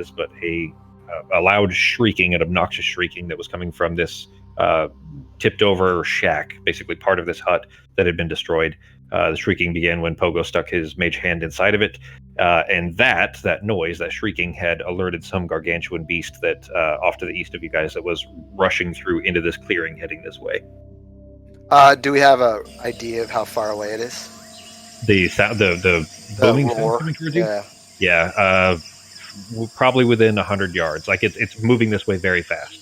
but a loud shrieking, an obnoxious shrieking that was coming from this tipped over shack, basically part of this hut that had been destroyed. The shrieking began when Pogo stuck his mage hand inside of it, and that noise, that shrieking, had alerted some gargantuan beast that off to the east of you guys that was rushing through into this clearing, heading this way. Do we have an idea of how far away it is? The sound, the booming sound coming towards you? Yeah. Probably within 100 yards. Like it's moving this way very fast.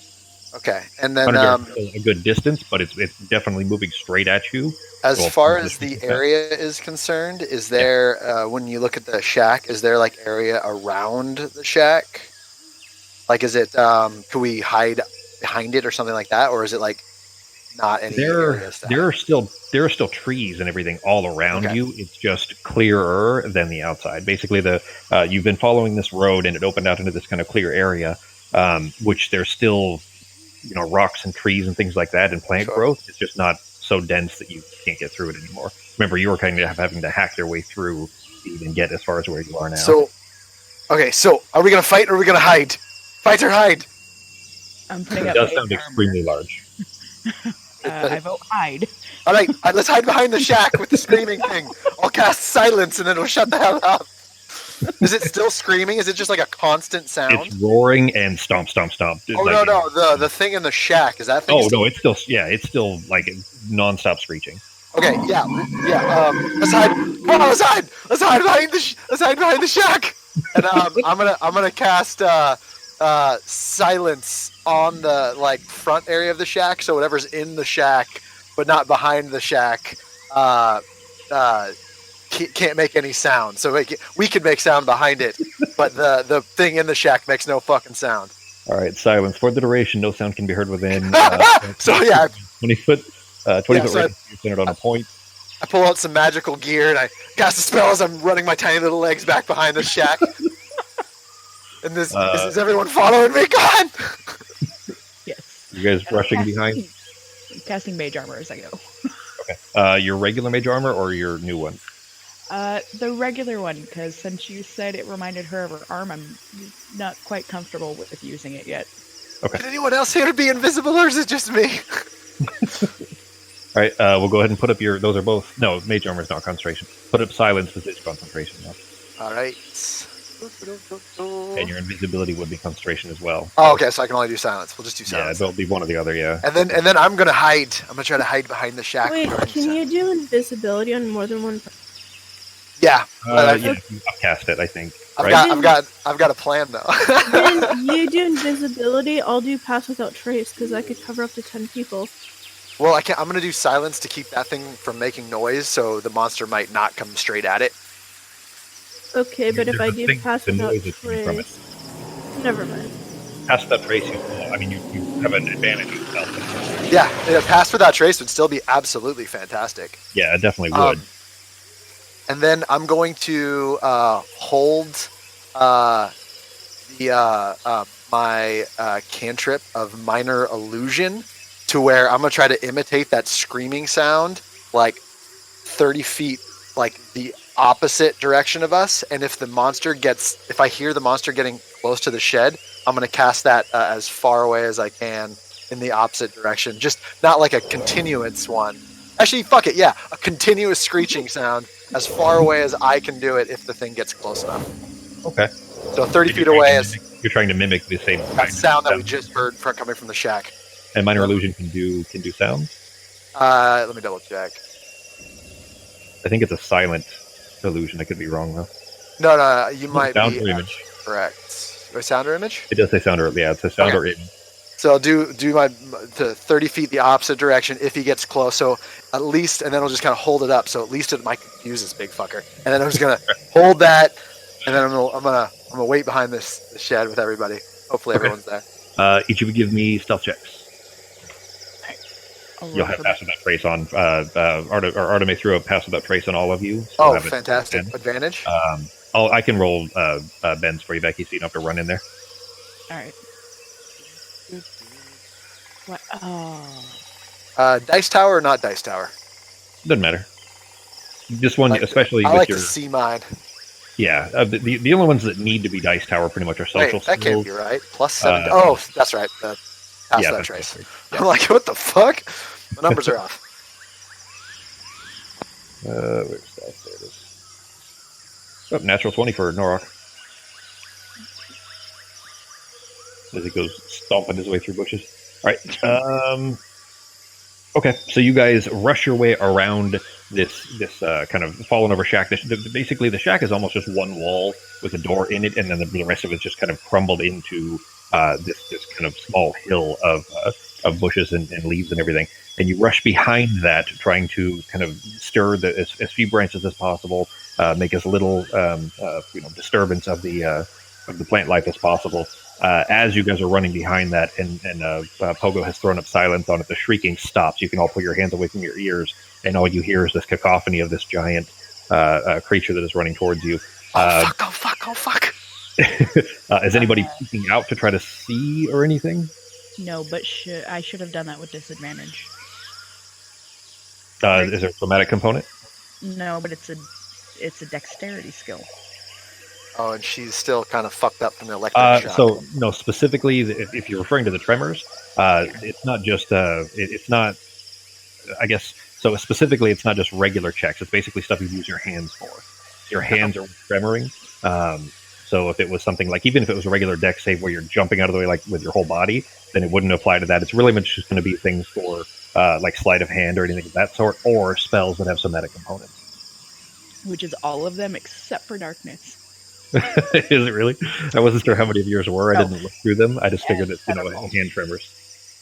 Okay, and then a good distance, but it's definitely moving straight at you. As far as the area is concerned, is there when you look at the shack, is there like area around the shack? Like, is it can we hide behind it or something like that, or is it like not any area stuff? There are still trees and everything all around you. It's just clearer than the outside. Basically, you've been following this road and it opened out into this kind of clear area, which there's still rocks and trees and things like that and plant growth. It's just not so dense that you can't get through it anymore. Remember, you were kind of having to hack your way through to even get as far as where you are now. So are we going to fight or are we going to hide? Fight or hide? It does sound extremely large. I vote hide. All right, let's hide behind the shack with the screaming thing. I'll cast silence and then it'll shut the hell up. Is it still screaming? Is it just like a constant sound? It's roaring and stomp, stomp, stomp. Oh, like, no. The thing in the shack, is that thing? No, it's still like nonstop screeching. Okay, yeah. Let's hide. Come on, let's hide behind the shack. And I'm gonna cast silence on the front area of the shack, so whatever's in the shack but not behind the shack can't make any sound. So we can make sound behind it, but the thing in the shack makes no fucking sound. All right, silence for the duration. No sound can be heard within. 20 foot. 20 foot radius centered on a point. I pull out some magical gear and I cast a spell as I'm running my tiny little legs back behind the shack. And is everyone following me? Go on! Yes. You guys rushing behind? Casting mage armor as I go. Okay. Your regular mage armor or your new one? The regular one, because since you said it reminded her of her arm, I'm not quite comfortable with using it yet. Okay. Can anyone else here be invisible, or is it just me? All right, we'll go ahead and put up those are both, no, mage armor is not concentration. Put up silence because it's concentration now. All right. And your invisibility would be concentration as well. Oh, okay, so I can only do silence. We'll just do silence. Yeah, it'll be one or the other, yeah. And then I'm going to hide. I'm going to try to hide behind the shack. Wait, can you do invisibility on more than one person? Yeah. You upcast it, I think. I've got a plan though. When you do invisibility, I'll do pass without trace because I could cover up to 10 people. Well, I'm going to do silence to keep that thing from making noise, so the monster might not come straight at it. Okay, but if I do pass without trace, never mind. Pass without trace, you have an advantage yourself. Yeah, pass without trace would still be absolutely fantastic. Yeah, it definitely would. And then I'm going to hold my cantrip of minor illusion to where I'm going to try to imitate that screaming sound 30 feet the opposite direction of us. And if I hear the monster getting close to the shed, I'm going to cast that as far away as I can in the opposite direction. Just not like a continuous one. Actually, fuck it, yeah. A continuous screeching sound as far away as I can do it if the thing gets close enough. Okay. So 30 feet away you're trying to mimic the same sound that we just heard coming from the shack. And minor illusion can do sounds? Let me double check. I think it's a silent illusion. I could be wrong though. No, you might sound be or image. Correct. Or sound or image? It does say sound or it says sound or image. So I'll do my to 30 feet the opposite direction if he gets close. So at least, and then I'll just kind of hold it up. So at least it might confuse this big fucker. And then I'm just gonna hold that, and then I'm gonna wait behind this shed with everybody. Hopefully everyone's there. Each of you give me stealth checks. You'll have pass without trace on. Artemis threw a pass without trace on all of you. So fantastic! Advantage. I can roll Ben's for you, Becky, so you don't have to run in there. All right. What? Oh. Dice tower or not dice tower? Doesn't matter. Just one, especially I with like your. to see mine. Yeah, the only ones that need to be dice tower pretty much are social Wait, that can't skills. be right. Plus 7. Oh, that's right. Pass Yeah, that that's trace. right. I'm like, what the fuck? The numbers are off. Where's that? There it is. Oh, natural 20 for Norok. As he goes stomping his way through bushes. All right. Okay, so you guys rush your way around this kind of fallen over shack. Basically, the shack is almost just one wall with a door in it, and then the rest of it's just kind of crumbled into this kind of small hill of bushes and leaves and everything. And you rush behind that, trying to kind of stir as few branches as possible, make as little disturbance of the plant life as possible. As you guys are running behind that, and Pogo has thrown up silence on it, the shrieking stops. You can all pull your hands away from your ears, and all you hear is this cacophony of this giant creature that is running towards you. Oh fuck. Is anybody peeking out to try to see or anything? No, but I should have done that with disadvantage. Is there a somatic component? No, but it's a dexterity skill. Oh, and she's still kind of fucked up from the electric shock. So, no, specifically, if you're referring to the tremors, it's not just, it's not, I guess, so specifically, it's not just regular checks. It's basically stuff you use your hands for. Your hands are tremoring. So if it was something like, even if it was a regular dex save where you're jumping out of the way, like with your whole body, then it wouldn't apply to that. It's really much just going to be things for, like sleight of hand or anything of that sort, or spells that have somatic components. Which is all of them except for darkness. Is it really? I wasn't sure how many of yours were. No. I didn't look through them. I just figured that, hand tremors.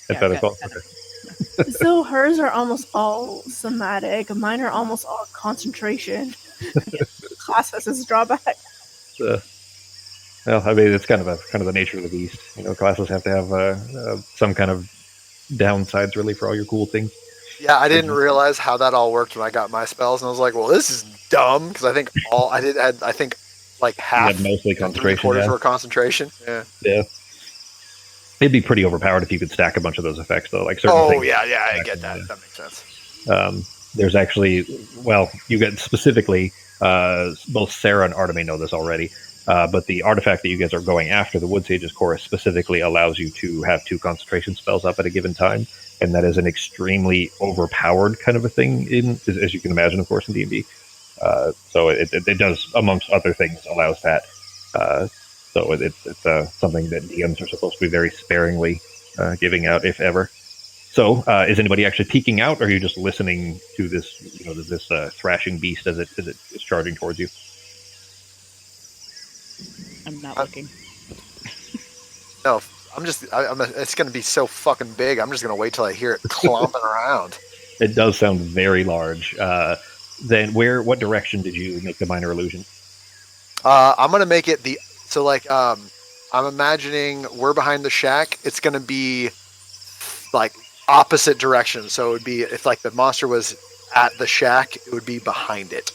And feather falls. Okay. So hers are almost all somatic. Mine are almost all concentration. Class has its drawback. Well, I mean, it's kind of the nature of the beast. Classes have to have some kind of downsides, really, for all your cool things. Yeah, I didn't realize how that all worked when I got my spells, and I was like, well, this is dumb, because I think I think like half, mostly concentration. 3/4 were concentration. Yeah. It'd be pretty overpowered if you could stack a bunch of those effects, though. Like certain things. Yeah, I get that. That makes sense. There's actually, you get specifically, both Sarah and Arta may know this already, but the artifact that you guys are going after, the Wood Sage's Chorus, specifically allows you to have 2 concentration spells up at a given time, and that is an extremely overpowered kind of a thing, as you can imagine, of course, in D&D. So it does, amongst other things, allows that. So it's something that DMs are supposed to be very sparingly giving out, if ever. So is anybody actually peeking out, or are you just listening to this, this thrashing beast as it is charging towards you? I'm not looking. No, it's going to be so fucking big. I'm just going to wait till I hear it clomping around. It does sound very large. Then what direction did you make the minor illusion? I'm going to make it I'm imagining we're behind the shack. It's going to be like opposite direction. So it would be, if like the monster was at the shack, it would be behind it.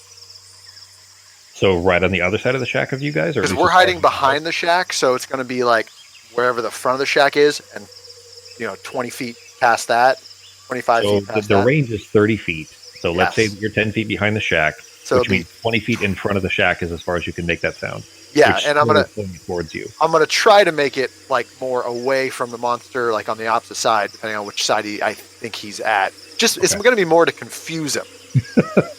So right on the other side of the shack of you guys? Because we're hiding behind the shack, so it's going to be like wherever the front of the shack is, and 20 feet past that, 25 feet past the that. range is 30 feet. So let's say you're 10 feet behind the shack, so which means 20 feet in front of the shack is as far as you can make that sound. Yeah, and I'm gonna towards you. I'm gonna try to make it like more away from the monster, like on the opposite side, depending on which side I think he's at. It's gonna be more to confuse him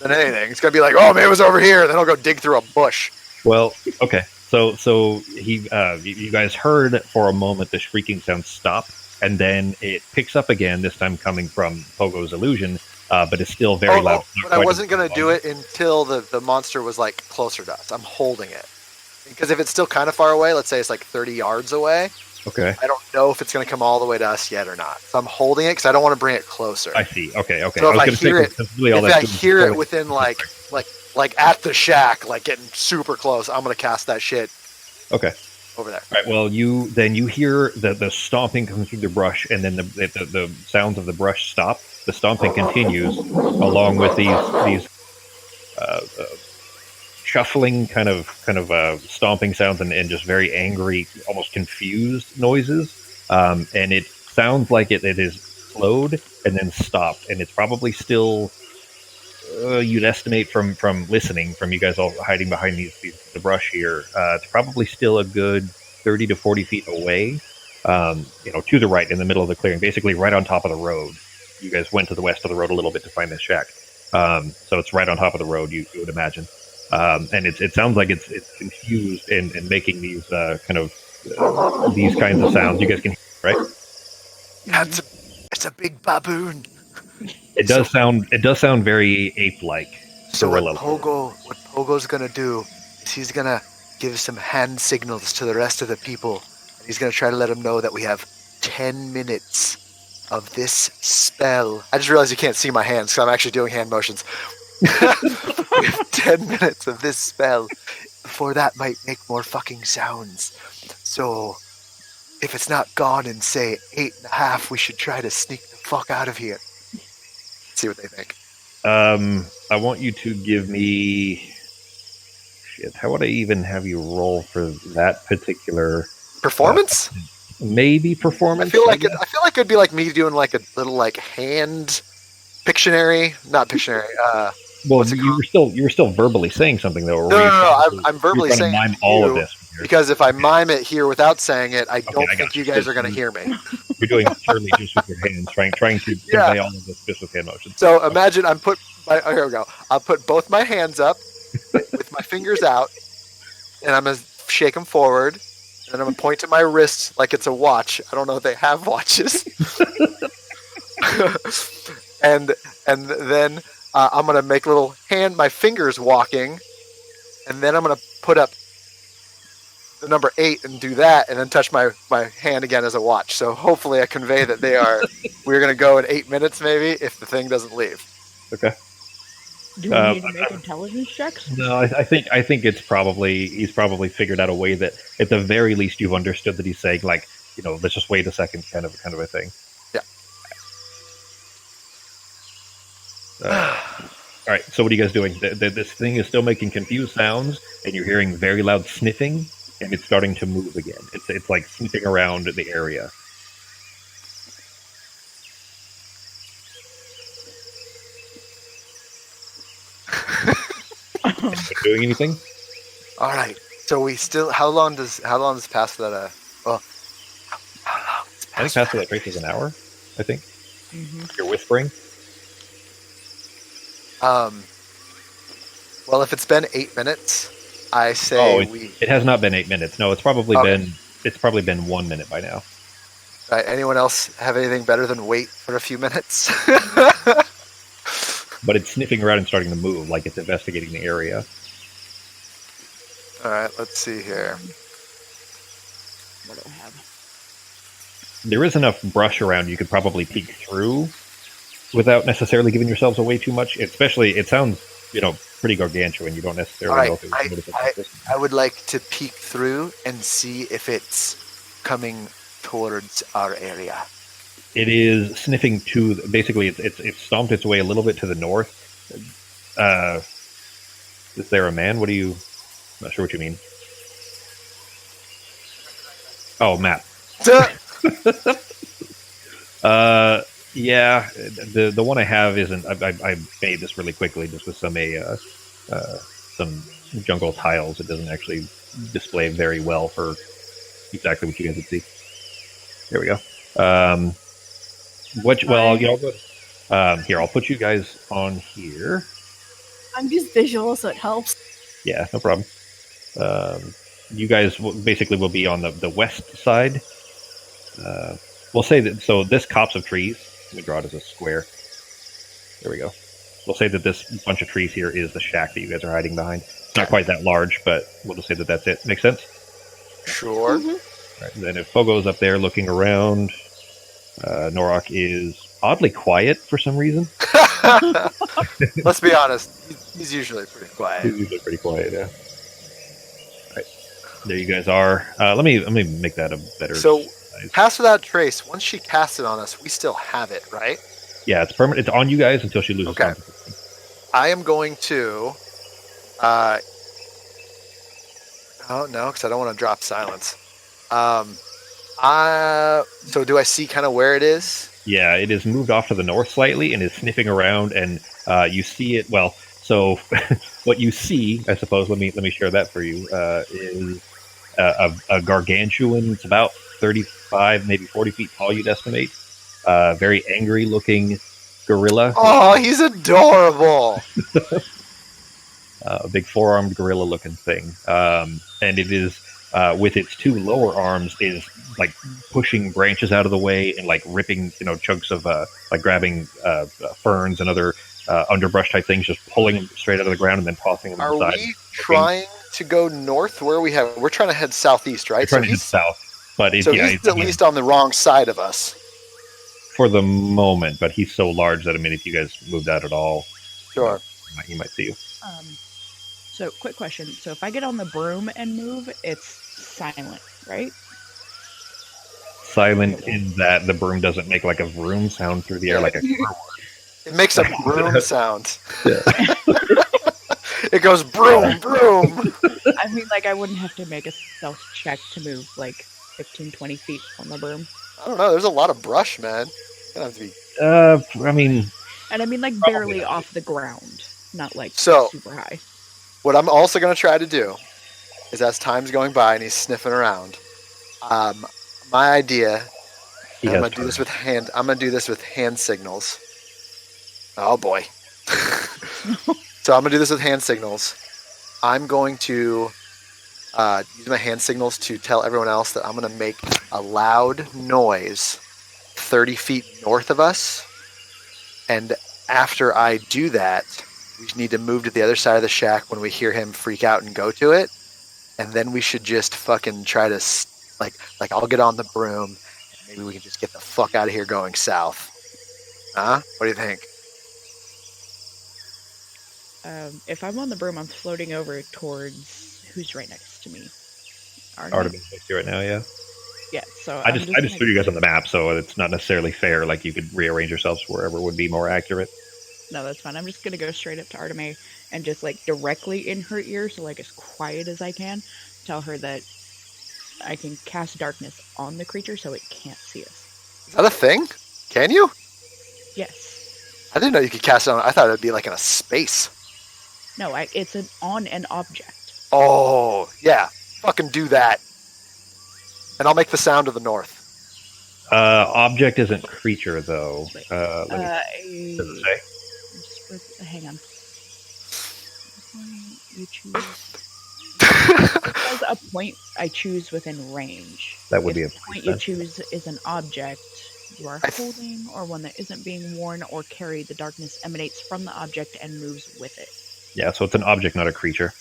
than anything. It's gonna be like, oh, maybe it was over here, and then I'll go dig through a bush. Well, okay. So he, you guys heard for a moment the shrieking sound stop, and then it picks up again. This time coming from Pogo's illusion, but it's still very loud. But I wasn't gonna do it until the monster was like closer to us. I'm holding it. Because if it's still kind of far away, let's say it's like 30 yards away. Okay. I don't know if it's going to come all the way to us yet or not. So I'm holding it because I don't want to bring it closer. I see. Okay. So if I hear it within like at the shack, like getting super close, I'm going to cast that shit. Okay. Over there. All right. Well, you hear the stomping coming through the brush, and then the sounds of the brush stop. The stomping continues along with these shuffling kind of stomping sounds and just very angry, almost confused noises. And it sounds like it is slowed and then stopped, and it's probably still you'd estimate from listening, from you guys all hiding behind the brush here, it's probably still a good 30 to 40 feet away. To the right in the middle of the clearing, basically right on top of the road. You guys went to the west of the road a little bit to find this shack. So it's right on top of the road, you would imagine. And it sounds like it's confused and making these these kinds of sounds. You guys can hear, right? Yeah, it's a big baboon. It does sound very ape-like. So what Pogo's gonna do is he's gonna give some hand signals to the rest of the people. And he's gonna try to let them know that we have 10 minutes of this spell. I just realized you can't see my hands because I'm actually doing hand motions. We have 10 minutes of this spell before that might make more fucking sounds. So if it's not gone in, say, 8.5, we should try to sneak the fuck out of here. See what they think. I want you to give me... Shit, how would I even have you roll for that particular... Performance? Maybe performance? I feel like it'd be like me doing like a little like hand Pictionary. Not Pictionary. Well, you were still verbally saying something though. No. I'm verbally you're saying mime all of this because if I mime it here without saying it, I don't think you guys are going to hear me. You're doing purely just with your hands, trying to convey all of this just with hand motions. So imagine here we go. I'll put both my hands up with my fingers out, and I'm gonna shake them forward, and I'm gonna point to my wrist like it's a watch. I don't know if they have watches. and then I'm gonna make my fingers walking, and then I'm gonna put up the number 8 and do that, and then touch my hand again as a watch. So hopefully I convey that we're gonna go in 8 minutes maybe if the thing doesn't leave. Okay. Do we need to make intelligence checks? No, I think he's probably figured out a way that at the very least you've understood that he's saying like, let's just wait a second, kind of a thing. Yeah. All right. So what are you guys doing? This thing is still making confused sounds, and you're hearing very loud sniffing, and it's starting to move again. It's like sniffing around the area. Doing anything? All right. So we still. How long does past that? How long? I think past that trace is an hour. I think. Mm-hmm. You're whispering. Well, if it's been 8 minutes, I say it has not been 8 minutes. No, it's probably been 1 minute by now. All right. Anyone else have anything better than wait for a few minutes? But it's sniffing around and starting to move, like it's investigating the area. All right. Let's see here. What do I have? There is enough brush around you could probably peek through without necessarily giving yourselves away too much. Especially, it sounds, pretty gargantuan. You don't necessarily know if it's I would like to peek through and see if it's coming towards our area. It is sniffing to, basically, it's stomped its way a little bit to the north. Is there a man? I'm not sure what you mean. Oh, map. Yeah, the one I have isn't. I made this really quickly just with some jungle tiles. It doesn't actually display very well for exactly what you guys would see. There we go. I'll go. Here, I'll put you guys on here. I'm just visual, so it helps. Yeah, no problem. You guys will be on the west side. We'll say that. So this copse of trees. Let me draw it as a square. There we go. We'll say that this bunch of trees here is the shack that you guys are hiding behind. It's not quite that large, but we'll just say that that's it. Make sense? Sure. Mm-hmm. All right, and then if Fogo's up there looking around, Norok is oddly quiet for some reason. Let's be honest. He's usually pretty quiet. He's usually pretty quiet, yeah. All right. There you guys are. Let me make that a better size. Cast Without Trace, once she casts it on us, we still have it, right? Yeah, it's permanent. It's on you guys until she loses contact. I am going to... oh, no, because I don't want to drop silence. So do I see kind of where it is? Yeah, it is moved off to the north slightly and is sniffing around, and you see it. Well, so what you see, I suppose. Let me share that for you. Is a gargantuan. It's about 35, maybe 40 feet tall. You'd estimate. Very angry looking gorilla. Oh, he's adorable. A big four-armed gorilla-looking thing, and it is with its two lower arms is like pushing branches out of the way and like ripping chunks of like grabbing ferns and other underbrush type things, just pulling them straight out of the ground and then tossing them Are aside. we trying to go north? We're trying to head southeast, right? We're trying to head south, but he's at least on the wrong side of us for the moment. But he's so large that if you guys moved out at all, sure, he might see you. So, quick question. So, if I get on the broom and move, it's silent, right? Silent in that the broom doesn't make like a vroom sound through the air like a car. It makes a broom sound. Yeah. It goes broom, broom. I mean, like, I wouldn't have to make a stealth check to move like 15, 20 feet on the broom. I don't know. There's a lot of brush, man. Gonna have to be. I mean, and I mean like barely off the ground, not like super high. What I'm also going to try to do is, as time's going by and he's sniffing around, my idea. I'm going to do this with hand. I'm going to do this with hand signals. Oh boy! So I'm going to do this with hand signals. I'm going to use my hand signals to tell everyone else that I'm going to make a loud noise 30 feet north of us, and after I do that, we need to move to the other side of the shack when we hear him freak out and go to it. And then we should just fucking try to, like I'll get on the broom. And maybe we can just get the fuck out of here going south. Huh? What do you think? If I'm on the broom, I'm floating over towards who's right next to me. Artemis next to you right now, yeah. Yeah, so I just threw you guys on the map, so it's not necessarily fair. Like you could rearrange yourselves wherever would be more accurate. No, that's fine. I'm just gonna go straight up to Artemis and just like directly in her ear, so like as quiet as I can, tell her that I can cast darkness on the creature so it can't see us. Is that a thing? Can you? Yes. I didn't know you could cast it on. I thought it'd be like in a space. No, it's on an object. Oh yeah, fucking do that. And I'll make the sound of the north. Object isn't creature though. Does it say? Hang on. You choose. It says a point I choose within range. That would be a point you choose is an object you are holding or one that isn't being worn or carried. The darkness emanates from the object and moves with it. Yeah, so it's an object, not a creature.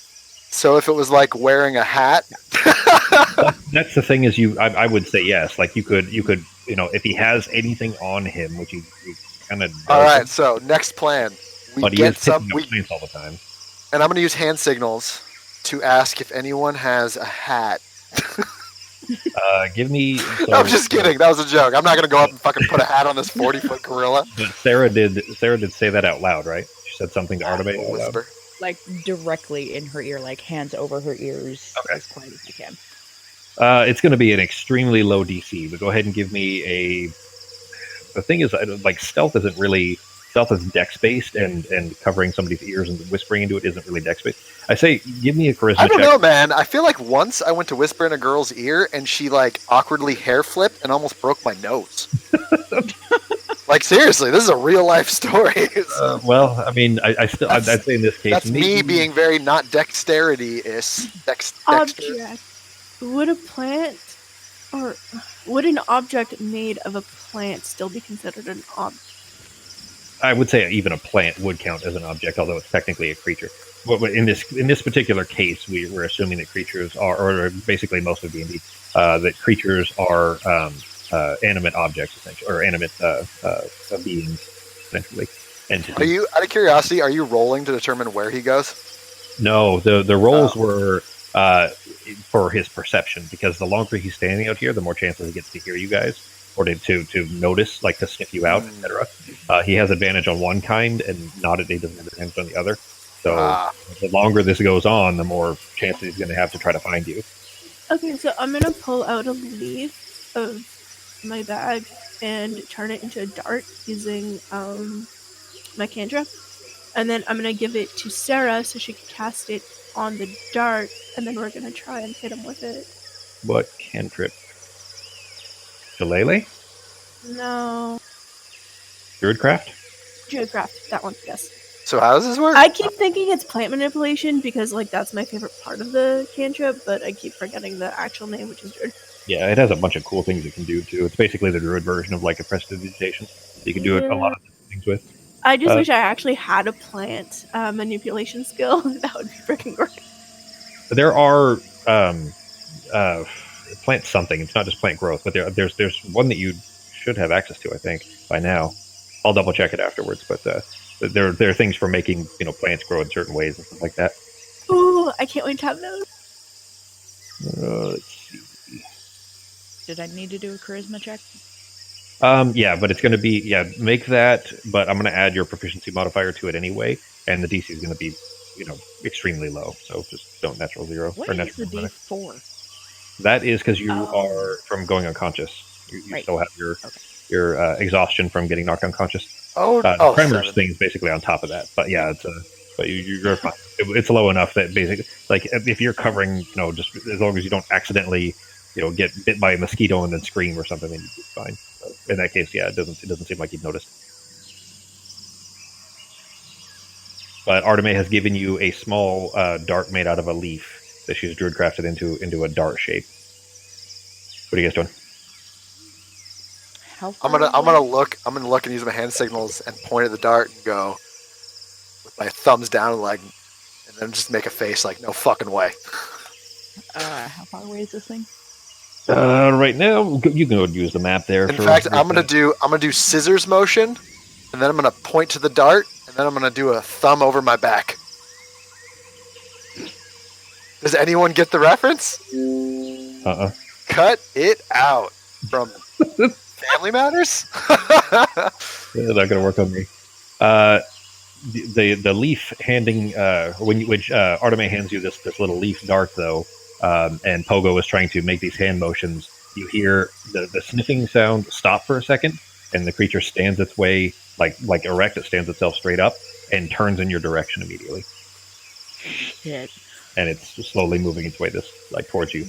So if it was like wearing a hat. That's the thing is I would say yes. Like you could if he has anything on him, which he kind of. All right, so next plan. But he is picking up plants all the time. And I'm going to use hand signals to ask if anyone has a hat. Give me. No, I'm just kidding. That was a joke. I'm not going to go up and fucking put a hat on this 40-foot gorilla. But Sarah did say that out loud, right? She said something to Artemis out loud. Like directly in her ear, like hands over her ears, as quiet as I can. It's going to be an extremely low DC, but go ahead and give me a. The thing is, like stealth is dex based, and covering somebody's ears and whispering into it isn't really dex based. I say, give me a charisma check. I don't know, man. I feel like once I went to whisper in a girl's ear, and she like awkwardly hair flipped and almost broke my nose. Like seriously, this is a real life story. Well, I mean, I'd say in this case, that's me being very not dexterity-ish. Object. Would a plant or would an object made of a plant still be considered an object? I would say even a plant would count as an object, although it's technically a creature. But in this particular case, we're assuming that creatures are, or basically most of D&D, that creatures are animate objects, essentially, or animate beings, essentially. Entities. Are you, out of curiosity, are you rolling to determine where he goes? No, the rolls were for his perception, because the longer he's standing out here, the more chances he gets to hear you guys, or to notice, like to sniff you out, etc. He has advantage on one kind, and he doesn't have advantage on the other. So the longer this goes on, the more chances he's going to have to try to find you. Okay, so I'm going to pull out a leaf of my bag and turn it into a dart using my cantrip. And then I'm going to give it to Sarah so she can cast it on the dart, and then we're going to try and hit him with it. What cantrip? Shillelagh? No. Druidcraft? Druidcraft, that one, yes. So how does this work? I keep thinking it's plant manipulation because, like, that's my favorite part of the cantrip, but I keep forgetting the actual name, which is Druid. Yeah, it has a bunch of cool things it can do, too. It's basically the Druid version of, like, a prestidigitation. You can do it a lot of different things with. I just wish I actually had a plant manipulation skill. That would be freaking great. There are plant something. It's not just plant growth, but there's one that you should have access to, I think, by now. I'll double check it afterwards, but there are things for making plants grow in certain ways and stuff like that. Ooh, I can't wait to have those. Let's see. Did I need to do a charisma check? Yeah, but it's going to be make that, but I'm going to add your proficiency modifier to it anyway, and the DC is going to be extremely low. So just don't natural 0 What or is natural the 1. D4? That is because you are from going unconscious. You Right. still have your exhaustion from getting knocked unconscious. Oh, Tremors 7. thing is basically on top of that, but yeah, you're fine. It's low enough that basically, like, if you're covering, just as long as you don't accidentally, get bit by a mosquito and then scream or something, then you'd be fine. So in that case, yeah, it doesn't seem like you'd noticed. But Arteme has given you a small dart made out of a leaf that she's druidcrafted into a dart shape. What are you guys doing? How I'm far gonna away? look and use my hand signals and point at the dart and go with my thumbs down and then just make a face like no fucking way. How far away is this thing? Right now, you can go use the map there. In fact, I'm gonna do scissors motion, and then I'm gonna point to the dart, and then I'm gonna do a thumb over my back. Does anyone get the reference? Cut it out from Family Matters. It's not going to work on me. The leaf handing which Arteme hands you this little leaf dart though, and Pogo is trying to make these hand motions. You hear the sniffing sound stop for a second, and the creature stands its way like erect. It stands itself straight up and turns in your direction immediately. Shit. And it's slowly moving its way towards you.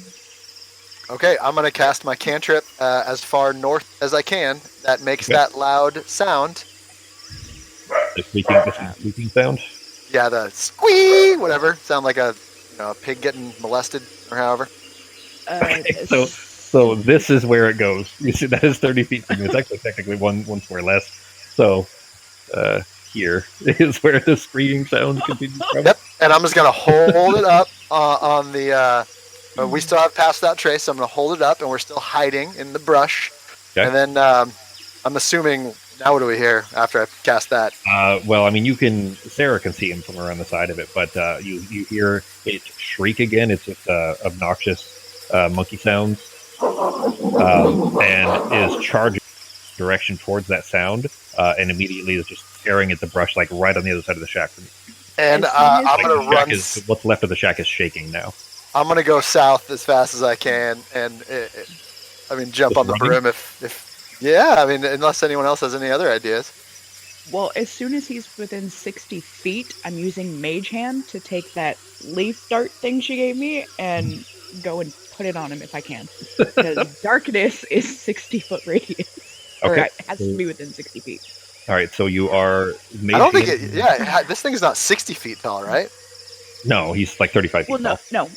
Okay, I'm gonna cast my cantrip as far north as I can. That makes that loud sound. The squeaking sound. Yeah, the squee, whatever. Sound like a pig getting molested or however. So this is where it goes. You see, that is 30 feet from you. It's actually technically one square less. So here is where the screaming sound continues from. Yep, and I'm just gonna hold it up on the. We still have passed that trace, so I'm gonna hold it up, and we're still hiding in the brush. Okay. And then I'm assuming now what do we hear after I cast that? Well, I mean, Sarah can see him from around the side of it, but you hear it shriek again. It's obnoxious monkey sounds, and is charging direction towards that sound, and immediately is just staring at the brush like right on the other side of the shack from you. And I'm gonna run. What's left of the shack is shaking now. I'm gonna go south as fast as I can, and jump on the broom if unless anyone else has any other ideas. Well, as soon as he's within 60 feet, I'm using Mage Hand to take that leaf dart thing she gave me and go and put it on him if I can. Because darkness is 60-foot radius. Okay. Or it has to be within 60 feet. All right, so you are... I don't think this thing's not 60 feet tall, right? No, he's like 35 feet tall. No.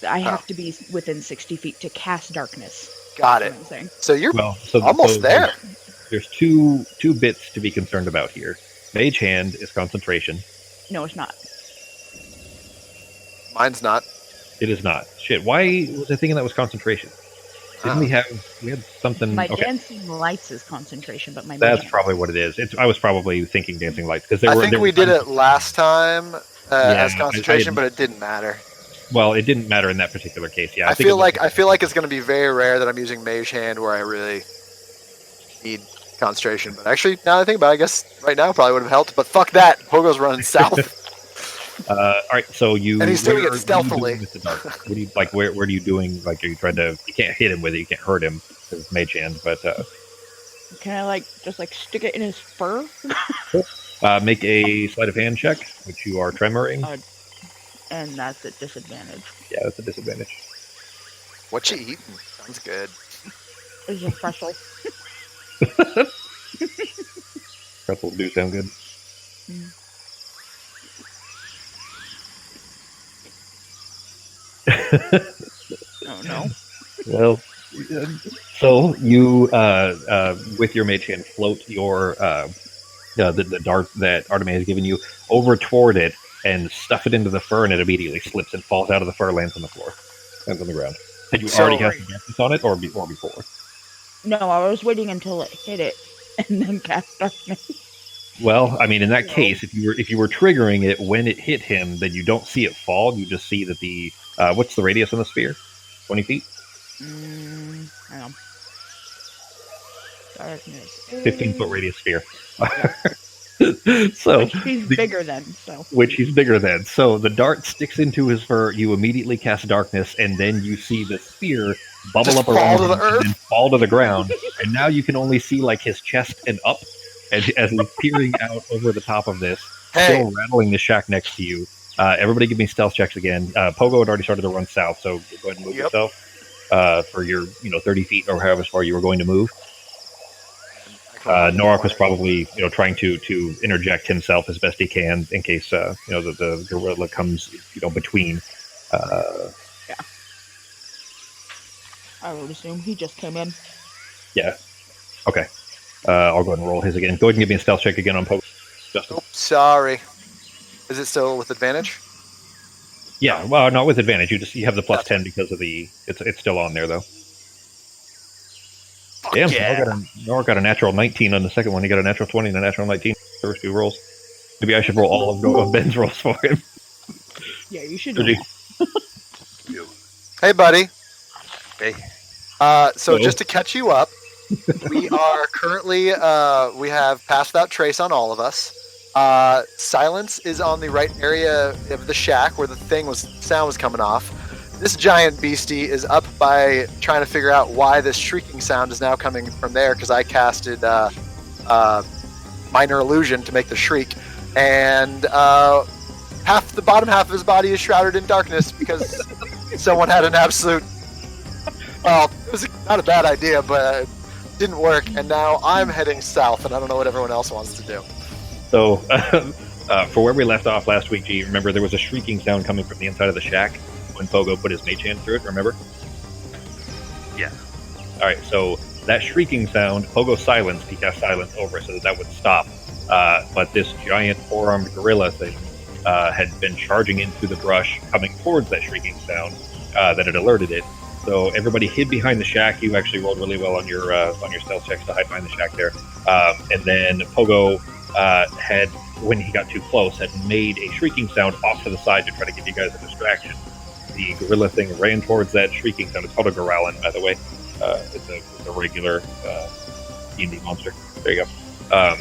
I have to be within 60 feet to cast darkness. Got it. So you're almost there. There's two bits to be concerned about here. Mage Hand is concentration. No, it's not. Mine's not. It is not. Shit, why was I thinking that was concentration? Didn't we had something... My Dancing Lights is concentration, but my... That's probably what it is. I was probably thinking Dancing Lights. Because I think we did it last time as concentration, but it didn't matter. Well, it didn't matter in that particular case, yeah. I feel like it's going to be very rare that I'm using Mage Hand where I really need concentration. But actually, now that I think about it, I guess right now probably would have helped. But fuck that. Pogo's running south. All right, so you... And he's doing it stealthily. What do you, where are you doing... Like, are you trying to... You can't hit him with it, you can't hurt him, because it's Mage Hand, but... Can I just stick it in his fur? Make a sleight of hand check, which you are tremoring. And that's a disadvantage. Yeah, that's a disadvantage. What you eating? Sounds good. It's a pretzel. Pretzels do sound good. Oh no. Well, so you, with your mage hand, float your the dart that Artemis has given you over toward it and stuff it into the fur, and it immediately slips and falls out of the fur, lands on the floor, lands on the ground. Had you already cast darkness on it, or before? No, I was waiting until it hit it, and then cast darkness. Well, I mean, in that case, if you were triggering it when it hit him, then you don't see it fall. You just see that the what's the radius on the sphere? 20 feet. Hang on. Darkness. 15-foot radius sphere. So which he's bigger than. So the dart sticks into his fur. You immediately cast darkness, and then you see the sphere bubble up around him and then fall to the ground. And now you can only see his chest and up as he's peering out over the top of this, still rattling the shack next to you. Everybody, give me stealth checks again. Pogo had already started to run south, so go ahead and move yourself for your 30 feet or however far you were going to move. Norak was probably, trying to interject himself as best he can in case, the gorilla comes, between. Yeah. I would assume he just came in. Yeah. Okay. I'll go ahead and roll his again. Go ahead and give me a stealth check again on Pogo. Justin. Oh, sorry. Is it still with advantage? Yeah. Well, not with advantage. You have the plus 10 because of the. It's still on there though. Damn, Norak got a natural 19 on the second one. He got a natural 20 and a natural 19 first two rolls. Maybe I should roll all of Ben's rolls for him. Yeah, you should. Hey, buddy. Hey. So just to catch you up, we are currently we have passed out trace on all of us. Silence is on the right area of the shack where the sound was coming off. This giant beastie is up by trying to figure out why this shrieking sound is now coming from there, because I casted Minor Illusion to make the shriek, and the bottom half of his body is shrouded in darkness because someone had an absolute... Well, it was not a bad idea, but it didn't work, and now I'm heading south, and I don't know what everyone else wants to do. So, for where we left off last week, G, remember there was a shrieking sound coming from the inside of the shack when Pogo put his mage hand through it, remember? Yeah. Alright, so that shrieking sound, Pogo silenced, he cast silence over it so that would stop. But this giant four-armed gorilla thing had been charging into the brush, coming towards that shrieking sound that had alerted it. So everybody hid behind the shack. You actually rolled really well on your stealth checks to hide behind the shack there. And then Pogo had, when he got too close, had made a shrieking sound off to the side to try to give you guys a distraction. The gorilla thing ran towards that shrieking sound. It's called a Goralin, by the way. It's a regular D&D monster. There you go.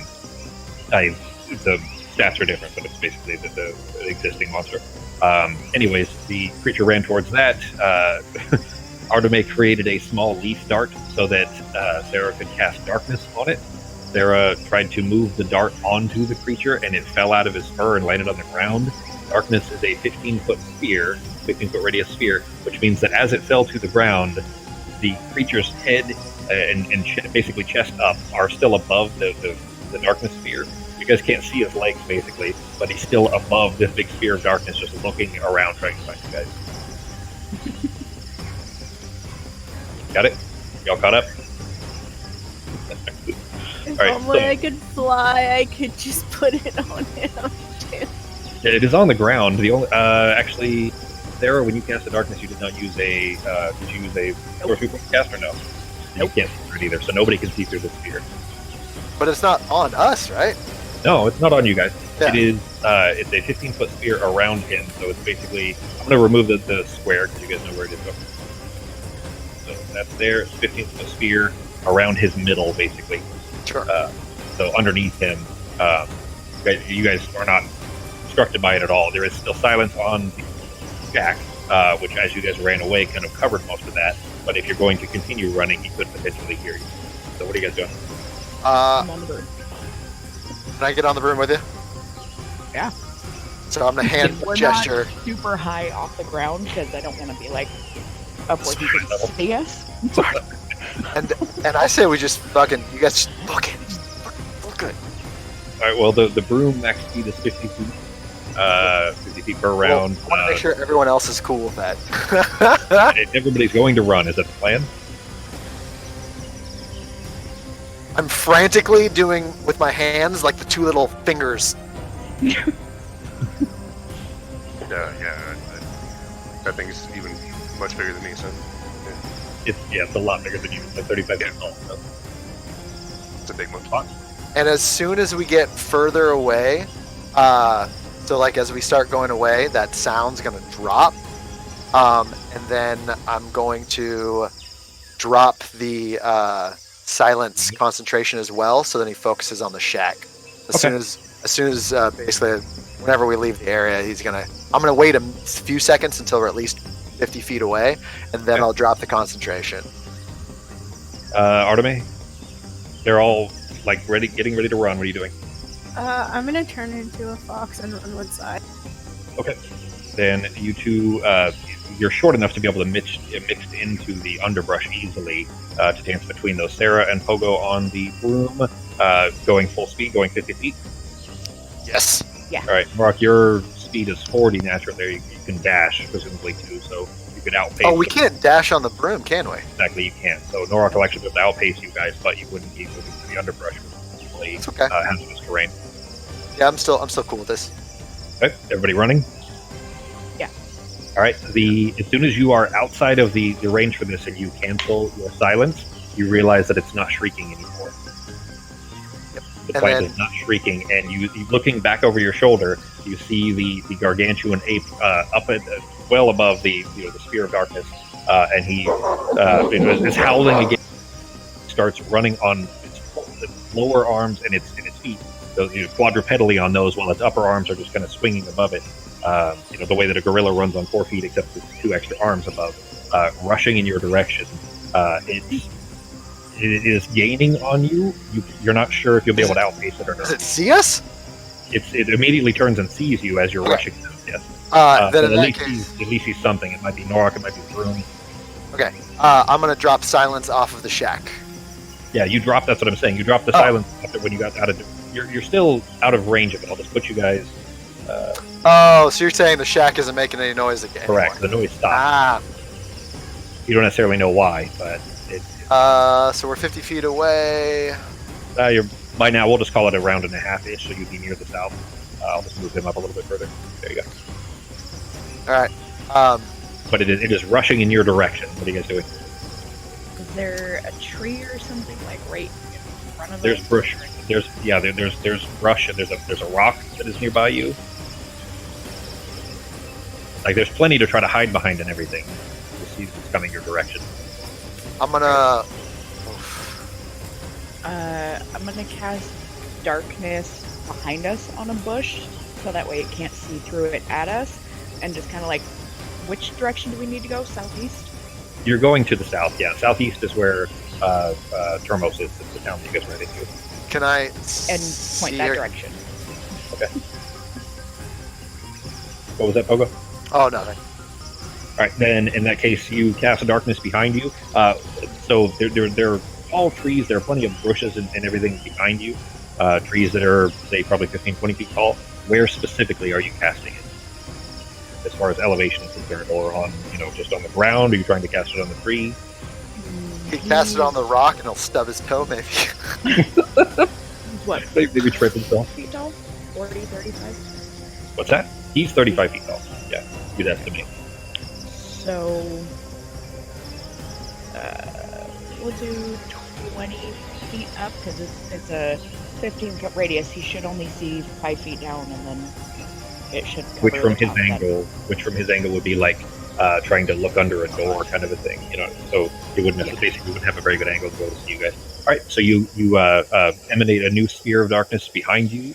The stats are different, but it's basically the existing monster. Anyways, the creature ran towards that. Artemis created a small leaf dart so that Sarah could cast darkness on it. Sarah tried to move the dart onto the creature, and it fell out of his fur and landed on the ground. Darkness is a 15-foot sphere, 15-foot radius sphere, which means that as it fell to the ground, the creature's head and basically chest up are still above the darkness sphere. You guys can't see his legs, basically, but he's still above this big sphere of darkness, just looking around, trying to find you guys. Got it? Y'all caught up? If only I could fly, I could just put it on him. It is on the ground. The only actually, Sarah, when you cast the darkness, you did not use a. Did you use a sorcery point cast or no? Nope. You can't see through it either, so nobody can see through the sphere. But it's not on us, right? No, it's not on you guys. Yeah. It is. It's a 15-foot sphere around him, so it's basically. I'm going to remove the square because you guys know where it is. So that's there. It's 15-foot sphere around his middle, basically. Sure. So underneath him, you guys are not obstructed by it at all. There is still silence on the shack, which, as you guys ran away, kind of covered most of that. But if you're going to continue running, he could potentially hear you. So what are you guys doing? I'm on the broom. Can I get on the broom with you? Yeah. So I'm gonna hand We're gesture. not super high off the ground because I don't want to be like up where you can see us. And I say we just fucking, you guys just book it. Book it. All right. Well, the broom max speed is 50 feet. 50 feet per round. Well, I want to make sure everyone else is cool with that. Everybody's going to run. Is that the plan? I'm frantically doing with my hands like the two little fingers. Yeah. That thing is even much bigger than me, so It's a lot bigger than you. It's like 35 feet tall. So. it's a big one. And as soon as we get further away, so like as we start going away, that sound's gonna drop, and then I'm going to drop the silence concentration as well, so then he focuses on the shack. As soon as basically whenever we leave the area, I'm gonna wait a few seconds until we're at least 50 feet away, and then I'll drop the concentration. Arteme, they're all like getting ready to run. What are you doing? I'm gonna turn into a fox and run one side. Okay. Then you two, you're short enough to be able to mix into the underbrush easily to dance between those. Sarah and Pogo on the broom, going full speed, going 50 feet. Yes. Yeah. All right, Mark, your speed is 40 naturally. You can dash, presumably, too, so you could outpace. Oh, we can't dash on the broom, can we? Exactly, you can't. So Norak will actually be able to outpace you guys, but you wouldn't be moving through the underbrush. It's okay. Hazardous terrain. Yeah, I'm still cool with this. Okay, everybody running? Yeah. All right, as soon as you are outside of the range for this and you cancel your silence, you realize that it's not shrieking anymore. The And plant then- is not shrieking, and you looking back over your shoulder, you see the gargantuan ape up at well above the sphere of darkness, and he is howling again. Starts running on its lower arms and its feet, so quadrupedally on those, while its upper arms are just kind of swinging above it. The way that a gorilla runs on 4 feet, except with 2 extra arms above, rushing in your direction. It is gaining on you. You're not sure if you'll be able to outpace it or Does not. it see us? It immediately turns and sees you as you're rushing. Yes. Then But in that case, at least he's something. It might be Norak, it might be Broom. okay. I'm gonna drop silence off of the shack. Yeah, you drop. That's what I'm saying. You drop the silence after when you got out of. You're still out of range of it. I'll just put you guys. Oh, so you're saying the shack isn't making any noise again? Correct. anymore. The noise stopped. You don't necessarily know why, but So we're 50 feet away. you're by now. We'll just call it a round and a half ish, so you'd be near the south. I'll just move him up a little bit further. There you go. All right. But it is rushing in your direction. What are you guys doing? Is there a tree or something like right in front of There's us? brush. There's brush, and there's a rock that is nearby you. Like there's plenty to try to hide behind and everything. You see it's coming your direction. I'm gonna. I'm gonna cast darkness behind us on a bush, so that way it can't see through it at us, and just kind of like, which direction do we need to go? Southeast? You're going to the south. Yeah, southeast is where Termos is. It's the town that you guys ran into. Can I And see point that her? direction. Okay. What was that, Pogo? Oh no. All right, then in that case, you cast darkness behind you. So there are tall trees. There are plenty of bushes and everything behind you. Trees that are, say, probably 15, 20 feet tall. Where specifically are you casting it? As far as elevation is concerned, or on, just on the ground? Are you trying to cast it on the tree? He cast it on the rock and he'll stub his toe, maybe. What, Maybe trip himself. feet tall? 40, 35? What's that? He's 35 feet tall. Yeah, you'd estimate. So, we'll do 20 feet up, because it's a 15-foot radius. He should only see 5 feet down, and then it should cover Which from the his angle would be like trying to look under a door kind of a thing, so you wouldn't have a very good angle to be able to see you guys. All right, so you emanate a new sphere of darkness behind you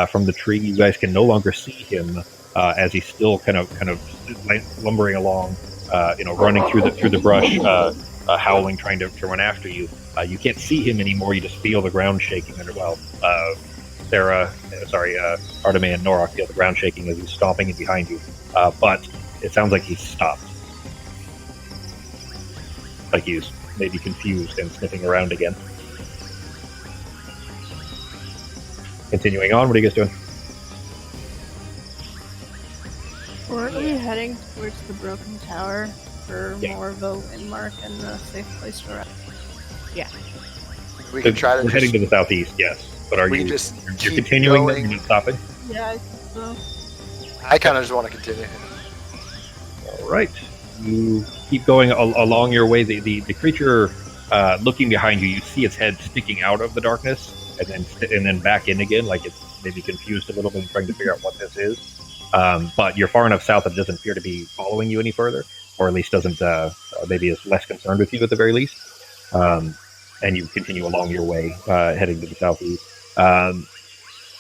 from the tree. You guys can no longer see him as he's still kind of lumbering along, running through the brush howling, trying to run after you. You can't see him anymore. You just feel the ground shaking under. Artemis and Norak feel the ground shaking as he's stomping in behind you. But it sounds like he's stopped. Like he's maybe confused and sniffing around again. Continuing on, what are you guys doing? Weren't we heading towards the broken tower for more of a landmark and a safe place to rest? Yeah. We can try to. We're heading to the southeast, yes. But are we you just you're keep continuing? going? Then you're not stopping. Yeah, I think so. I kind of just want to continue. All right. You keep going along your way. The creature looking behind you, you see its head sticking out of the darkness, and then back in again, like it's maybe confused a little bit and trying to figure out what this is. But you're far enough south that it doesn't appear to be following you any further, or at least doesn't maybe is less concerned with you at the very least. And you continue along your way, heading to the southeast.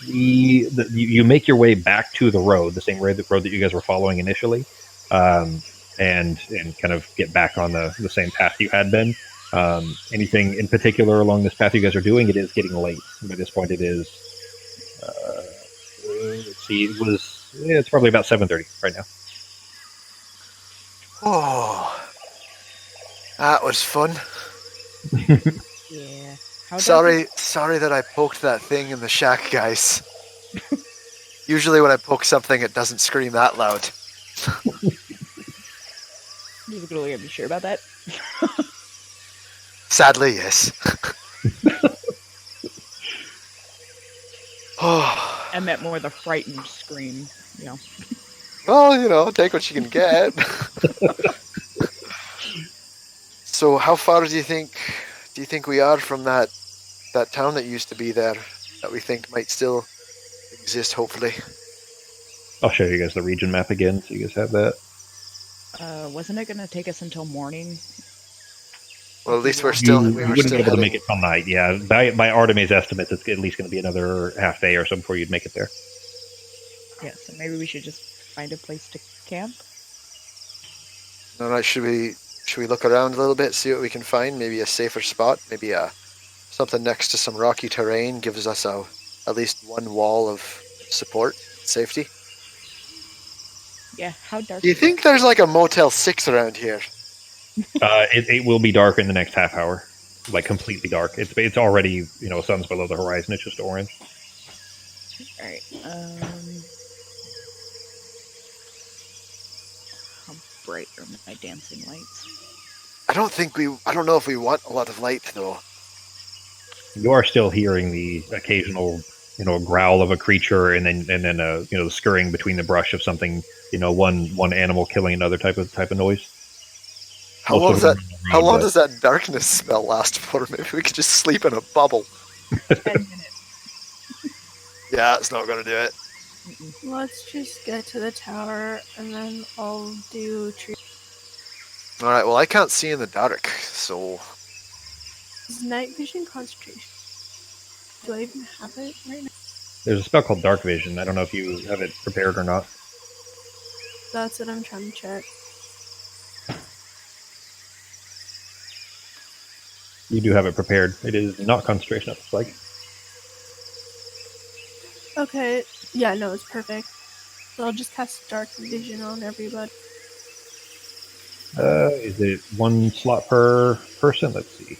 You make your way back to the road, the same road that you guys were following initially, and kind of get back on the same path you had been. Anything in particular along this path you guys are doing? It is getting late. By this point, it is. Let's see. It's probably about 7:30 right now. Oh, that was fun. Yeah. How Sorry that I poked that thing in the shack, guys. Usually when I poke something, it doesn't scream that loud. You're gonna be sure about that? Sadly, yes. Oh. I meant more the frightened scream, you know. Well, take what you can get. So, how far do you think we are from that town that used to be there, that we think might still exist, hopefully? I'll show you guys the region map again, so you guys have that. Wasn't it gonna take us until morning? Well, at least we wouldn't were be still able to heading. make it till night. Yeah, by Artemis' estimates, it's at least going to be another half day or so before you'd make it there. Yeah, so maybe we should just find a place to camp. All right, should we look around a little bit, see what we can find? Maybe a safer spot, maybe something next to some rocky terrain gives us at least one wall of support, safety. Yeah, how dark? Do you think there's like a Motel 6 around here? It will be dark in the next half hour, like completely dark. It's already sun's below the horizon. It's just orange. All right. How bright are my dancing lights? I don't know if we want a lot of light though. You are still hearing the occasional growl of a creature, and then the scurrying between the brush of something. One animal killing another type of noise. How long does that darkness spell last for? Maybe we could just sleep in a bubble. 10 minutes. Yeah, it's not gonna do it. Let's just get to the tower and then I'll do tree. All right. Well, I can't see in the dark, so. Is night vision concentration? Do I even have it right now? There's a spell called Dark Vision. I don't know if you have it prepared or not. That's what I'm trying to check. You do have it prepared. It is not concentration, it looks like. Okay, yeah, no, it's perfect. So I'll just cast dark vision on everybody. Is it one slot per person? Let's see.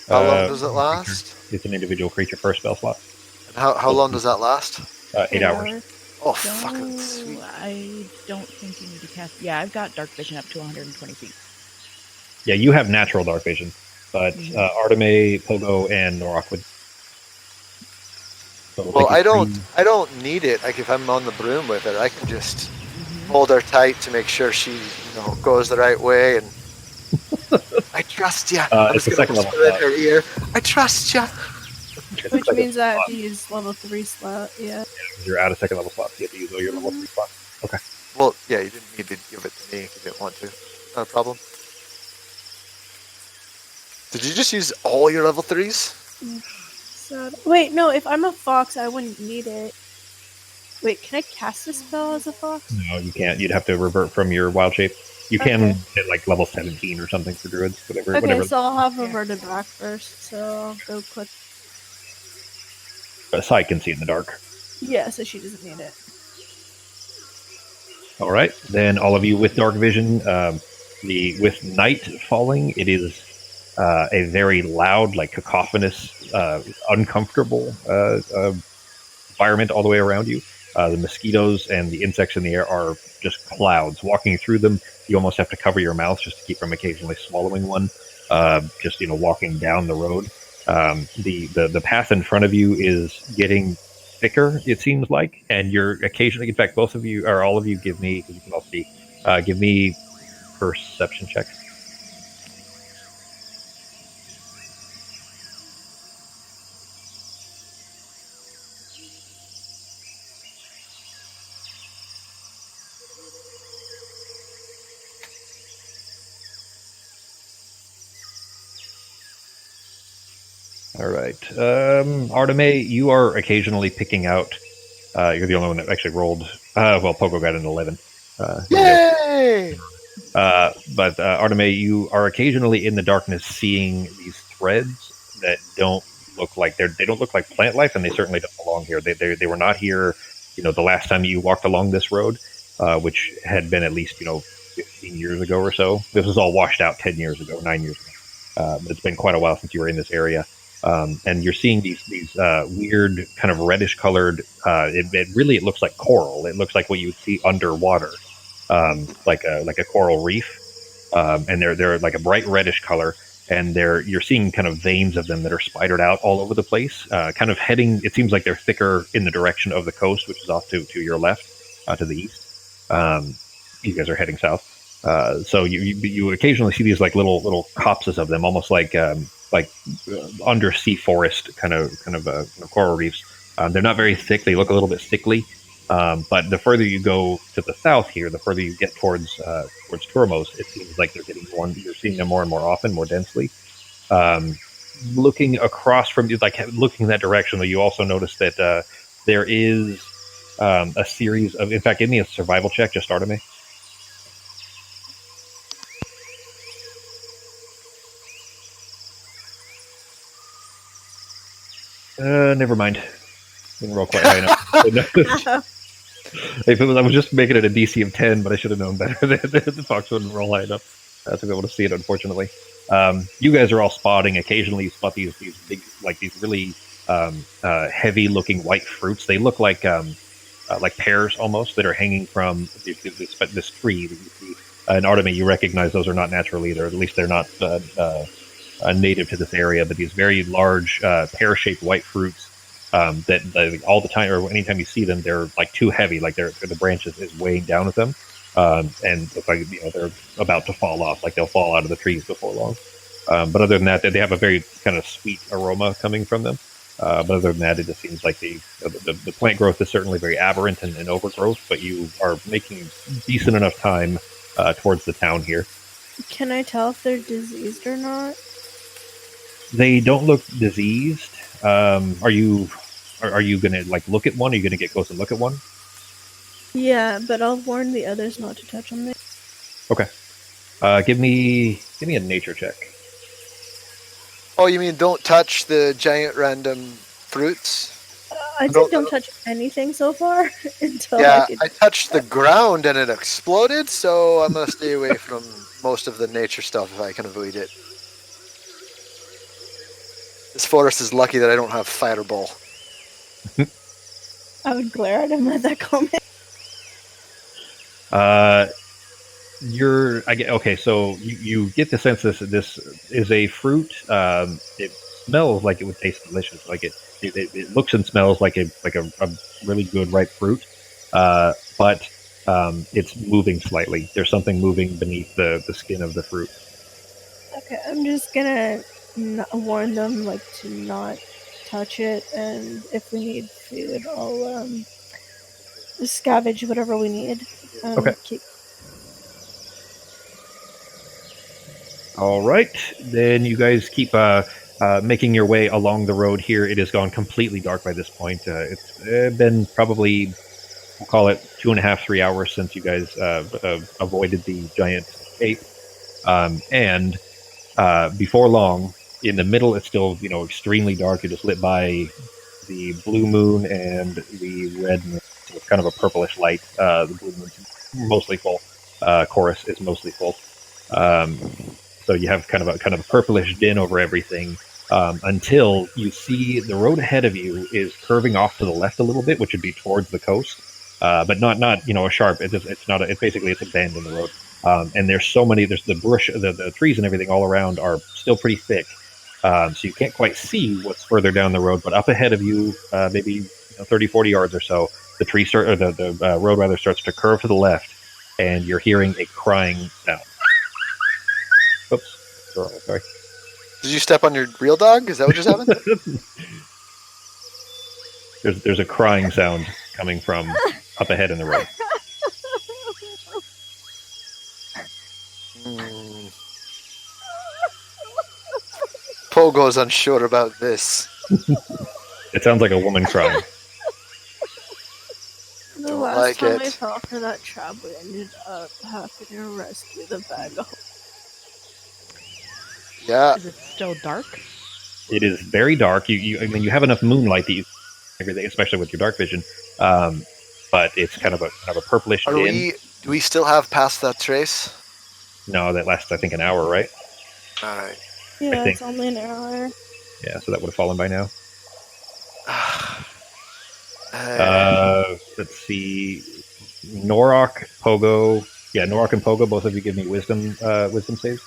How long does it last? It's an individual creature per spell slot. And how long does that last? 8 hours. Oh, fucking sweet. I don't think you need to cast. Yeah, I've got dark vision up to 120 feet. Yeah, you have natural dark vision, but Artemis, Pogo, and Norak would. So Well, I don't need it. Like if I'm on the broom with it, I can just hold her tight to make sure she, goes the right way. And I trust you. I'm it's just the gonna second whisper level in her ear. I trust you. Which means that he's level 3 slot, yeah. You're out of second level slots. You have to use all your level 3 slots. Okay. Well, yeah, you didn't need to give it to me if you didn't want to. Not a problem. Did you just use all your level 3s? So, wait, no, if I'm a fox, I wouldn't need it. Wait, can I cast a spell as a fox? No, you can't. You'd have to revert from your wild shape. You can Okay. hit like level 17 or something for druids, whatever. Okay, Whatever. so I'll have reverted back first. So I'll go click. Sai can see in the dark. Yeah, so she doesn't need it. All right, then all of you with dark vision, with night falling, it is a very loud, like cacophonous, uncomfortable environment all the way around you. The mosquitoes and the insects in the air are just clouds. Walking through them, you almost have to cover your mouth just to keep from occasionally swallowing one. Just walking down the road. The path in front of you is getting thicker, it seems like, and you're occasionally, in fact, both of you or all of you, give me, because you can all see, give me perception checks. All right. Arteme, you are occasionally picking out. You're the only one that actually rolled. Well, Pogo got an 11. Yay! But Arteme, you are occasionally in the darkness seeing these threads that don't look like they don't look like plant life, and they certainly don't belong here. They were not here. The last time you walked along this road, which had been at least 15 years ago or so. This was all washed out 10 years ago, 9 years ago. But it's been quite a while since you were in this area. And you're seeing these weird kind of reddish colored. It looks like coral. It looks like what you would see underwater, like a coral reef. And they're like a bright reddish color, and you're seeing kind of veins of them that are spidered out all over the place, kind of heading. It seems like they're thicker in the direction of the coast, which is off to your left, to the east. You guys are heading south. So you occasionally see these like little copses of them, almost like undersea forest kind of coral reefs. They're not very thick. They look a little bit sickly. But the further you go to the south here, the further you get towards Turmos, it seems like you're seeing them more and more often, more densely. Looking across from you, like looking in that direction, though, you also notice that there is a series of. In fact, give me a survival check. Just start me. Never mind. Didn't roll quite high enough. If it was, I was just making it a DC of 10, but I should have known better. The fox wouldn't roll high enough to be able to see it, unfortunately. You guys are all spotting. Occasionally, you spot these big, like these really heavy-looking white fruits. They look like pears almost that are hanging from this tree that you see. In Arteme, you recognize those are not natural either. At least they're not native to this area. But these very large pear-shaped white fruits. That all the time, or anytime you see them, they're like too heavy, like the branches is weighing down with them, and look like they're about to fall off, like they'll fall out of the trees before long. But other than that, they have a very kind of sweet aroma coming from them. But other than that, it just seems like the plant growth is certainly very aberrant and overgrowth. But you are making decent enough time towards the town here. Can I tell if they're diseased or not? They don't look diseased. Are you gonna look at one? Are you gonna get close and look at one? Yeah, but I'll warn the others not to touch on me. Okay. Give me a nature check. Oh, you mean don't touch the giant random fruits? I said don't touch anything so far until Yeah, I touched the ground and it exploded, so I'm gonna stay away from most of the nature stuff if I can avoid it. This forest is lucky that I don't have fireball. I would glare at him at that comment. Okay, so you get the sense this is a fruit. It smells like it would taste delicious. Like it looks and smells like a really good ripe fruit. But it's moving slightly. There's something moving beneath the skin of the fruit. Okay, I'm just gonna warn them to not touch it, and if we need food, I'll scavenge whatever we need. Okay. All right, then you guys keep making your way along the road here. It has gone completely dark by this point. It's been probably, we'll call it 2.5, 3 hours since you guys avoided the giant ape, and before long, in the middle, it's still extremely dark. It is lit by the blue moon and the red moon. So it's kind of a purplish light. The blue moon's mostly full. Chorus is mostly full. So you have kind of a purplish din over everything. Until you see the road ahead of you is curving off to the left a little bit, which would be towards the coast, but not a sharp. It's not. It's basically it's a bend in the road, and there's so many. There's the bush, the trees, and everything all around are still pretty thick, so you can't quite see what's further down the road. But up ahead of you, maybe 30, 40 yards or so, the tree start or the road rather starts to curve to the left, and you're hearing a crying sound. Oops, sorry. Did you step on your real dog? Is that what just happened? There's a crying sound coming from up ahead in the road. Pogo's unsure about this. It sounds like a woman crying. The Don't last like time it. I fell for that trap, we ended up having to rescue the bag of Yeah. Is it still dark? It is very dark. I mean, you have enough moonlight that you everything, especially with your dark vision. But it's kind of a purplish din. Do we still have past that trace? No, that lasts I think an hour, right? All right. Yeah, think. it's only an hour. Yeah, so that would have fallen by now. Let's see. Norok, Pogo. Yeah, Norok and Pogo, both of you give me wisdom saves.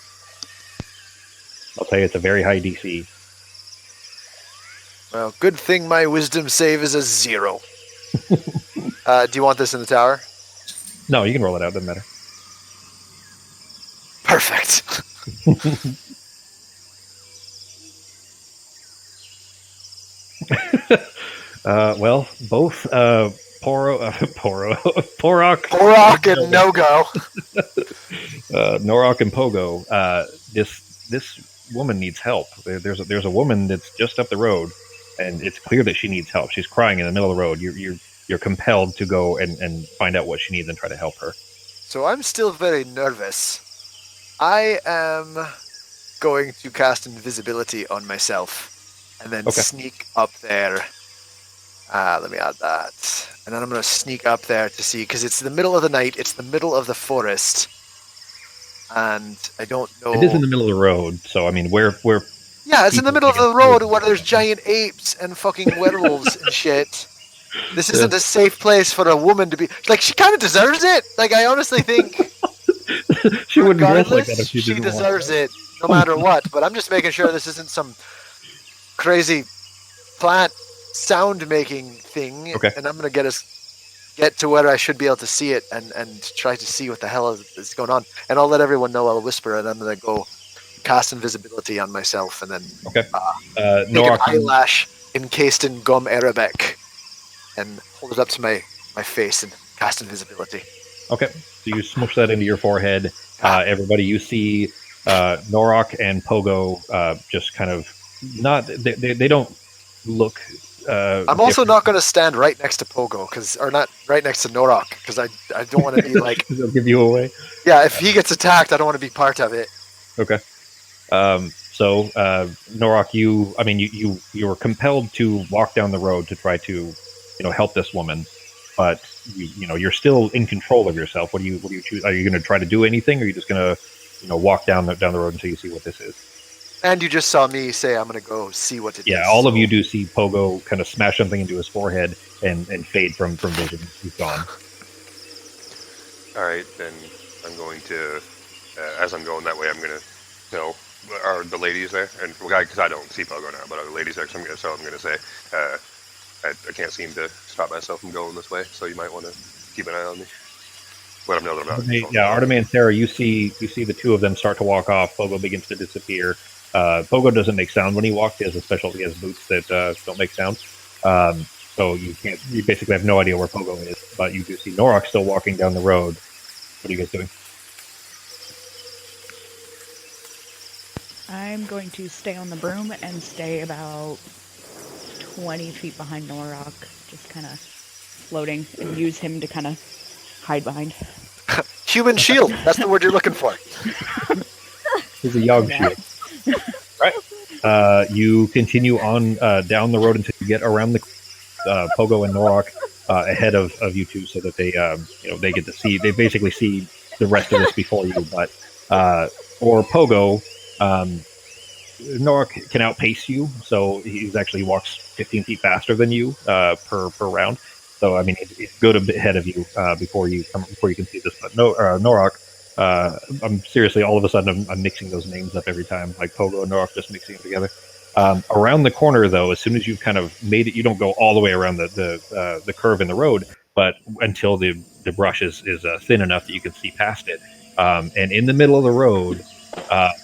I'll tell you, it's a very high DC. Well, good thing my wisdom save is a 0. Do you want this in the tower? No, you can roll it out. Doesn't matter. Perfect. Well, both Porok and no-go. Norok and Pogo. This woman needs help. There's a woman that's just up the road, and it's clear that she needs help. She's crying in the middle of the road. You're compelled to go and find out what she needs and try to help her. So I'm still very nervous. I am going to cast invisibility on myself and then sneak up there. Let me add that. And then I'm going to sneak up there to see, because it's the middle of the night, it's the middle of the forest, and I don't know... It is in the middle of the road, so I mean, where Yeah, it's in the middle of the road where there's giant apes and fucking werewolves and shit. This isn't a safe place for a woman to be... Like, she kind of deserves it. Like, I honestly think... she wouldn't dress like that if she didn't deserves it, no matter what. But I'm just making sure this isn't some crazy plant sound-making thing. Okay. And I'm going to get to where I should be able to see it and try to see what the hell is going on. And I'll let everyone know. I'll whisper, and I'm going to go cast invisibility on myself, and then take an eyelash encased in gum arabic and hold it up to my face and cast invisibility. Okay, so you smush that into your forehead. Everybody, you see Norok and Pogo just kind of not. They don't look. I'm also not going to stand right next to Pogo, or not right next to Norok, because I don't want to be like. They'll give you away. Yeah, if he gets attacked, I don't want to be part of it. Okay. So Norok, you were compelled to walk down the road to try to, help this woman, but you're still in control of yourself. What do you choose? Are you going to try to do anything, or are you just going to, walk down the road until you see what this is? And you just saw me say I'm going to go see what it is. Yeah, all of you do see Pogo kind of smash something into his forehead and fade from vision. He's gone. All right, then I'm going to, as I'm going that way, I'm going to, are the ladies there? And because I don't see Pogo now, but are the ladies there? So I'm going to say, I can't seem to stop myself from going this way, so you might want to keep an eye on me. Let them know that I'm not. Yeah, Artemis and Sarah, you see the two of them start to walk off. Pogo begins to disappear. Pogo doesn't make sound when he walks. He has boots that don't make sound. So you basically have no idea where Pogo is, but you do see Norok still walking down the road. What are you guys doing? I'm going to stay on the broom and stay about 20 feet behind Norok, just kind of floating, and use him to kind of hide behind. Human shield. That's the word you're looking for. He's a Yog shield. Right. You continue on down the road until you get around the Pogo and Norok ahead of you two, so that they they get to see. They basically see the rest of this before you. But for Pogo, Norok can outpace you, so he walks 15 feet faster than you per round. So I mean, it's good a bit ahead of you before you can see this. But no, Norok. I'm seriously, all of a sudden, I'm mixing those names up every time, like Pogo and Norok, just mixing them together. Around the corner, though, as soon as you've kind of made it, you don't go all the way around the curve in the road, but until the brush is thin enough that you can see past it. And in the middle of the road,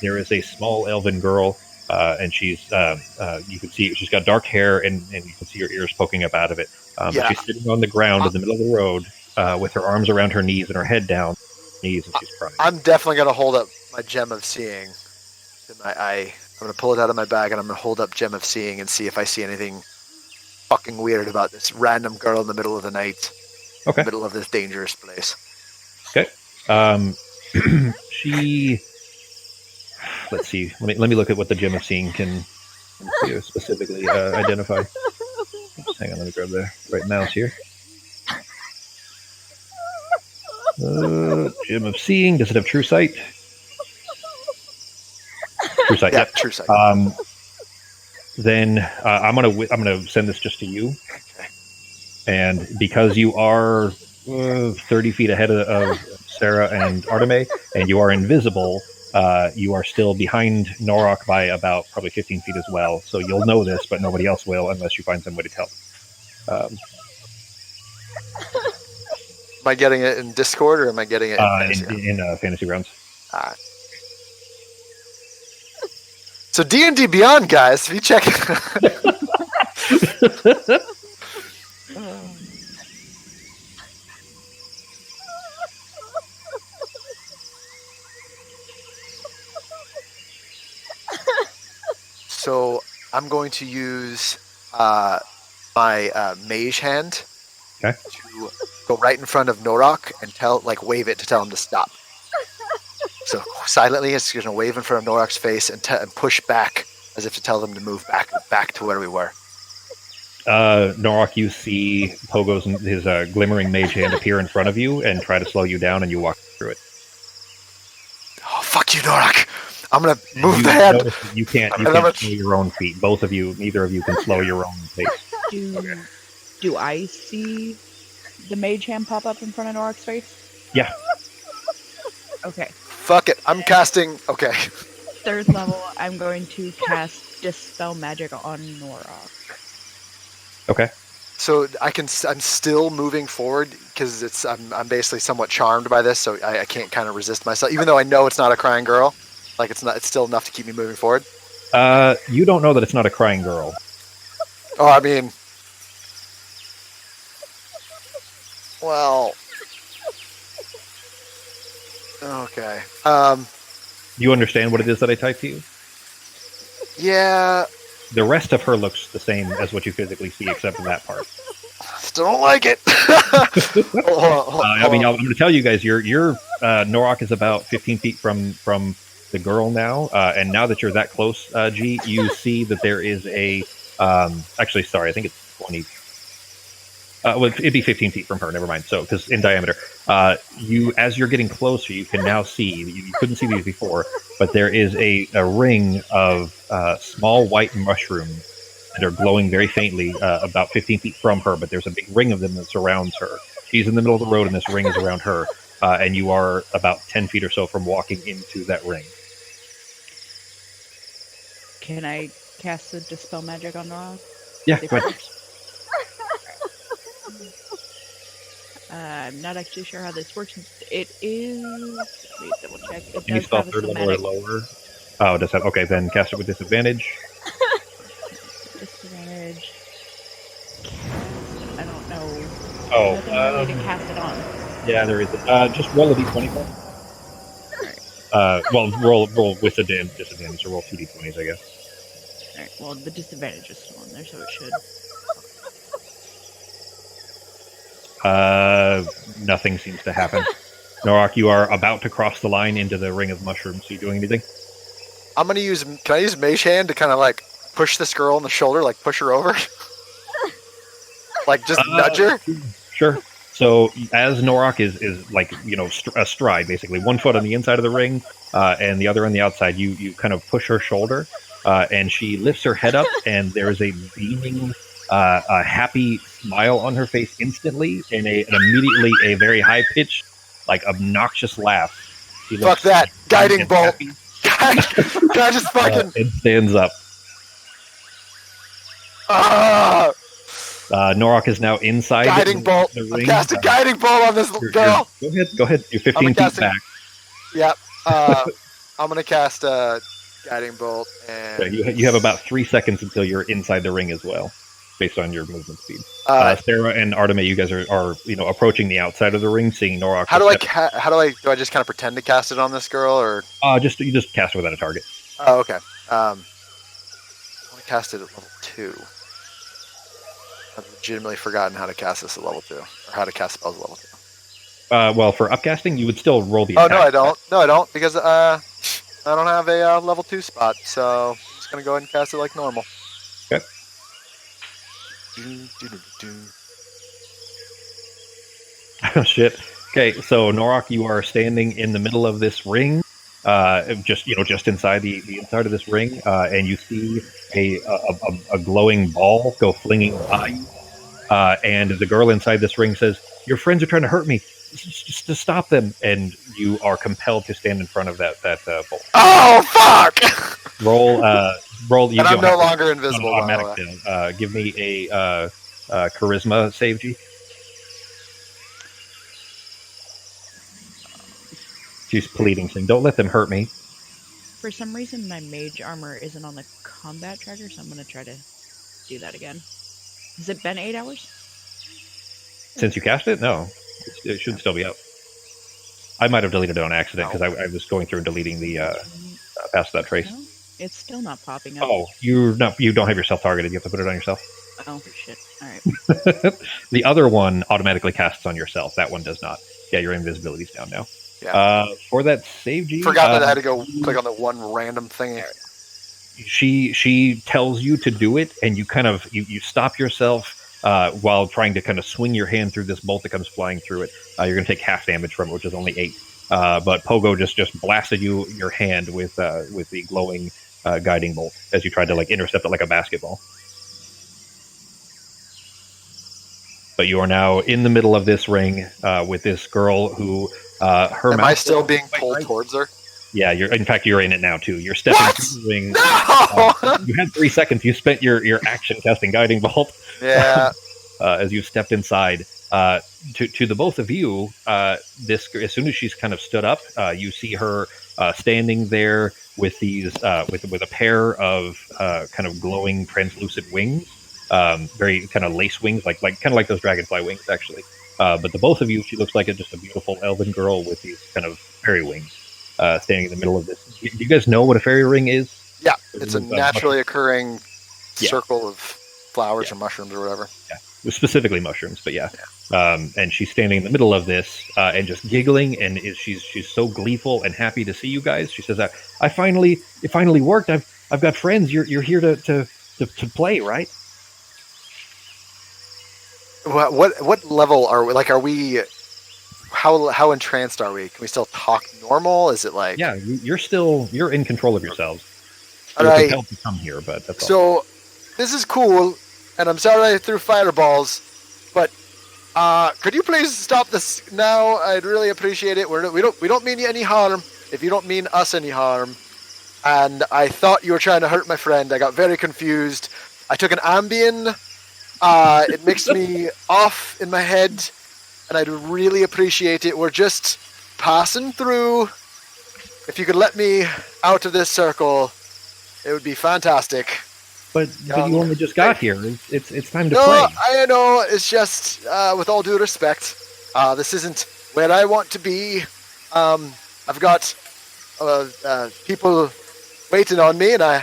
there is a small elven girl, and she's you can see she's got dark hair, and you can see her ears poking up out of it. But she's sitting on the ground in the middle of the road with her arms around her knees and her head down. And she's crying. I'm definitely gonna hold up my gem of seeing. I'm gonna pull it out of my bag and I'm gonna hold up gem of seeing and see if I see anything fucking weird about this random girl in the middle of the night. Okay. In the middle of this dangerous place. Okay. She. Let's see. Let me look at what the gem of seeing can specifically identify. Just hang on. Let me grab the right mouse here. Gem of seeing. Does it have true sight? True sight. Yeah, Yep. true sight. Then I'm gonna send this just to you, Okay. and because you are 30 feet ahead of Sarah and Arteme, and you are invisible, you are still behind Norok by about probably 15 feet as well. So you'll know this, but nobody else will unless you find somebody to help. Am I getting it in Discord or am I getting it in fantasy rounds? So D&D Beyond, guys, if you check. So I'm going to use my mage hand to go right in front of Norok and wave it to tell him to stop. So silently, it's going to wave in front of Norok's face and push back as if to tell them to move back to where we were. Norok, you see Pogo's his glimmering mage hand appear in front of you and try to slow you down, and you walk through it. Oh, fuck you, Norok! I'm going to move the hand. You can't slow your own feet. Both of you, neither of you can slow your own pace. Do I see the mage hand pop up in front of Norok's face? Yeah. Okay. Fuck it. I'm casting. Okay. Third level, I'm going to cast Dispel Magic on Norok. Okay. So I'm still moving forward because I'm basically somewhat charmed by this, so I can't kind of resist myself, even though I know it's not a crying girl. Like it's still enough to keep me moving forward. You don't know that it's not a crying girl. Oh, I mean, well, okay. You understand what it is that I typed to you? Yeah. The rest of her looks the same as what you physically see, except for that part. Still don't like it. I mean, I'm going to tell you guys, your Norok is about 15 feet from the girl now, and now that you're that close, G, you see that there is a. Actually, sorry, I think it's 20. Well, it'd be 15 feet from her. Never mind. So, because in diameter, as you're getting closer, you can now see. You couldn't see these before, but there is a ring of small white mushrooms that are glowing very faintly, about 15 feet from her. But there's a big ring of them that surrounds her. She's in the middle of the road, and this ring is around her. And you are about 10 feet or so from walking into that ring. Can I cast the Dispel Magic on Norok? Yeah, go ahead. I'm not actually sure how this works. It is. Let me double check. It Can you does spell have a third level or somatic lower? Oh, it does have. Okay, then cast it with disadvantage. disadvantage. I don't know. Oh, Nothing really to cast it on. Yeah, there is. Just roll a d20 for me. Well, roll with a disadvantage, so roll 2 d20s, I guess. Alright, well, the disadvantage is still on there, so it should. nothing seems to happen. Norak, you are about to cross the line into the ring of mushrooms. Are you doing anything? I'm gonna use. Can I use Mage Hand to kind of like push this girl on the shoulder, like push her over, like just nudge her? Sure. So as Norak is like astride, basically 1 foot on the inside of the ring, and the other on the outside, you kind of push her shoulder, and she lifts her head up, and there is a beaming, a happy smile on her face instantly, and immediately a very high pitched, like obnoxious laugh. She Fuck that guiding bolt! Can I just fucking? And stands up. Ah! Norak is now inside Guiding bolt. the I'm ring. casting guiding bolt on this girl. Go ahead. You're 15 feet back. Yep. I'm gonna cast a guiding bolt, and You have about 3 seconds until you're inside the ring as well, based on your movement speed. Sarah and Arteme, you guys are approaching the outside of the ring, seeing Norak. How do I just kind of pretend to cast it on this girl, or you just cast it without a target. Oh, okay. I want to cast it at level 2. I've legitimately forgotten how to cast this at level 2, or how to cast spells at level 2. Well, for upcasting, you would still roll the Oh, attack. no, I don't. No, I don't, because I don't have a level 2 spot, so I'm just going to go ahead and cast it like normal. Okay. Oh, shit. Okay, so Norak, you are standing in the middle of this ring, just inside the inside of this ring, and you see a glowing ball go flinging by you, and the girl inside this ring says, "Your friends are trying to hurt me. Just to stop them." And you are compelled to stand in front of that bolt. Oh, fuck! Roll. You And I'm no have longer invisible. automatic fail. Give me a charisma save, G. She's pleading, saying, "Don't let them hurt me." For some reason, my mage armor isn't on the combat tracker, so I'm going to try to do that again. Has it been 8 hours? Since you cast it? No. It should still be up. I might have deleted it on accident because I was going through and deleting the past that trace. No, it's still not popping up. Oh, you don't have yourself targeted. You have to put it on yourself. Oh, shit. All right. The other one automatically casts on yourself. That one does not. Yeah, your invisibility's down now. Yeah. For that save, G. Forgot that I had to go click on the one random thing. She tells you to do it, and you kind of you stop yourself while trying to kind of swing your hand through this bolt that comes flying through it. You're going to take half damage from it, which is only 8. But Pogo just blasted your hand with the glowing guiding bolt as you tried to like intercept it like a basketball. But you are now in the middle of this ring with this girl who her. Am I still being pulled towards her? Yeah, in fact you're in it now too. You're stepping through the ring. No! You had 3 seconds. You spent your action casting guiding bolt. Yeah. As you stepped inside. To the both of you, this as soon as she's kind of stood up, you see her standing there with these with a pair of kind of glowing translucent wings, very kind of lace wings, like kind of like those dragonfly wings actually. But the both of you, she looks like just a beautiful elven girl with these kind of fairy wings, standing in the middle of this. Do you guys know what a fairy ring is? Yeah, it's a naturally occurring circle of flowers or mushrooms or whatever. Yeah, specifically mushrooms, but yeah. And she's standing in the middle of this and just giggling, and she's so gleeful and happy to see you guys. She says, it finally worked. I've got friends. You're here to play, right?" What level are we? Like, are we? How entranced are we? Can we still talk normal? Is it like? Yeah, you're in control of yourselves. You're All right. compelled to come here, but that's all. So this is cool, and I'm sorry I threw fireballs, but could you please stop this now? I'd really appreciate it. We don't mean you any harm. If you don't mean us any harm, and I thought you were trying to hurt my friend. I got very confused. I took an Ambien. It makes me off in my head, and I'd really appreciate it. We're just passing through. If you could let me out of this circle, it would be fantastic. But you only just got here. It's time to No, play. I know. It's just, with all due respect, this isn't where I want to be. I've got people waiting on me, and I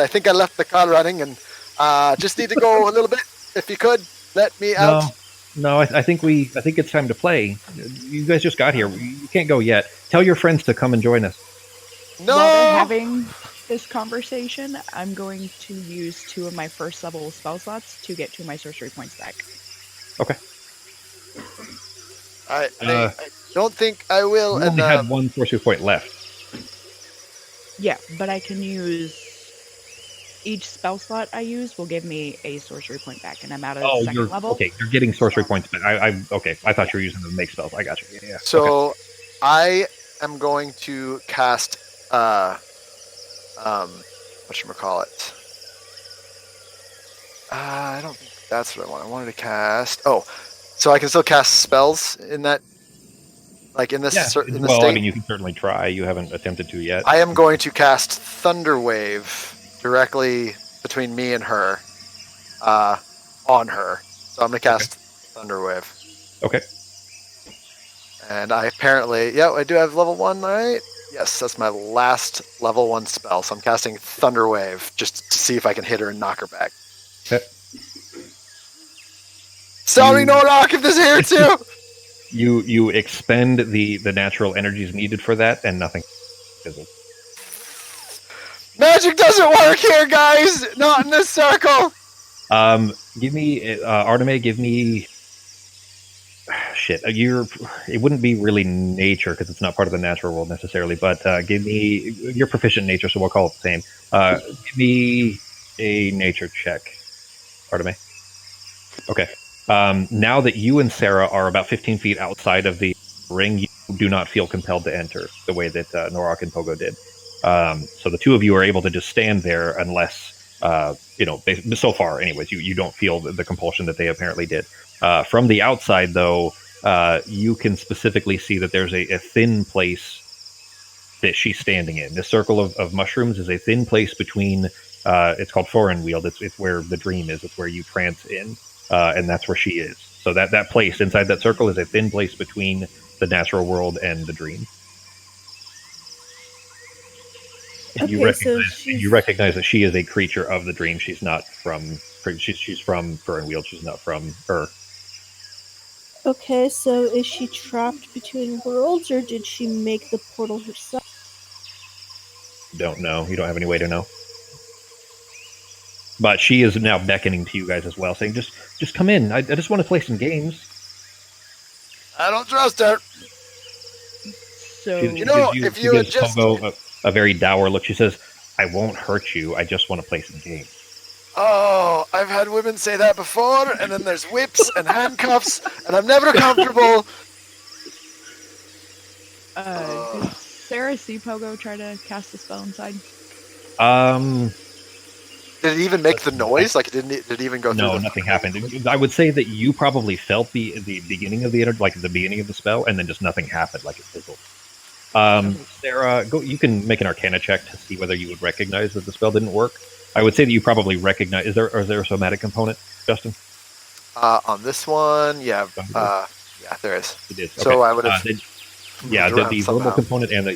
think I left the car running, and just need to go a little bit. If you could let me out. No, I think it's time to play. You guys just got here. You can't go yet. Tell your friends to come and join us. No. While they're having this conversation, I'm going to use 2 of my first level spell slots to get 2 of my sorcery points back. Okay. I don't think I will. You only had 1 sorcery point left. Yeah, but I can use each spell slot I use will give me a sorcery point back, and I'm at a second level. Okay, you're getting sorcery points back. Okay. I thought you were using them to make spells. I got you. Yeah. So okay. I am going to cast whatchamacallit. I don't think that's what I want. I wanted to cast. Oh, so I can still cast spells in that, like in this. Yeah. In the Well, state? I mean, you can certainly try. You haven't attempted to yet. I am going to cast Thunderwave directly between me and her, on her. So I'm going to cast Thunderwave. Okay. And I apparently, I do have level 1, right? Yes, that's my last level 1 spell. So I'm casting Thunderwave just to see if I can hit her and knock her back. Okay. Sorry, Norak, if this hurts you! You expend the natural energies needed for that, and nothing fizzles. Magic doesn't work here, guys! Not in this circle! Give me, Arteme, give me... Shit, it wouldn't be really nature, because it's not part of the natural world necessarily, but give me... You're proficient in nature, so we'll call it the same. Give me a nature check, Arteme. Okay. Now that you and Sarah are about 15 feet outside of the ring, you do not feel compelled to enter the way that Norak and Pogo did. So the 2 of you are able to just stand there unless, so far, anyways, you don't feel the compulsion that they apparently did. From the outside, though, you can specifically see that there's a thin place that she's standing in. This circle of mushrooms is a thin place between, it's called Foreign Wheel. It's where the dream is. It's where you trance in. And that's where she is. So that place inside that circle is a thin place between the natural world and the dream. And you recognize that she is a creature of the dream. She's not from. She's from Fern Wheel. She's not from Earth. Okay, so is she trapped between worlds, or did she make the portal herself? Don't know. You don't have any way to know. But she is now beckoning to you guys as well, saying, just come in. I just want to play some games. I don't trust her. So, if you had just... Pogo a very dour look. She says, I won't hurt you. I just want to play some games. Oh, I've had women say that before, and then there's whips and handcuffs, and I'm never comfortable. Did Sarah see Pogo try to cast a spell inside? Did it even make the noise? Like, did it even go through? No, nothing happened. I would say that you probably felt the beginning of the beginning of the spell, and then just nothing happened, like it fizzled. Sarah, you can make an Arcana check to see whether you would recognize that the spell didn't work. I would say that you probably recognize. Is there a somatic component, Justin? On this one, yeah, there is. It is. Okay. So I would have. The verbal component and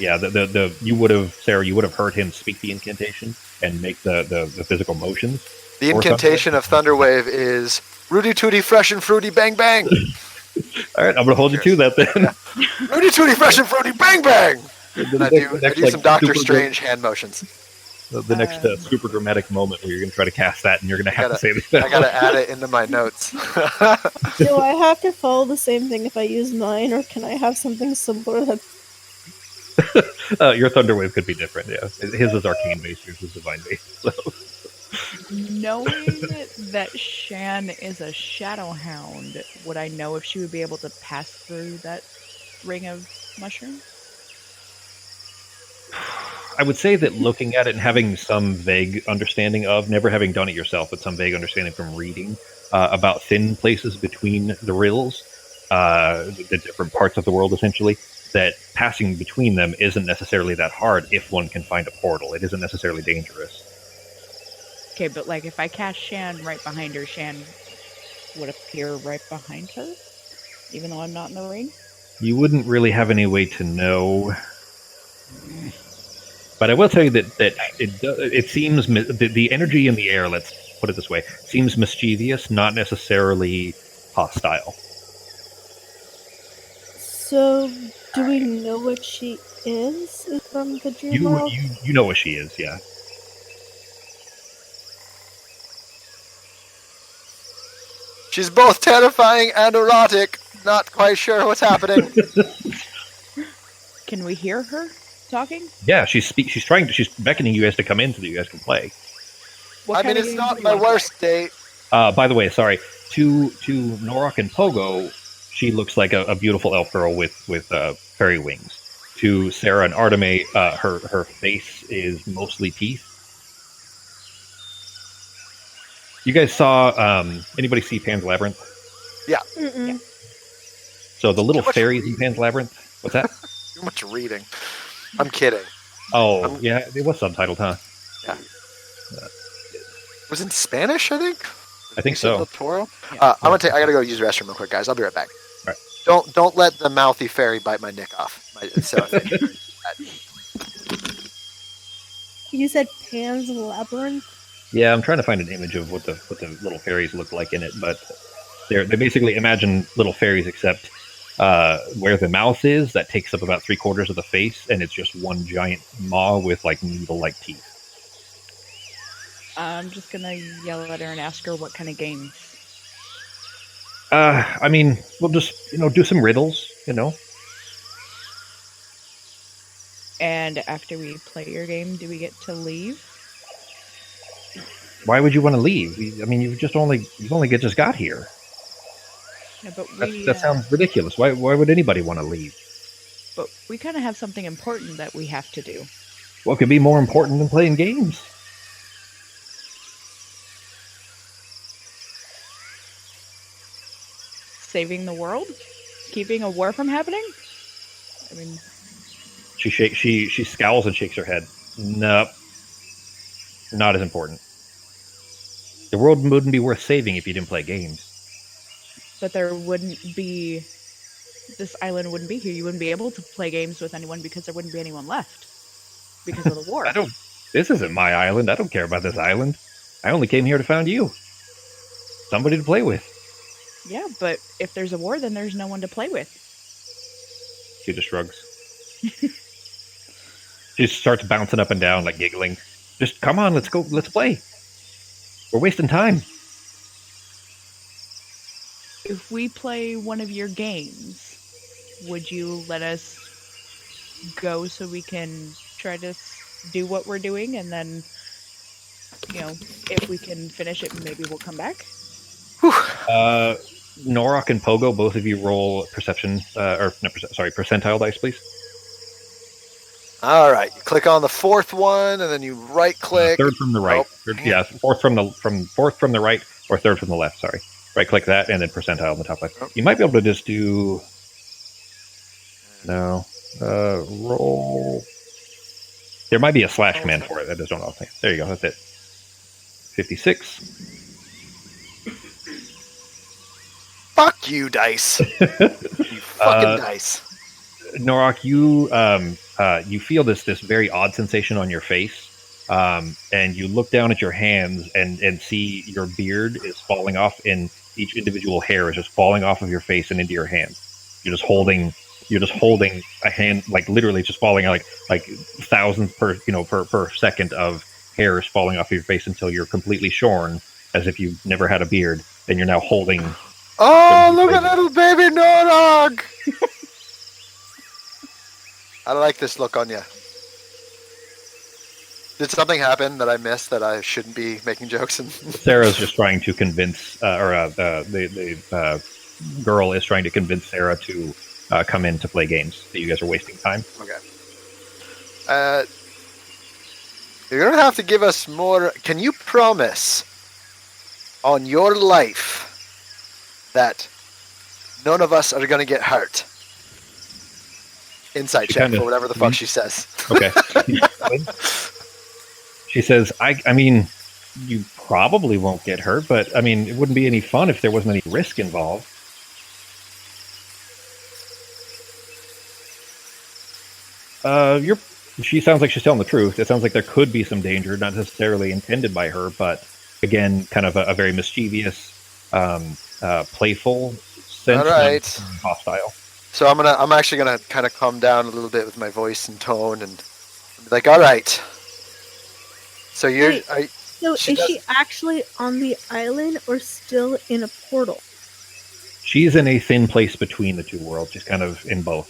you would have, Sarah, you would have heard him speak the incantation and make the physical motions. The incantation of Thunderwave is Rudy Tooty Fresh and Fruity Bang Bang. All right, I'm going to hold you to that then. Yeah. Rudy Tooty Fresh and Fruity Bang Bang. I do some Doctor Strange hand motions. The next super dramatic moment where you're going to try to cast that, and you're going to have to say that. I got to add it into my notes. Do I have to follow the same thing if I use mine, or can I have something simpler? Your Thunderwave could be different, yeah. His is arcane based, yours is divine based. So. Knowing that Shan is a shadow hound, would I know if she would be able to pass through that ring of mushrooms? I would say that looking at it and having some vague understanding of, never having done it yourself, but some vague understanding from reading about thin places between the rills, the different parts of the world, essentially, that passing between them isn't necessarily that hard if one can find a portal. It isn't necessarily dangerous. Okay, but like if I cast Shan right behind her, Shan would appear right behind her, even though I'm not in the ring? You wouldn't really have any way to know. But I will tell you that it seems the energy in the air, let's put it this way, seems mischievous, not necessarily hostile. So, do we know what she is from the dream world? You know what she is, yeah. She's both terrifying and erotic. Not quite sure what's happening. Can we hear her talking? Yeah, she's beckoning you guys to come in so that you guys can play. What kind of it's game not do you my wanna play? worst date. By the way, sorry. To Norok and Pogo, she looks like a beautiful elf girl with fairy wings. To Sarah and Arteme, her face is mostly teeth. You guys saw anybody see Pan's Labyrinth? Mm-mm. So the little Too much fairies in reading. Pan's Labyrinth. What's that? Too much reading. I'm kidding. Oh, yeah, it was subtitled, huh? It was in Spanish, I think. I think Benicio so. del Toro? Yeah. I gotta go use the restroom real quick, guys. I'll be right back. All right. Don't let the mouthy fairy bite my nick off. You said Pan's Labyrinth? Yeah, I'm trying to find an image of what the little fairies look like in it, but they basically imagine little fairies except where the mouth is, that takes up about 3/4 of the face, and it's just one giant maw with like needle-like teeth. I'm just gonna yell at her and ask her what kind of games. I mean, we'll just do some riddles, And after we play your game, do we get to leave? Why would you want to leave? I mean, you've only just got here. No, but That sounds ridiculous. Why would anybody want to leave? But we kind of have something important that we have to do. What could be more important than playing games? Saving the world? Keeping a war from happening? I mean, She scowls and shakes her head. Nope. Not as important. The world wouldn't be worth saving if you didn't play games. but there wouldn't be. This island wouldn't be here. You wouldn't be able to play games with anyone because there wouldn't be anyone left because of the war. This isn't my island. I don't care about this island. I only came here to find you. Somebody to play with. Yeah, but if there's a war, then there's no one to play with. She just shrugs. She starts bouncing up and down, like giggling. Just come on, let's go, let's play. We're wasting time. If we play one of your games, would you let us go so we can try to do what we're doing, and then, if we can finish it, maybe we'll come back? Norok and Pogo, both of you roll perception, percentile dice, please. All right, you click on the fourth one, and then you right click. Third from the right. Fourth from the right, or third from the left. Sorry, right click that, and then percentile on the top left. You might be able to just do. No, roll. There might be a slash command for it. I just don't know. There you go. That's it. 56. Fuck you, dice. You fucking dice. Norok, you feel this very odd sensation on your face, and you look down at your hands and see your beard is falling off, and each individual hair is just falling off of your face and into your hand. You're just holding a hand, like literally just falling like thousands per second of hairs falling off of your face until you're completely shorn, as if you've never had a beard, and you're now holding. Oh, look at little baby Norog! I like this look on you. Did something happen that I missed that I shouldn't be making jokes? Sarah's just trying to convince, the girl is trying to convince Sarah to come in to play games. That you guys are wasting time. Okay. You're gonna have to give us more. Can you promise on your life that none of us are gonna get hurt? Insight check for whatever the fuck she says. Okay. She says, I mean, you probably won't get hurt, but I mean, it wouldn't be any fun if there wasn't any risk involved. She sounds like she's telling the truth. It sounds like there could be some danger, not necessarily intended by her, but again, kind of a very mischievous, playful sense, All right. not hostile. So I'm actually gonna kind of calm down a little bit with my voice and tone and be like, all right. So you're. Wait. So is she actually on the island or still in a portal? She's in a thin place between the two worlds. She's kind of in both.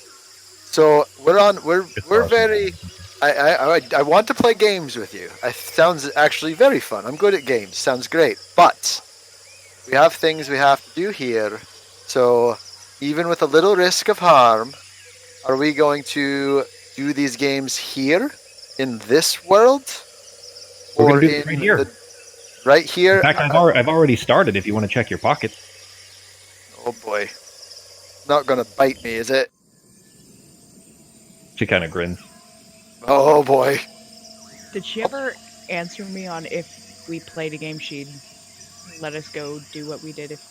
So we're very. I want to play games with you. It sounds actually very fun. I'm good at games. Sounds great. But we have things we have to do here. So even with a little risk of harm, are we going to do these games here in this world? We're going to do it right here. Right here? In fact, I've already started if you want to check your pockets. Oh boy. Not going to bite me, is it? She kind of grins. Oh boy. Did she ever answer me on if we played a game she'd let us go do what we did if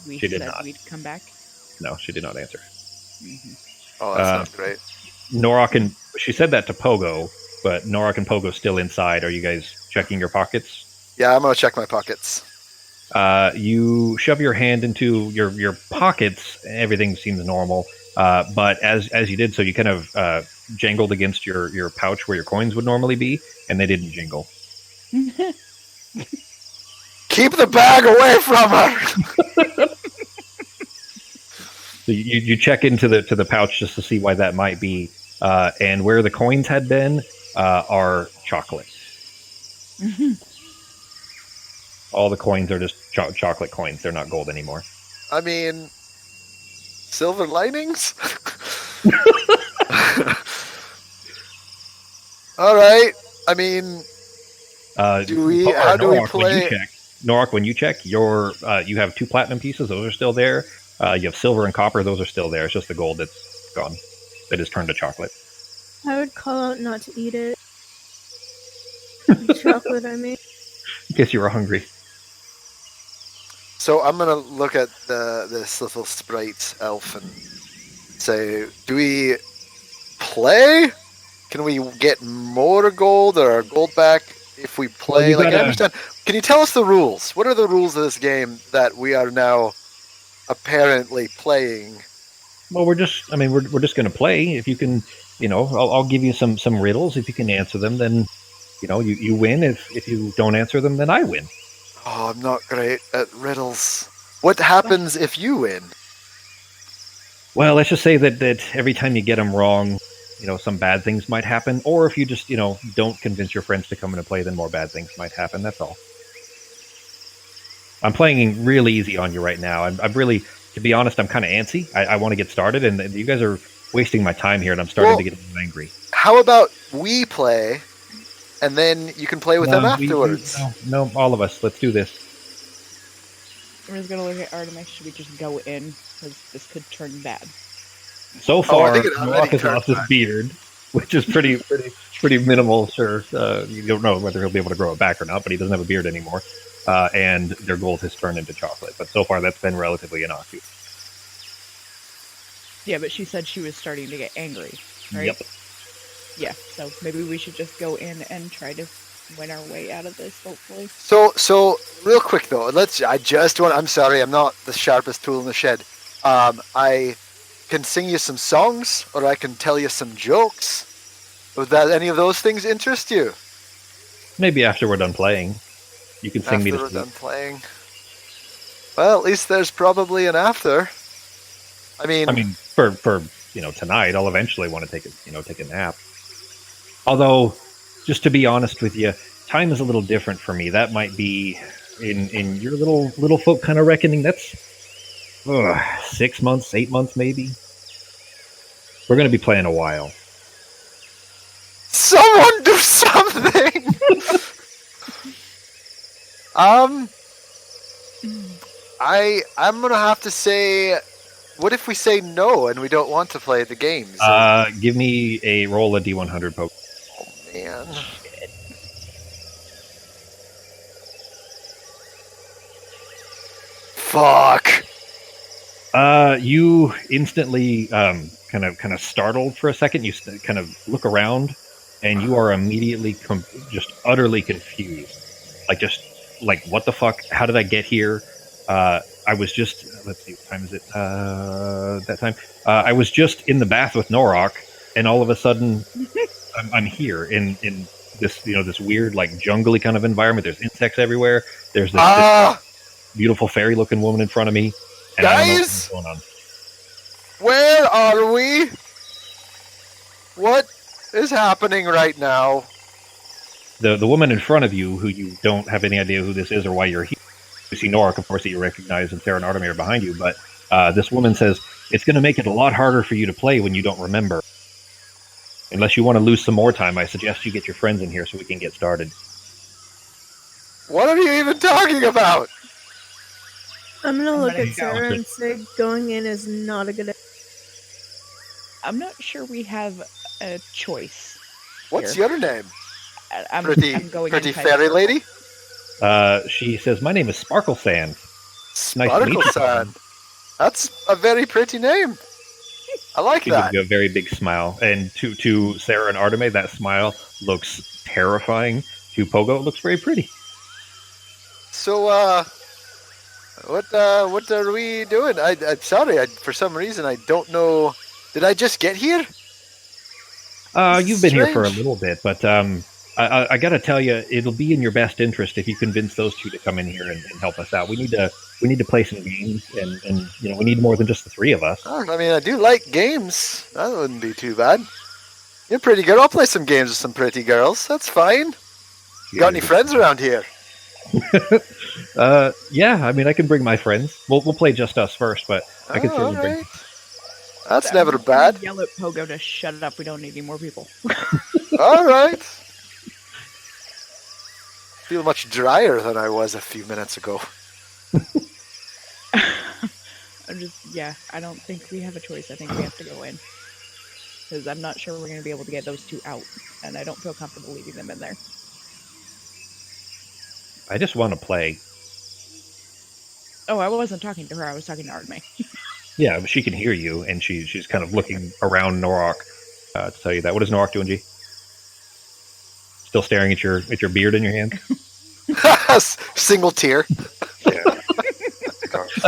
we said we'd come back? No, she did not answer. Mm-hmm. Oh, that's not great. Norak and she said that to Pogo, but Norak and Pogo's still inside. Are you guys checking your pockets? Yeah, I'm gonna check my pockets. You shove your hand into your pockets. Everything seems normal, but as you did so, you kind of jangled against your pouch where your coins would normally be, and they didn't jingle. Keep the bag away from her. So you check into the pouch just to see why that might be, and where the coins had been are chocolate. Mm-hmm. All the coins are just chocolate coins. They're not gold anymore. I mean, silver linings. All right. I mean, how do we play? Norak, when you check, you have 2 platinum pieces. Those are still there. You have silver and copper. Those are still there. It's just the gold that's gone. That is turned to chocolate. I would call out not to eat it. Chocolate, I mean. In case you were hungry. So I'm gonna look at this little sprite elf and say, do we play? Can we get more gold or our gold back if we play? Well, I understand. Can you tell us the rules? What are the rules of this game that we are now apparently playing? Well, we're just going to play. If you can, I'll give you some riddles. If you can answer them, then, you win. If you don't answer them, then I win. Oh, I'm not great at riddles. What happens if you win? Well, let's just say that every time you get them wrong, some bad things might happen. Or if you just, don't convince your friends to come in and play, then more bad things might happen. That's all. I'm playing really easy on you right now. I'm really, to be honest, I'm kind of antsy. I want to get started, and you guys are wasting my time here, and I'm starting to get a little angry. How about we play, and then you can play with them afterwards? No, all of us. Let's do this. I'm just going to look at Artemis. Should we just go in? Because this could turn bad. So far, Norak has lost his beard, which is pretty minimal, sure. You don't know whether he'll be able to grow it back or not, but he doesn't have a beard anymore. And their gold has turned into chocolate. But so far, that's been relatively innocuous. Yeah, but she said she was starting to get angry, right? Yep. Yeah, so maybe we should just go in and try to win our way out of this, hopefully. So real quick though, I'm sorry, I'm not the sharpest tool in the shed. I can sing you some songs, or I can tell you some jokes. Would any of those things interest you? Maybe after we're done playing. You can sing me to sleep. After we're done playing. Well, at least there's probably an after. I mean, for tonight, I'll eventually want to take a nap. Although, just to be honest with you, time is a little different for me. That might be in your little folk kind of reckoning. That's 6 months, 8 months, maybe. We're going to be playing a while. Someone do something. I'm gonna have to say, what if we say no and we don't want to play the games? Give me a roll of D100 poke. Oh man. Shit. Fuck. You instantly kind of startled for a second. You kind of look around, and you are immediately just utterly confused. Like what the fuck? How did I get here? I was just, let's see, what time is it? That time? I was just in the bath with Norok, and all of a sudden, I'm here in this, this weird, like, jungly kind of environment. There's insects everywhere. There's this beautiful fairy-looking woman in front of me, and I don't know what's going on. Where are we? What is happening right now? The woman in front of you, who you don't have any idea who this is or why you're here. You see Norik, of course, that you recognize, and Sarah and Artemis are behind you, but this woman says, it's going to make it a lot harder for you to play when you don't remember. Unless you want to lose some more time, I suggest you get your friends in here so we can get started. What are you even talking about? I'm gonna look at Sarah and say going in is not a good idea. I'm not sure we have a choice. What's here. your name? I'm going pretty fairy lady? She says, my name is Sparkle Sand. Sparkle Nice to meet you. Sand. That's a very pretty name. I like She that. gives you a very big smile. And to Sarah and Artemis, that smile looks terrifying. To Pogo, it looks very pretty. So, what are we doing? I'm sorry, for some reason I don't know. Did I just get here? You've been here for a little bit, but I got to tell you, it'll be in your best interest if you convince those two to come in here and help us out. We need to play some games, and we need more than just the three of us. Oh, I mean, I do like games. That wouldn't be too bad. You're pretty good. I'll play some games with some pretty girls. That's fine. You got any friends around here? Yeah, I mean, I can bring my friends. We'll play just us first, but I can certainly bring. That's never bad. Yell at Pogo to shut it up. We don't need any more people. All right. Feel much drier than I was a few minutes ago. I don't think we have a choice. I think we have to go in. Because I'm not sure we're going to be able to get those two out. And I don't feel comfortable leaving them in there. I just want to play. Oh, I wasn't talking to her. I was talking to Artemis. Yeah, but she can hear you, and she's kind of looking around Norok to tell you that. What is Norok doing, G? Still staring at your beard in your hand? Single tear. Yeah.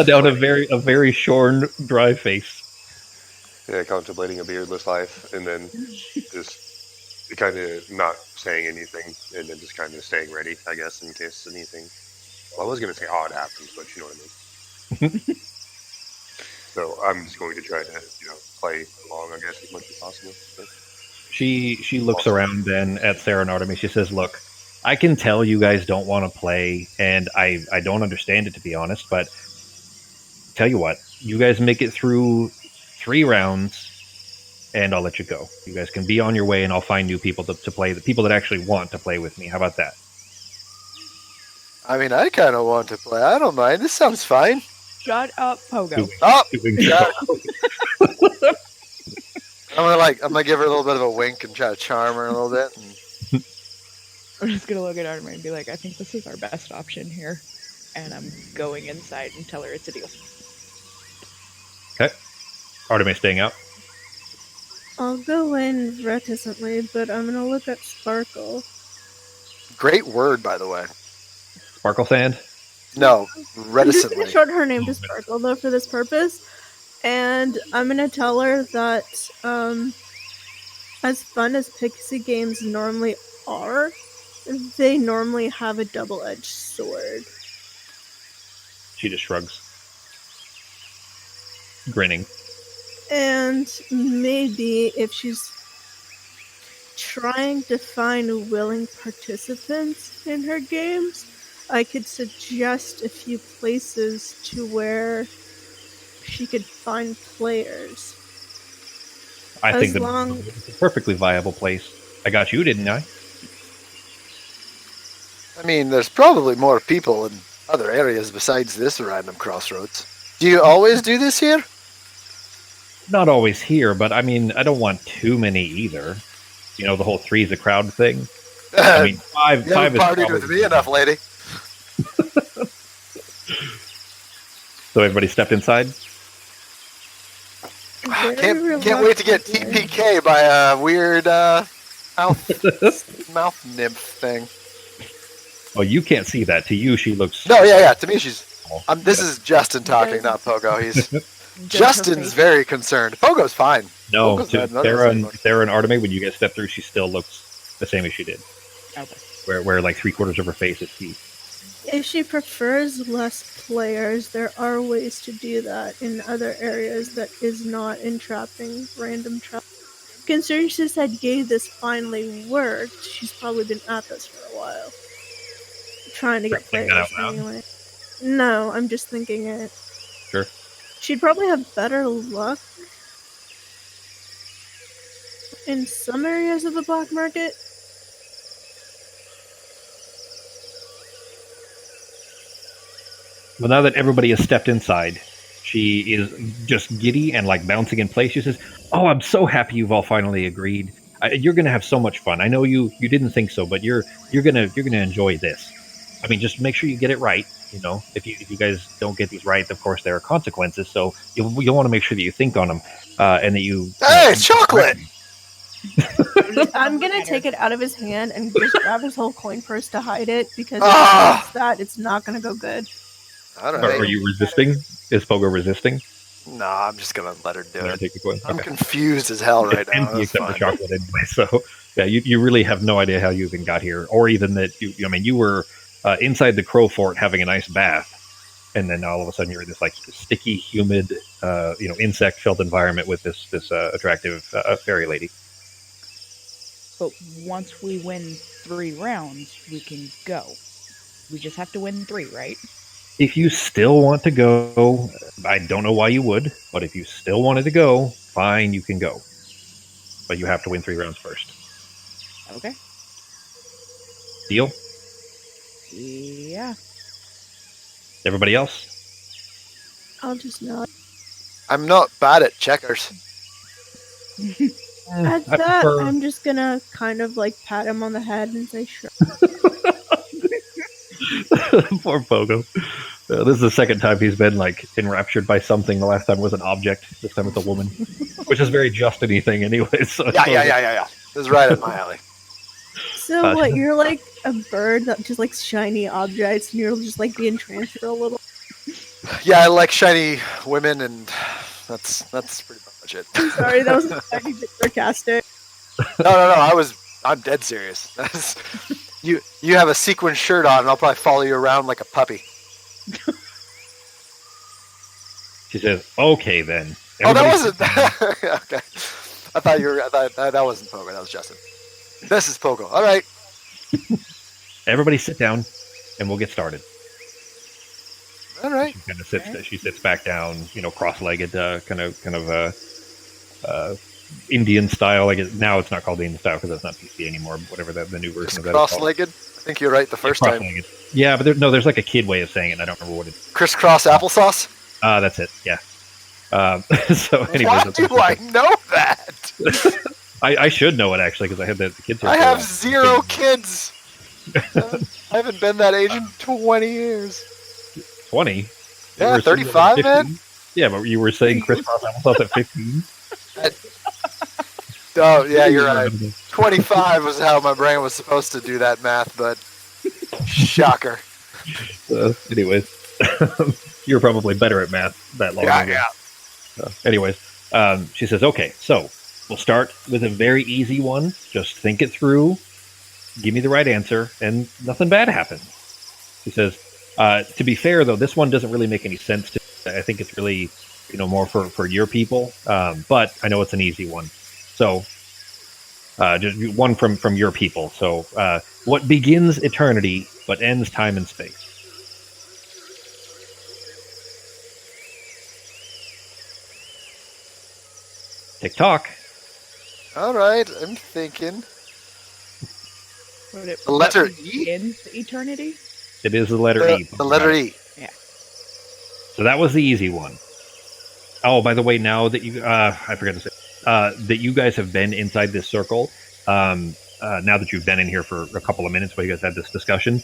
Down a very shorn, dry face. Yeah, contemplating a beardless life, and then just kind of not saying anything, and then just kind of staying ready, I guess, in case anything. Well, I was going to say odd happens, but you know what I mean. So I'm just going to try to, play along, I guess, as much as possible. But She looks around then at Sarah and Artemis. She says, look, I can tell you guys don't want to play, and I don't understand it, to be honest, but tell you what, you guys make it through 3 rounds, and I'll let you go. You guys can be on your way, and I'll find new people to play, the people that actually want to play with me. How about that? I mean, I kind of want to play. I don't mind. This sounds fine. Shut up, Pogo. I'm gonna give her a little bit of a wink and try to charm her a little bit. I'm just gonna look at Artemis and be like, I think this is our best option here. And I'm going inside and tell her it's a deal. Okay. Artemis staying out. I'll go in reticently, but I'm gonna look at Sparkle. Great word, by the way. Sparkle Sand? No, I'm reticently. just gonna short her name to Sparkle though for this purpose, and I'm gonna tell her that as fun as Pixie games normally are, they normally have a double-edged sword. She just shrugs, grinning. And maybe if she's trying to find willing participants in her games, I could suggest a few places to where she could find players. I think it's a perfectly viable place. I got you, didn't I? I mean, there's probably more people in other areas besides this random crossroads. Do you always do this here? Not always here, but I mean, I don't want too many either. The whole 3's a crowd thing. I mean, five you haven't is partied with me enough, lady. So everybody stepped inside? Can't wait to get TPK by a weird mouth nymph thing. Oh, you can't see that. To you, she looks... No, yeah. To me, she's This is Justin talking, not Pogo. He's Just her Justin's face. very concerned. Pogo's fine. No, Pogo's to bad. None of Sarah us and anymore. Sarah and Arteme, when you guys step through, she still looks the same as she did. Okay. Where like 3/4 of her face is teeth. If she prefers less players, there are ways to do that in other areas that is not entrapping random trap. Considering she said yay, this finally worked, she's probably been at this for a while. Trying to get Thinking that players out loud? anyway. No, I'm just thinking it. Sure. She'd probably have better luck in some areas of the black market. Well, now that everybody has stepped inside, she is just giddy and like bouncing in place. She says, "Oh, I'm so happy you've all finally agreed. You're going to have so much fun. I know you didn't think so, but you're gonna enjoy this. I mean, just make sure you get it right. You know, if you guys don't get these right, of course there are consequences. So you'll want to make sure that you think on them and that you. Hey, it's chocolate! I'm gonna take it out of his hand and just grab his whole coin purse to hide it because Ah! if it's that, it's not gonna go good. I don't Are know. you resisting? Is Pogo resisting? Nah, I'm just gonna let her do Wanna it. take the coin? I'm Okay. confused as hell right It's now. empty That's except for fine. chocolate anyway. So yeah, you really have no idea how you even got here, or even that you. I mean, you were inside the crow fort having a nice bath, and then all of a sudden you're in this like sticky, humid, insect-filled environment with this attractive fairy lady. But once we win 3 rounds, we can go. We just have to win 3, right? If you still want to go, I don't know why you would, but if you still wanted to go, fine, you can go. But you have to win 3 rounds first. Okay. Deal? Yeah. Everybody else? I'll just nod. I'm not bad at checkers. At I that, prefer- I'm just gonna kind of like pat him on the head and say, "Sure." Poor Pogo. This is the second time he's been like enraptured by something. The last time was an object. This time it's a woman, which is very just anything anyway. So Yeah. This is right up my alley. So what? You're like a bird that just likes shiny objects, and you're just like being entranced for a little. Yeah, I like shiny women, and that's pretty much it. Sorry, that was a bit sarcastic. No. I'm dead serious. You have a sequin shirt on, and I'll probably follow you around like a puppy. she says, "Okay then." Oh, that Everybody wasn't. Okay, I thought that wasn't Pogo. That was Justin. This is Pogo. All right. Everybody sit down, and we'll get started. All right. She kind of sits. She sits back down, cross-legged, kind of Indian style. I guess now it's not called Indian style because that's not PC anymore. But whatever the new version Just of that is called. cross-legged. I think you're right the first time. Cross-legged. Yeah, but there's like a kid way of saying it. And I don't remember what it is. Crisscross applesauce. That's it. Yeah. So, anyways, Why that's- do I know that? I should know it actually because I had the kids. here I for a have while. 0 kids. I haven't been that age in 20 years. 20. Yeah, You were saying 35, at man. 15? Yeah, but you were saying crisscross applesauce at 15. Oh, yeah, you're right. 25 was how my brain was supposed to do that math, but shocker. Anyways, you're probably better at math that long ago. Yeah. Anyways, she says, "Okay, so we'll start with a very easy one. Just think it through. Give me the right answer, and nothing bad happens." She says, "To be fair, though, this one doesn't really make any sense to me. I think it's really, more for your people. But I know it's an easy one. So, just one from your people. So, what begins eternity but ends time and space?" TikTok. All right, I'm thinking. Would it, The letter what E? begins eternity? It is the letter E. The letter E. So that was the easy one. Oh, by the way, now that you, I forgot to say, that you guys have been inside this circle, now that you've been in here for a couple of minutes while you guys had this discussion,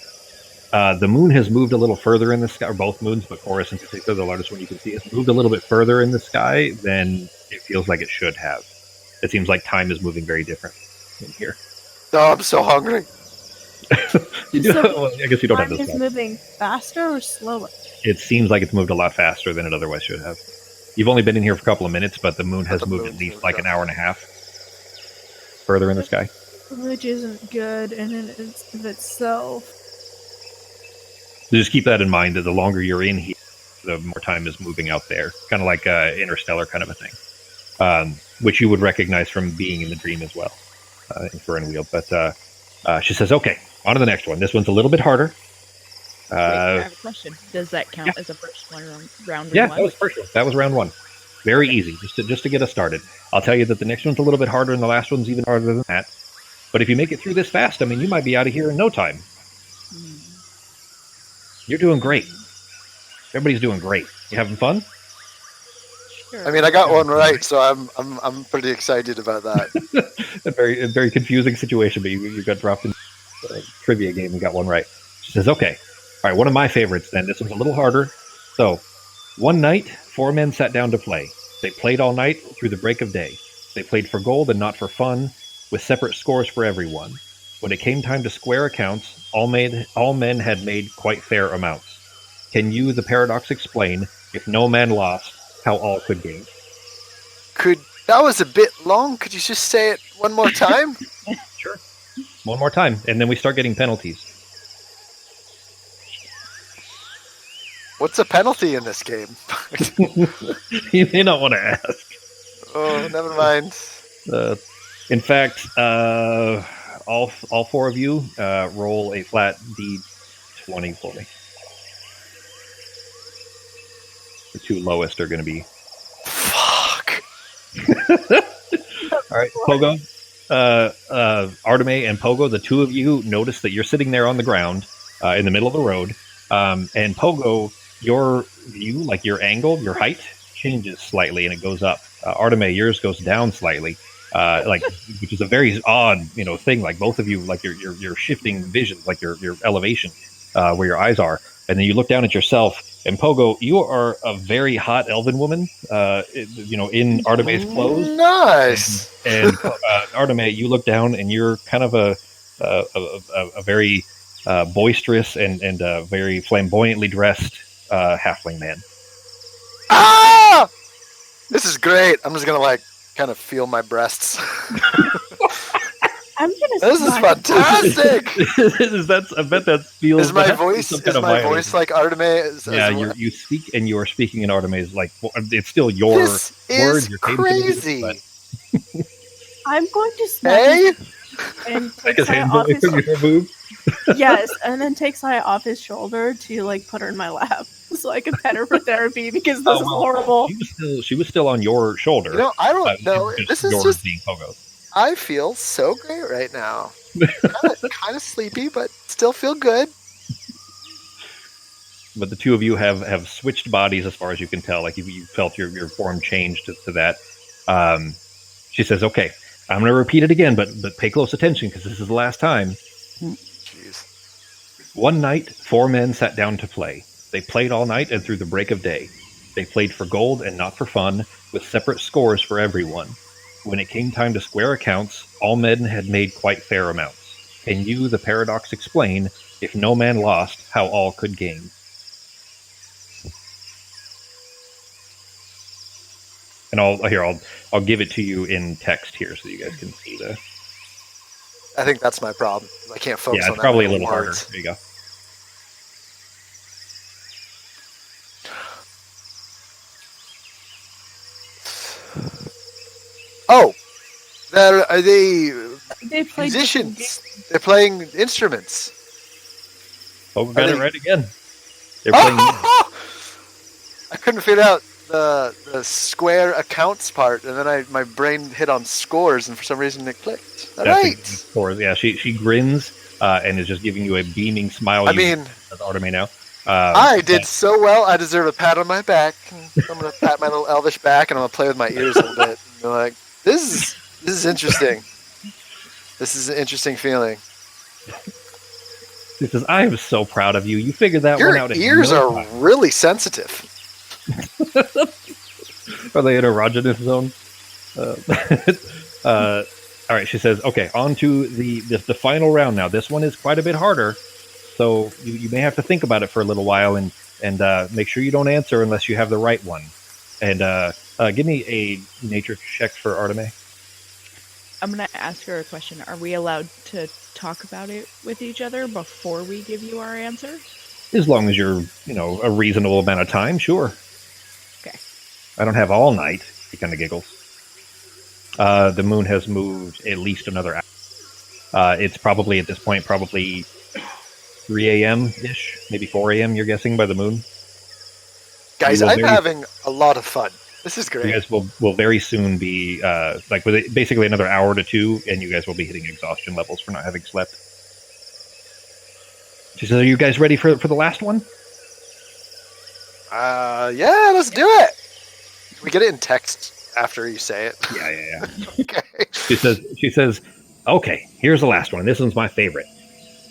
the moon has moved a little further in the sky, or both moons, but Chorus in particular, the largest one you can see, has moved a little bit further in the sky than it feels like it should have. It seems like time is moving very different in here. Oh, I'm so hungry. You do, So well, I guess you don't have time this is one. moving faster or slower? It seems like it's moved a lot faster than it otherwise should have. You've only been in here for a couple of minutes, but the moon has the moved at moon's least moved like up. an hour and a half further in the sky. Which isn't good in and of itself. So just keep that in mind that the longer you're in here, the more time is moving out there. Kind of like Interstellar kind of a thing, which you would recognize from being in the dream as well, in Fern Wheel. But she says, okay, on to the next one. This one's a little bit harder. Wait, I have a question. Does that count as a first one round Yeah, one? that was first one. That was round one. Very easy, just to get us started. I'll tell you that the next one's a little bit harder, and the last one's even harder than that. But if you make it through this fast, I mean, you might be out of here in no time. You're doing great. Everybody's doing great. You having fun? Sure. I mean, I got one right, so I'm pretty excited about that. a very confusing situation, but you got dropped in a trivia game and got one right. She says, okay. All right, one of my favorites then. This one's a little harder. So, one night, 4 men sat down to play. They played all night through the break of day. They played for gold and not for fun, with separate scores for everyone. When it came time to square accounts, all men had made quite fair amounts. Can you, the paradox, explain, if no man lost, how all could gain? That was a bit long. Could you just say it one more time? Sure. One more time, and then we start getting penalties. What's a penalty in this game? You may not want to ask. Oh, never mind. In fact, all 4 of you roll a flat D20 for me. The 2 lowest are going to be. Fuck. All right, Pogo, Arteme, and Pogo. The 2 of you notice that you're sitting there on the ground in the middle of the road, and Pogo, your view, like your angle, your height, changes slightly, and it goes up. Arteme, yours goes down slightly. Which is a very odd, thing. Like both of you, like you're shifting vision, like your elevation, where your eyes are, and then you look down at yourself. And Pogo, you are a very hot elven woman, in Arteme's clothes. Nice. And Arteme, you look down, and you're kind of a very boisterous and very flamboyantly dressed halfling man. Ah! This is great. I'm just gonna kind of feel my breasts. I'm gonna. This is fantastic. I bet that feels. Is my voice like Arteme? Yeah, you speak, and you are speaking in Arteme's it's still your this words. Is your crazy. I'm going to smack and take his Sai hands off away from your boob. Yes, and then take Sai off his shoulder to put her in my lap so I can pet her for therapy because this is horrible. She was still on your shoulder. I don't know. This is just being Pogo. I feel so great right now. kind of sleepy, but still feel good. But the 2 of you have switched bodies as far as you can tell. Like you felt your form changed to that. She says, "Okay, I'm going to repeat it again, but pay close attention because this is the last time." Jeez. One night, 4 men sat down to play. They played all night and through the break of day. They played for gold and not for fun, with separate scores for everyone. When it came time to square accounts, all men had made quite fair amounts. Can you, the paradox, explain, if no man lost, how all could gain? And I'll give it to you in text here so you guys can see the. I think that's my problem. I can't focus on Yeah, it's probably a little words. harder. There you go. Oh, are they play musicians? They're playing instruments. Oh, we got it right again. They're playing. I couldn't figure out the square accounts part, and then my brain hit on scores, and for some reason it clicked. All right. Scores. Yeah, she grins and is just giving you a beaming smile. I mean, as Arteme now. I did so well. I deserve a pat on my back. I'm gonna pat my little elvish back, and I'm gonna play with my ears a little bit. And they're like, this is interesting. This is an interesting feeling. She says, "I am so proud of you. You figured that one out." Your ears are really sensitive. Are they in erogenous zone? All right, she says, okay, on to the final round now. This one is quite a bit harder, so you may have to think about it for a little while and make sure you don't answer unless you have the right one. And give me a nature check for Arteme. I'm going to ask her a question. Are we allowed to talk about it with each other before we give you our answer? As long as you're, a reasonable amount of time, sure. Okay. I don't have all night. He kind of giggles. The moon has moved at least another hour. It's probably, at this point, 3 a.m.-ish, maybe 4 a.m., you're guessing, by the moon. Guys, I'm having a lot of fun. This is great. You guys will very soon be, with basically another hour to 2, and you guys will be hitting exhaustion levels for not having slept. She says, are you guys ready for the last one? Yeah, let's do it. Can we get it in text after you say it? Yeah. Okay. She says, okay, here's the last one. This one's my favorite.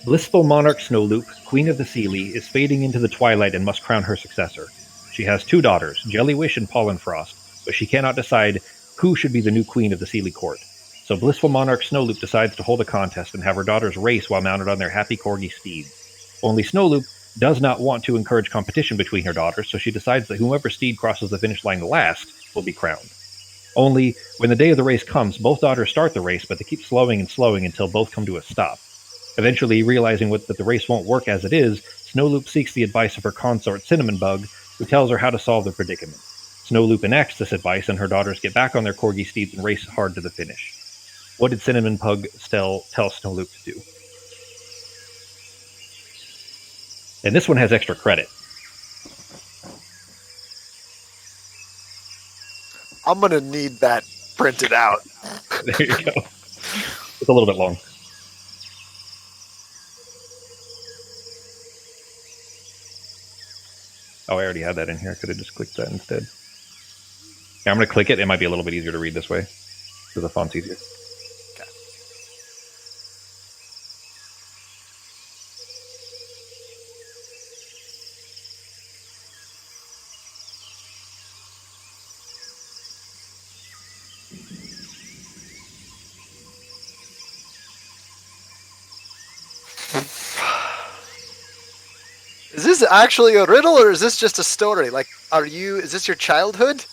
Blissful monarch Snowloop, queen of the Seelie, is fading into the twilight and must crown her successor. She has 2 daughters, Jellywish and Pollenfrost, but she cannot decide who should be the new queen of the Seelie court. So Blissful monarch Snowloop decides to hold a contest and have her daughters race while mounted on their happy corgi steeds. Only Snowloop does not want to encourage competition between her daughters, so she decides that whoever steed crosses the finish line last will be crowned. Only, when the day of the race comes, both daughters start the race, but they keep slowing and slowing until both come to a stop. Eventually, realizing that the race won't work as it is, Snowloop seeks the advice of her consort Cinnamon Bug, who tells her how to solve the predicament. Snowloop enacts this advice, and her daughters get back on their corgi steeds and race hard to the finish. What did Cinnamon Bug tell Snowloop to do? And this one has extra credit. I'm going to need that printed out. There you go. It's a little bit long. Oh, I already had that in here. I could have just clicked that instead. Yeah, I'm going to click it. It might be a little bit easier to read this way because the font's easier. Okay. Is this actually a riddle or is this just a story? Like, is this your childhood?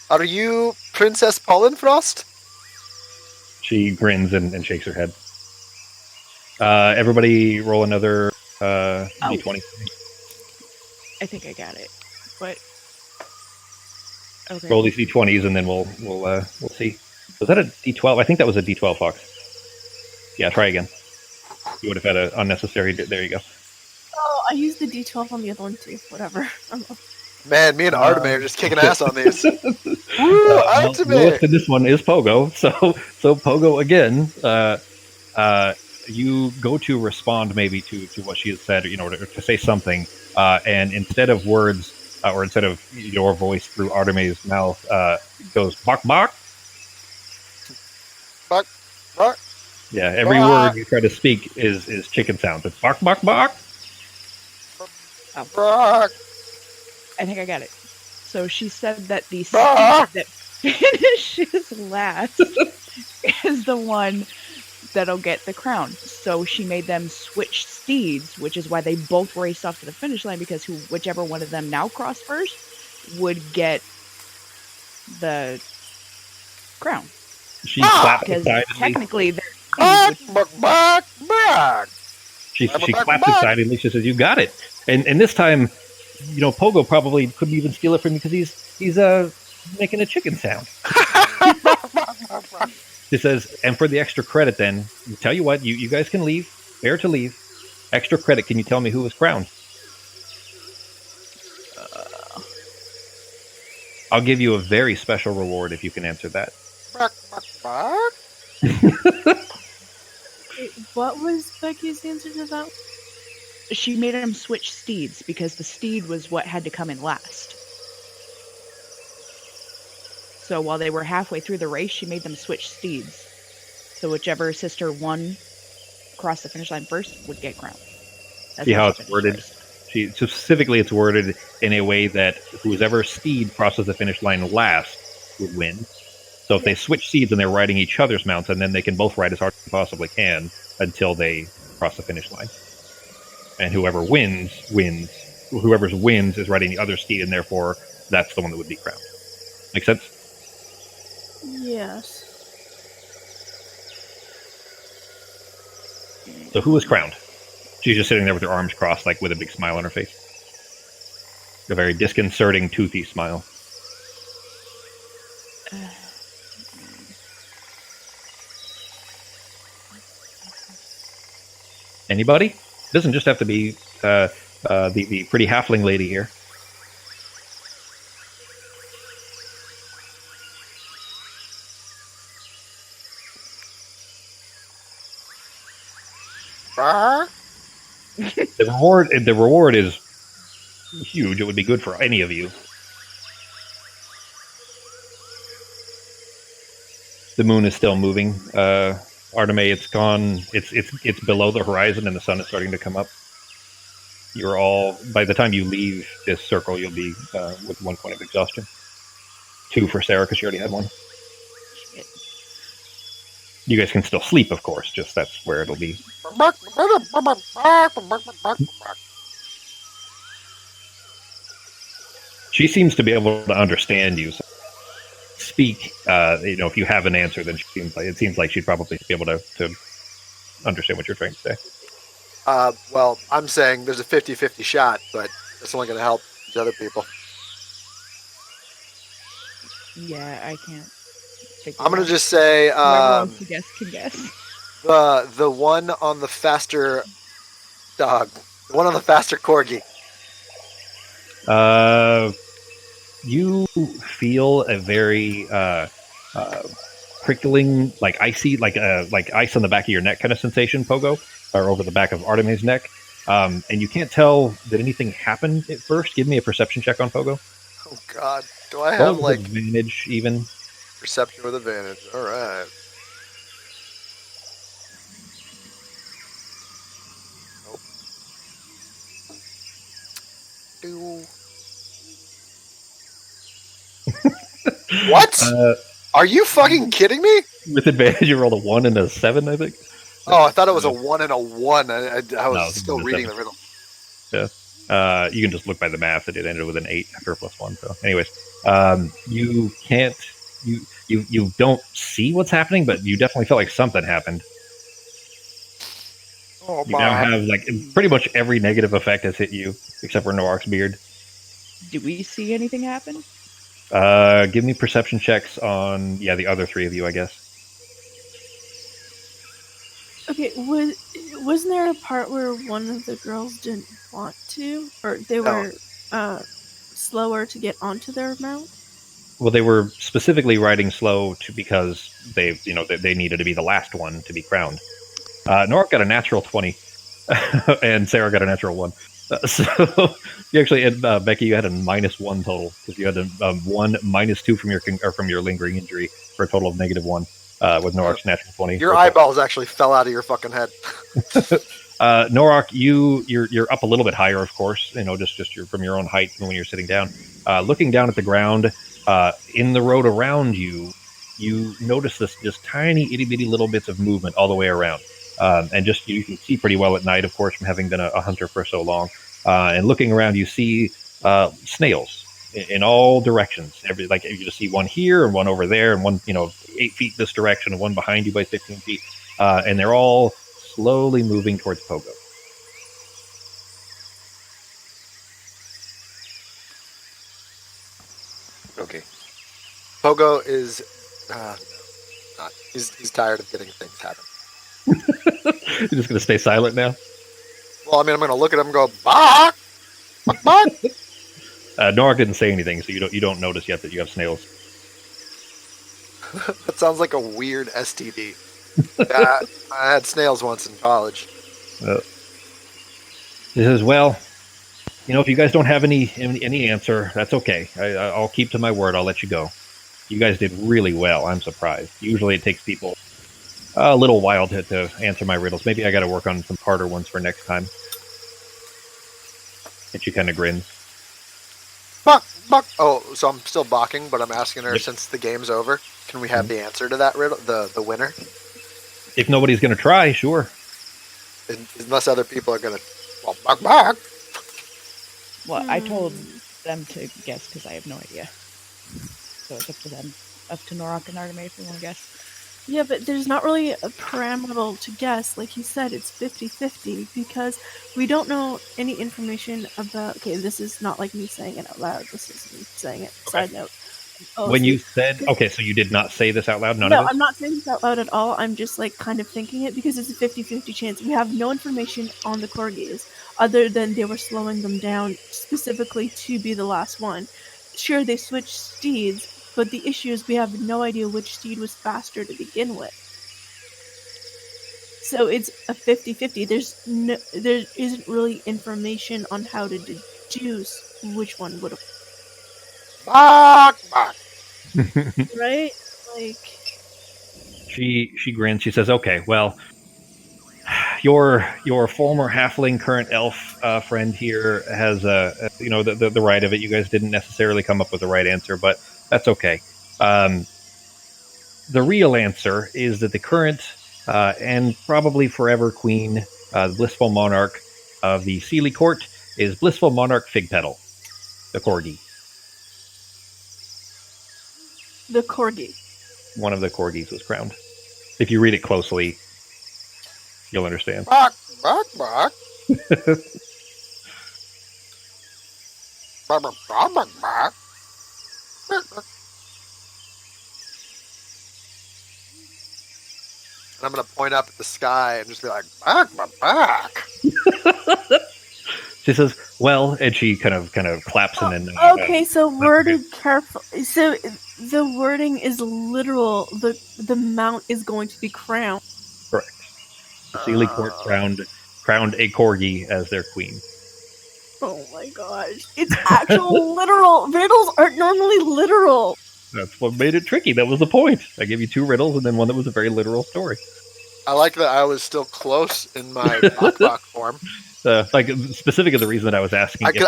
Are you Princess Pollenfrost? She grins and shakes her head. Everybody roll another d20. I think I got it. But okay. Roll these d20s and then we'll see. Was that a d12? I think that was a d12, Fox. Yeah, try again. You would have had an unnecessary. There you go. Oh, I used the D12 on the other one too. Whatever. Man, me and Arteme are just kicking ass on these. Woo, Arteme! Lowest in this one is Pogo. So Pogo again. You go to respond maybe to what she has said, to say something, and instead of words or instead of your voice through Arteme's mouth, goes bark bark. Bark bark. Yeah, every word you try to speak is chicken sounds. It's bark bark bark. Bark. I think I got it. So she said that the steed that finishes last is the one that'll get the crown. So she made them switch steeds, which is why they both raced off to the finish line, because whichever one of them now crossed first would get the crown. She claps because excitedly. technically they're She claps excitedly. She says, "You got it!" And this time, Pogo probably couldn't even steal it from you because he's making a chicken sound. She says, and for the extra credit, then tell you what, you guys can leave. Fair to leave. Extra credit. Can you tell me who was crowned? I'll give you a very special reward if you can answer that. Wait, what was Becky's answer to that? She made him switch steeds because the steed was what had to come in last. So while they were halfway through the race, she made them switch steeds. So whichever sister won across the finish line first would get crowned. See how it's worded? Specifically, it's worded in a way that whoever steed crosses the finish line last would win. So if they switch seeds and they're riding each other's mounts, and then they can both ride as hard as they possibly can until they cross the finish line. And whoever wins. Whoever wins is riding the other steed, and therefore that's the one that would be crowned. Make sense? Yes. So who is crowned? She's just sitting there with her arms crossed, like with a big smile on her face. A very disconcerting, toothy smile. Anybody? It doesn't just have to be the pretty halfling lady here. The reward is huge. It would be good for any of you. The moon is still moving. Arteme, it's gone. It's below the horizon, and the sun is starting to come up. You're all, by the time you leave this circle, you'll be with 1 point of exhaustion. 2 for Sarah, because she already had 1. Shit. You guys can still sleep, of course. Just that's where it'll be. She seems to be able to understand you. So speak. If you have an answer, then it seems like she'd probably be able to understand what you're trying to say. Well, I'm saying there's a 50-50 shot, but it's only going to help the other people. Yeah, I can't. I'm going to just say whoever wants to guess can guess. the one on the faster dog, the one on the faster corgi. You feel a very prickling, like icy, like ice on the back of your neck kind of sensation, Pogo, or over the back of Arteme's neck. And you can't tell that anything happened at first. Give me a perception check on Pogo. Oh God, do I have like advantage even? Perception with advantage. All right. Nope. What? Are you fucking kidding me? With advantage, you rolled a 1 and a 7, I think. Oh, I thought it was a 1 and a 1. I was still reading the riddle. Yeah. You can just look by the math that it ended with an 8 after a +1. So, anyways, you can't. You don't see what's happening, but you definitely felt like something happened. Oh, you now have like pretty much every negative effect has hit you except for Noark's beard. Do we see anything happen? Give me perception checks on the other 3 of you, I guess. Okay, wasn't there a part where one of the girls didn't want to, or they were slower to get onto their mount? Well, they were specifically riding slow because they needed to be the last one to be crowned. Nork got a natural 20, and Sarah got a natural 1. So you actually had Becky. You had a -1 total because you had a 1 -2 from your lingering injury for a total of -1 with Norok's natural 20. Your eyeballs actually fell out of your fucking head. Norok, you're up a little bit higher, of course. Just from your own height when you're sitting down, looking down at the ground. In the road around you, you notice this just tiny itty bitty little bits of movement all the way around. And just you can see pretty well at night, of course, from having been a hunter for so long. And looking around, you see snails in all directions. You just see one here and one over there, and one 8 feet this direction, and one behind you by 15 feet, and they're all slowly moving towards Pogo. Okay. Pogo is he's tired of getting things happen. You're just gonna stay silent now? Well, I mean, I'm gonna look at him and go, "Bark, bark, bark." Norak didn't say anything, so you don't notice yet that you have snails. That sounds like a weird STD. I had snails once in college. He says, "Well, if you guys don't have any answer, that's okay. I'll keep to my word. I'll let you go. You guys did really well. I'm surprised. Usually it takes people a little while to answer my riddles. Maybe I got to work on some harder ones for next time." And she kind of grins. Buck, buck. Oh, so I'm still balking, but I'm asking her Yep. since the game's over. Can we have the answer to that riddle? The winner, If nobody's going to try, sure. unless other people are gonna. Well, buck, buck. Well, I told them to guess because I have no idea. So it's up to them. Up to Norak and Artemis if they want to guess. Yeah, but there's not really a parameter to guess. Like you said, it's 50-50 because we don't know any information about... Okay, this is not like me saying it out loud. This is me saying it. Okay. Side note. Oh, When so you said... Okay, so you did not say this out loud? None no, of it? I'm not saying this out loud at all. I'm just like kind of thinking it because it's a 50-50 chance. We have no information on the corgis other than they were slowing them down specifically to be the last one. Sure, they switched steeds, but the issue is we have no idea which steed was faster to begin with. So it's a 50-50. There isn't really information on how to deduce which one would have... Buck, buck. Right? Like... She grins. She says, "Okay, well, your former halfling, current elf friend here has the right of it. You guys didn't necessarily come up with the right answer, but that's okay. The real answer is that the current and probably forever queen, the blissful monarch of the Sealy Court, is blissful monarch Figpetal, the corgi. The corgi. One of the corgis was crowned. If you read it closely, you'll understand." Buck, buck, buck. Buck, buck, buck, buck, buck. And I'm gonna point up at the sky and just be like, buck, buck, buck. She says, "Well," and she kind of claps and then. Okay, so worded careful. So the wording is literal. The mount is going to be crowned. Correct. The Sealy Court crowned a corgi as their queen. Oh my gosh! It's actual literal. Riddles aren't normally literal. That's what made it tricky. That was the point. I gave you 2 riddles and then one that was a very literal story. I like that I was still close in my buck, buck form. Like specific of the reason that I was asking. Didn't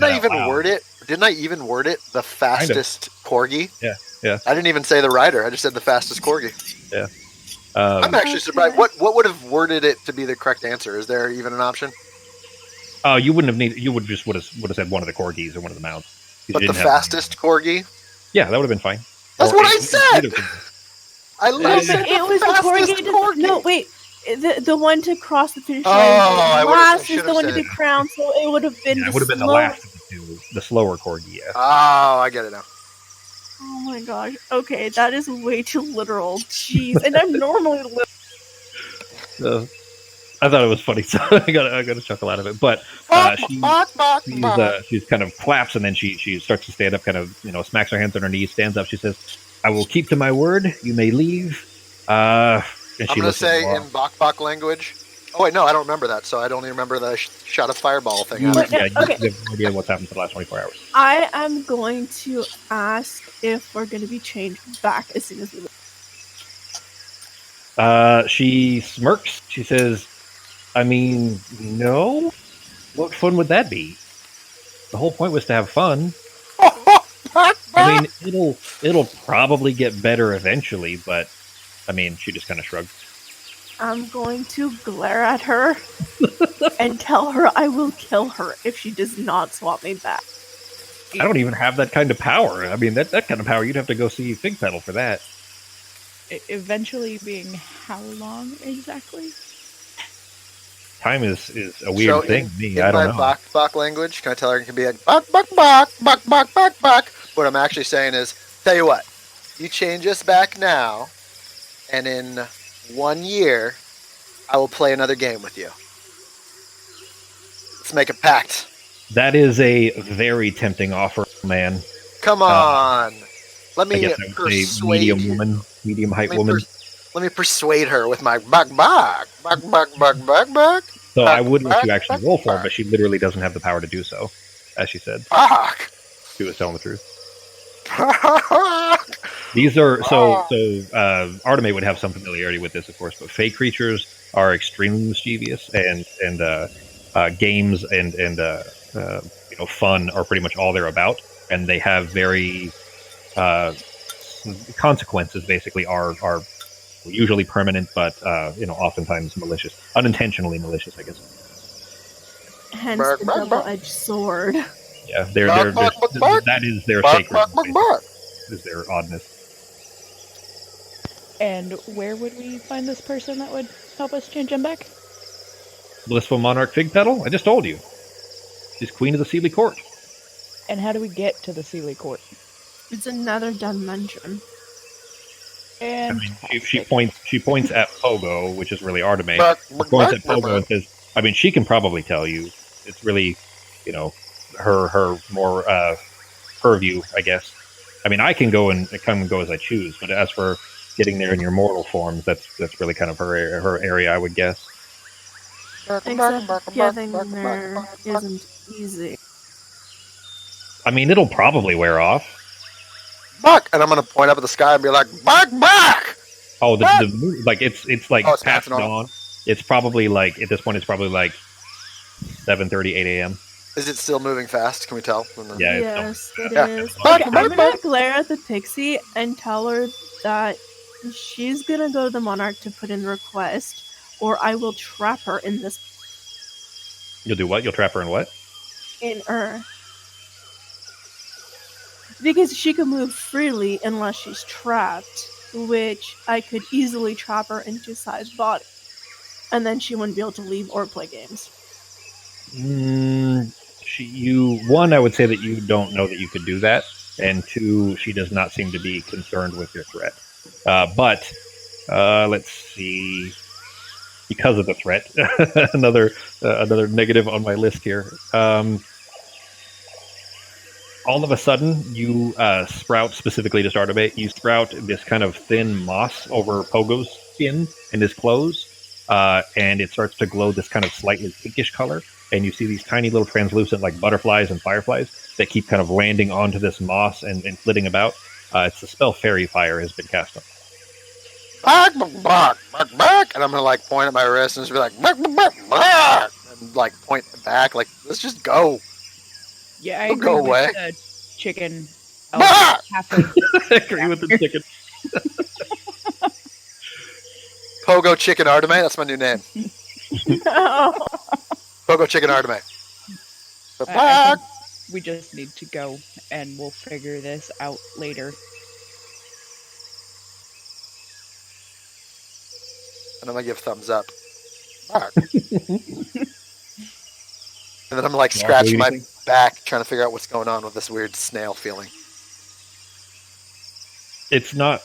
I even word it? Didn't I even word it the fastest corgi? Yeah. I didn't even say the rider. I just said the fastest corgi. Yeah. I'm actually surprised. What would have worded it to be the correct answer? Is there even an option? Oh, you wouldn't have needed. You would have said one of the corgis or one of the mounts. But the fastest corgi. Yeah, that would have been fine. That's what I said. I love it. It was the corgi. No, wait. The one to cross the finish line. Last is the one to be crowned, so it would have been. Yeah, it would have been the last of the 2, the slower corgi. Yeah. Oh, I get it now. Oh my gosh. Okay, that is way too literal. Jeez, and I'm normally literal. I thought it was funny, so I got a chuckle out of it. But she's kind of claps, and then she starts to stand up, kind of smacks her hands on her knees, stands up. She says, "I will keep to my word. You may leave." And I'm going to say in Bok language. Oh wait, no, I don't remember that. So I don't even remember the shot of fireball thing. You have no idea what's happened for the last 24 hours. I am going to ask if we're going to be changed back as soon as we leave. She smirks. She says, "I mean, no? What fun would that be? The whole point was to have fun. I mean, it'll probably get better eventually, but I mean," she just kind of shrugged. I'm going to glare at her and tell her I will kill her if she does not swap me back. I don't even have that kind of power. I mean, that kind of power, you'd have to go see Figpetal for that. Eventually being how long exactly? Time is a weird thing to me. I don't know. In my Bok language, can I tell her it can be like Bok, Bok, Bok, Bok, Bok, Bok, Bok? What I'm actually saying is, tell you what, you change us back now, and in 1 year, I will play another game with you. Let's make a pact. That is a very tempting offer, man. Come on. Let me I guess I would persuade say medium height woman. Let me persuade her with my bok bok bok bok bok bok bok. So I would let you actually roll for it, but she literally doesn't have the power to do so, as she said. Fuck. She was telling the truth. These are so Artemis would have some familiarity with this, of course, but fey creatures are extremely mischievous, and games and fun are pretty much all they're about, and they have very consequences. Basically, are usually permanent, but oftentimes malicious, unintentionally malicious, I guess. Hence Bark, the bark, bark. double-edged sword. Yeah, Bark, bark, bark, bark. that is their Bark, sacred. bark, bark, bark. Is their oddness. And where would we find this person that would help us change him back? Blissful Monarch Fig Petal? I just told you. She's Queen of the Sealy Court. And how do we get to the Sealy Court? It's another dimension. And She points at Pogo, which is really Arteme. Bark, She bark, points bark, at Pogo bark. and says, she can probably tell you. It's really, her more purview, I guess. I can go and come and go as I choose, but as for getting there in your mortal forms, that's really kind of her area, I would guess. Except getting there isn't easy. It'll probably wear off. Bark! And I'm going to point up at the sky and be like, bark, bark! Oh, the moon, it's like it's past passing on. dawn. It's probably like, at this point, it's probably like 7:30, 8 a.m. Is it still moving fast? Can we tell? Yeah, Yes, it Yeah. is. Bark, Okay, bark, I'm gonna bark. glare at the pixie and tell her that she's gonna go to the monarch to put in a request, or I will trap her in this You'll do what? You'll trap her in what? in her. Because she can move freely unless she's trapped, which I could easily trap her into size body. And then she wouldn't be able to leave or play games. One, I would say that you don't know that you could do that, and two, she does not seem to be concerned with your threat. But let's see, because of the threat, another negative on my list here. All of a sudden, you sprout, specifically to Arteme, you sprout this kind of thin moss over Pogo's skin and his clothes, and it starts to glow this kind of slightly pinkish color. And you see these tiny little translucent, like butterflies and fireflies, that keep kind of landing onto this moss and flitting about. It's the spell Fairy Fire has been cast on. Bark, bark, bark, bark. And I'm going to point at my wrist and just be like, bark, bark, bark. And point back, let's just go. Yeah, I Don't agree go with away. the chicken. Bark! Halfway. I agree with the chicken. Pogo Chicken Arteme, that's my new name. No. Pogo Chicken Arteme. So I bark! think we just need to go, and we'll figure this out later. And I'm going to give thumbs up. Bark. And then I'm scratching my anything? back, trying to figure out what's going on with this weird snail feeling. It's not.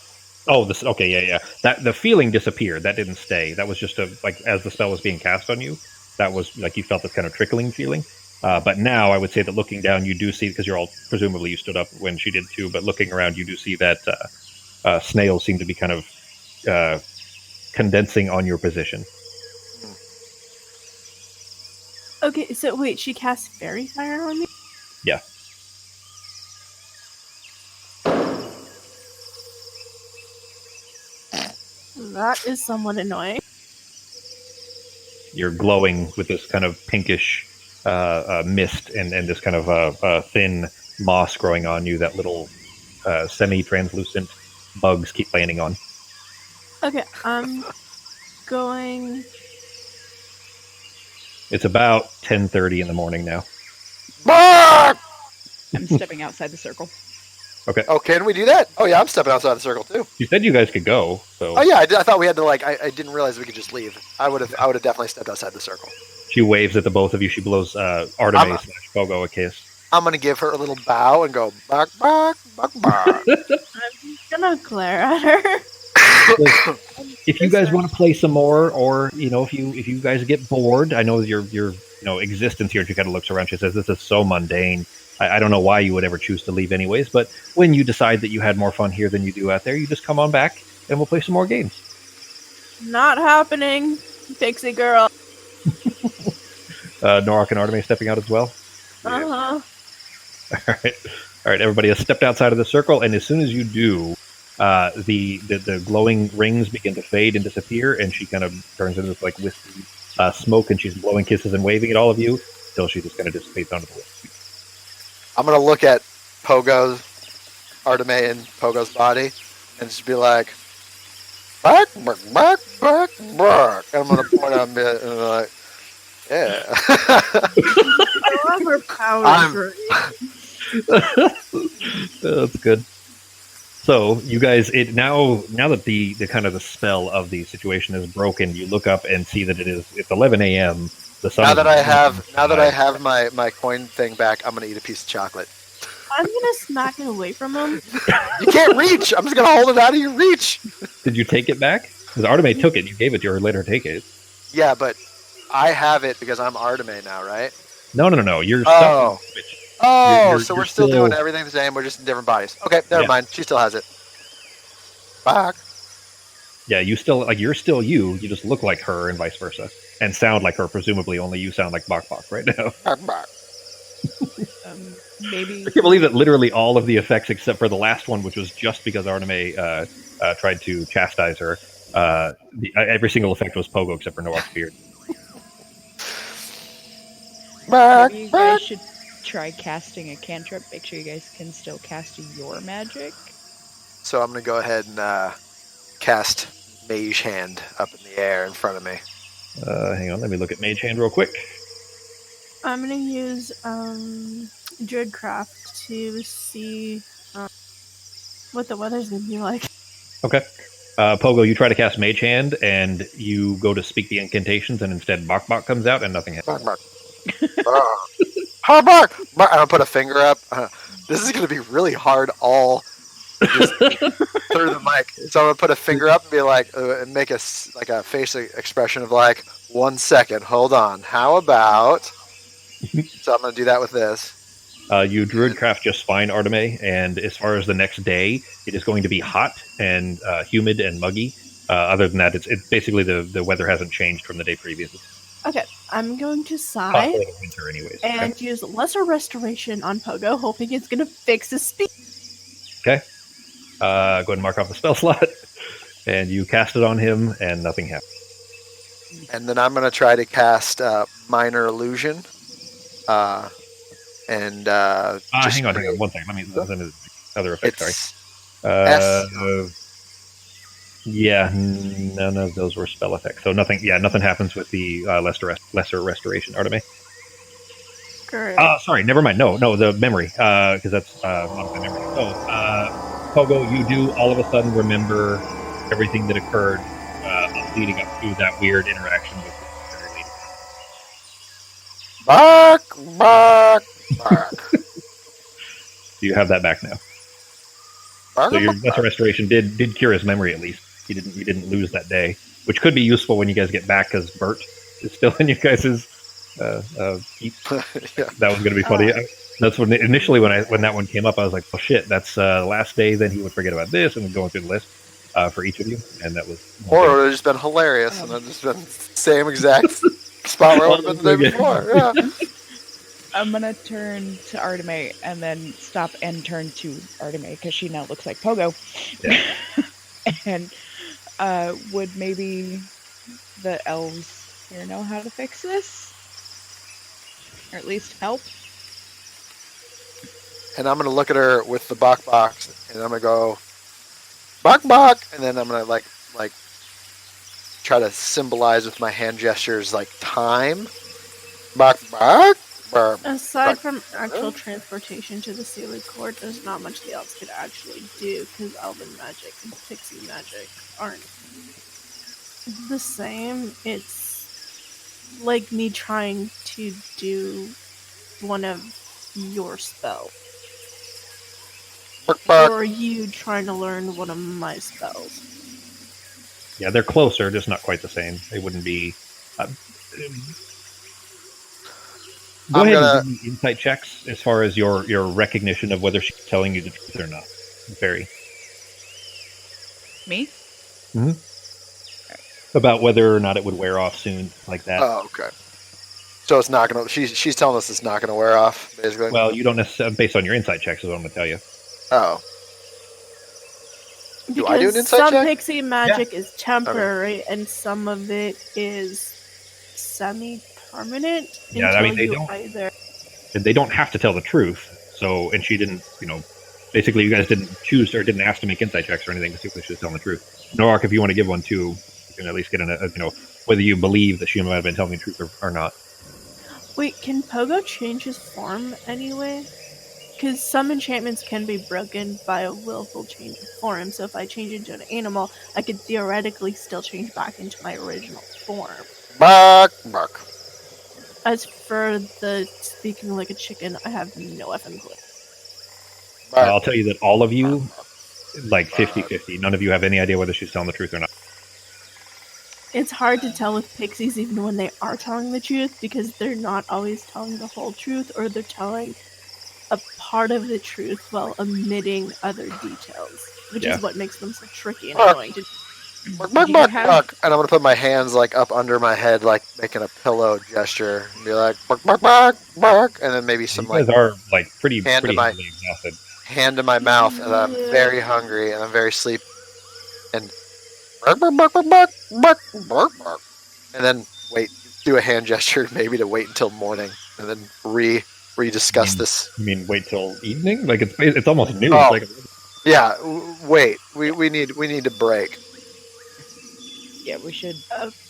Oh, this. Okay, yeah. That the feeling disappeared. That didn't stay. That was just as the spell was being cast on you. That was you felt this kind of trickling feeling. But now I would say that looking down, you do see, because you're all presumably you stood up when she did too. But looking around, you do see that snails seem to be kind of condensing on your position. Okay, so wait, she cast Fairy Fire on me? Yeah. That is somewhat annoying. You're glowing with this kind of pinkish mist and this kind of thin moss growing on you that little semi-translucent bugs keep landing on. Okay, I'm going... It's about 10:30 in the morning now. Bark! I'm stepping outside the circle. Oh, can we do that? Oh, yeah, I'm stepping outside the circle, too. You said you guys could go, so... Oh, yeah, I thought we had to, I didn't realize we could just leave. I would have definitely stepped outside the circle. She waves at the both of you. She blows Arteme/Pogo a kiss. I'm going to give her a little bow and go, bark, bark, bark, bark. I'm gonna glare at her. If you guys want to play some more, or if you guys get bored, I know your existence here. She kind of looks around. She says, "This is so mundane. I don't know why you would ever choose to leave, anyways. But when you decide that you had more fun here than you do out there, you just come on back and we'll play some more games." Not happening, pixie girl. Norak and Arteme stepping out as well. Uh-huh. All right. Everybody has stepped outside of the circle, and as soon as you do, the glowing rings begin to fade and disappear, and she kind of turns into this wispy smoke, and she's blowing kisses and waving at all of you until she just kind of dissipates onto the list. I'm gonna look at Artemis and Pogo's body, and just be like, bark, bark, bark, bark, bark. And I'm gonna point at him and be like, yeah. However, power. That's good. So you guys, now that the kind of the spell of the situation is broken, you look up and see that it's 11 a.m. The sun. Now that I have my coin thing back, I'm gonna eat a piece of chocolate. I'm gonna smack it away from him. You can't reach. I'm just gonna hold it out of your reach. Did you take it back? Because Artemis took it. You gave it to her. Let her take it. Yeah, but I have it because I'm Artemis now, right? No. You're Oh. You're So we're still doing everything the same. We're just in different bodies. Okay, never mind. She still has it. Back. Yeah, you're still you. You just look like her and vice versa, and sound like her. Presumably, only you sound like Bok Bok right now. Bark. Maybe. I can't believe that literally all of the effects, except for the last one, which was just because Artemis tried to chastise her. Every single effect was Pogo, except for Noah's beard. Maybe you guys should try casting a cantrip. Make sure you guys can still cast your magic. So I'm gonna go ahead and cast Mage Hand up in the air in front of me. Hang on, let me look at Mage Hand real quick. I'm gonna use Druidcraft to see what the weather's gonna be like. Okay. Pogo, you try to cast Mage Hand, and you go to speak the incantations, and instead Bok Bok comes out, and nothing happens. Bark. Bark. And I'll put a finger up. This is gonna be really hard all just through the mic. So I'm gonna put a finger up and be like, and make a face expression of like, 1 second, hold on. How about? So I'm gonna do that with this. You Druidcraft just fine, Artemis, and as far as the next day, it is going to be hot and humid and muggy. Other than that, it's basically the weather hasn't changed from the day previous. Okay, I'm going to sigh Possibly winter, anyways. and use Lesser Restoration on Pogo, hoping it's gonna fix his speed. Okay. Go ahead and mark off the spell slot, and you cast it on him, and nothing happens. And then I'm gonna try to cast Minor Illusion. Hang on 1 second. Let me listen to the other effect. Sorry. Yeah, none of those were spell effects. So nothing. Yeah, nothing happens with the lesser restoration, Artemis. Correct. Sorry, never mind. No, the memory, because that's modify memory. So, Pogo, you do all of a sudden remember everything that occurred leading up to that weird interaction with the fairy lady. Bark. You have that back now. So your lesser restoration did cure his memory at least. You didn't lose that day, which could be useful when you guys get back because Bert is still in you guys' keep. Yeah. That was going to be funny. That's when initially when that one came up, I was like, "Oh shit, that's the last day." Then he would forget about this, and then going through the list for each of you, and that was. Or it would have just been hilarious, and I've just been same exact spot where I would have been the day before. Yeah. I'm gonna turn to Artemis and then stop and turn to Artemis because she now looks like Pogo. Yeah. And would maybe the elves here know how to fix this? Or at least help? And I'm gonna look at her with the Bok box, and I'm gonna go, Bok, and then I'm gonna like try to symbolize with my hand gestures like time. Bok. Aside from actual transportation to the sealing court, there's not much the elves could actually do because elven magic and pixie magic aren't the same. It's like me trying to do one of your spells. Or you trying to learn one of my spells. Yeah, they're closer, just not quite the same. They wouldn't be. Go ahead and do insight checks as far as your recognition of whether she's telling you the truth or not. Very. Me? Mm-hmm. About whether or not it would wear off soon, like that. Oh, okay. So it's not gonna. She's telling us it's not gonna wear off, basically. Well, you don't necessarily, based on your insight checks, is what I'm gonna tell you. Oh. Because I do an insight some check? pixie magic is temporary, and some of it is semi-permanent. Yeah, I mean they don't have to tell the truth. So, and she didn't, basically you guys didn't choose or didn't ask to make insight checks or anything to see if she was telling the truth. Norak, if you want to give one too, you can at least get whether you believe that she might have been telling the truth or not. Wait, can Pogo change his form anyway? Because some enchantments can be broken by a willful change of form, so if I change into an animal, I could theoretically still change back into my original form. Bark, bark. As for the speaking like a chicken, I have no effing clue. Bark. I'll tell you that all of you, like 50-50, none of you have any idea whether she's telling the truth or not. It's hard to tell with pixies even when they are telling the truth because they're not always telling the whole truth, or they're telling a part of the truth while omitting other details, which is what makes them so tricky and annoying to Bark, bark, bark, bark. And I'm gonna put my hands like up under my head, like making a pillow gesture, and be like bark, bark, bark, bark, and then maybe some you guys are like pretty hand heavily to my exhausted. hand to my mouth, and I'm very hungry and I'm very sleepy, and bark, bark, bark, bark, bark, bark, bark, bark, and then do a hand gesture maybe to wait until morning, and then rediscuss this. You mean wait till evening? Like it's almost noon. Oh. It's like Yeah, wait. We need to break. Yeah, we should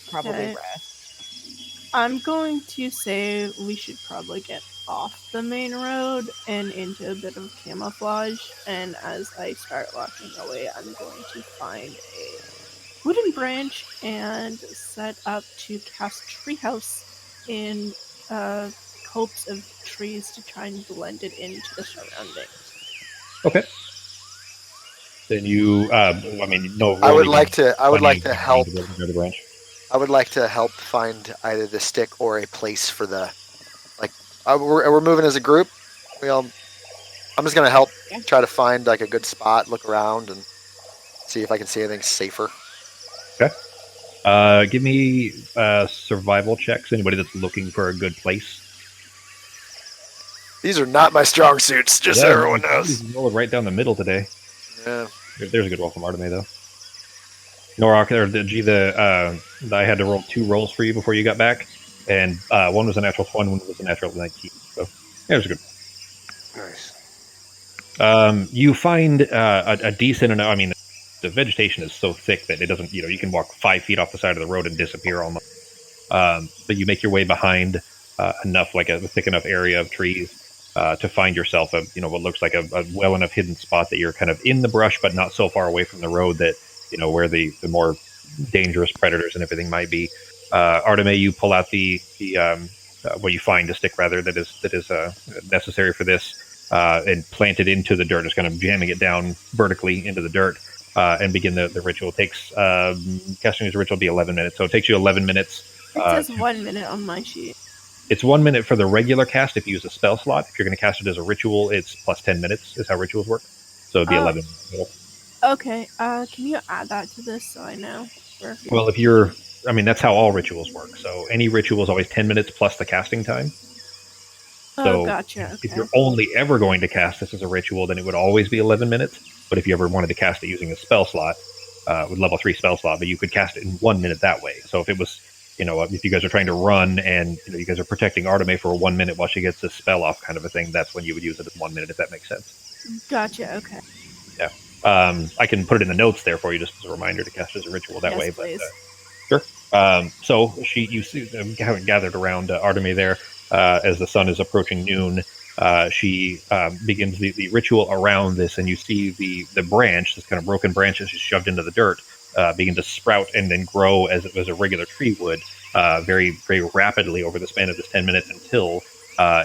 probably rest. I'm going to say we should probably get off the main road and into a bit of camouflage, and as I start walking away, I'm going to find a wooden branch and set up to cast treehouse in copse of trees to try and blend it into the surroundings. Okay. Then you, no. I would like to help. The branch. I would like to help find either the stick or a place for the, like, we're moving as a group. I'm just gonna help try to find like a good spot, look around, and see if I can see anything safer. Okay. Give me survival checks. Anybody that's looking for a good place. These are not my strong suits, just so everyone knows. Rolling right down the middle today. Yeah. There's a good roll from Arteme, though. Norak, I had to roll 2 rolls for you before you got back, and one was a natural 1, one was a natural 19. So, yeah, it was good. Nice. You find a decent enough. I mean, the vegetation is so thick that it doesn't. You can walk 5 feet off the side of the road and disappear almost. But you make your way behind enough, like a thick enough area of trees. To find yourself what looks like a well enough hidden spot that you're kind of in the brush, but not so far away from the road that where the more dangerous predators and everything might be. Arteme, you pull out the what you find a stick rather that is necessary for this, and plant it into the dirt, just kind of jamming it down vertically into the dirt, and begin the ritual. It takes casting this ritual will be 11 minutes, so it takes you 11 minutes. It says 1 minute on my sheet. It's 1 minute for the regular cast if you use a spell slot. If you're going to cast it as a ritual, it's plus 10 minutes is how rituals work. So it'd be 11 minutes. Okay. Can you add that to this so I know? Well, that's how all rituals work. So any ritual is always 10 minutes plus the casting time. So gotcha. Okay. If you're only ever going to cast this as a ritual, then it would always be 11 minutes. But if you ever wanted to cast it using a spell slot, with level 3 spell slot, but you could cast it in 1 minute that way. So if it was if you guys are trying to run and you guys are protecting Arteme for 1 minute while she gets this spell off kind of a thing, that's when you would use it as 1 minute, if that makes sense. Gotcha, okay. Yeah. I can put it in the notes there for you just as a reminder to cast as a ritual that way. Please. But sure. So you see them gathered around Arteme there as the sun is approaching noon. She begins the ritual around this, and you see the branch, this kind of broken branch that she's shoved into the dirt, begin to sprout and then grow as a regular tree would, very, very rapidly over the span of this 10 minutes until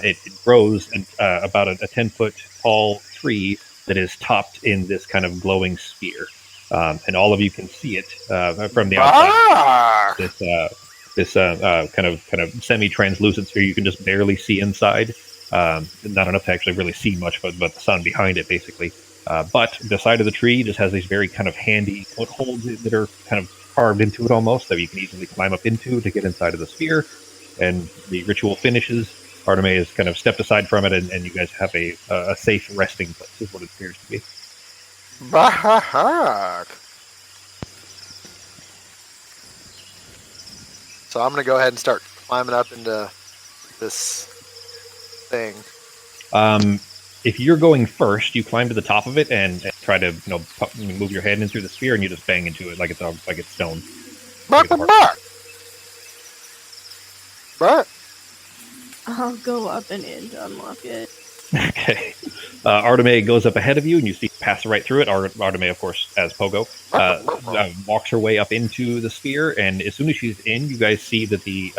it grows about a 10-foot tall tree that is topped in this kind of glowing sphere. And all of you can see it from the outside. This kind of semi-translucent sphere you can just barely see inside. Not enough to actually really see much, but the sun behind it, basically. But the side of the tree just has these very kind of handy footholds that are kind of carved into it almost, that you can easily climb up into to get inside of the sphere. And the ritual finishes. Arteme has kind of stepped aside from it, and you guys have a safe resting place, is what it appears to be. So I'm going to go ahead and start climbing up into this thing. if you're going first, you climb to the top of it and try to move your head in through the sphere, and you just bang into it like it's stone. Bark, bark, bark. Bark. I'll go up and in to unlock it. Okay. Arteme goes up ahead of you, and you see pass right through it. Arteme, of course, as Pogo, walks her way up into the sphere, and as soon as she's in, you guys see that the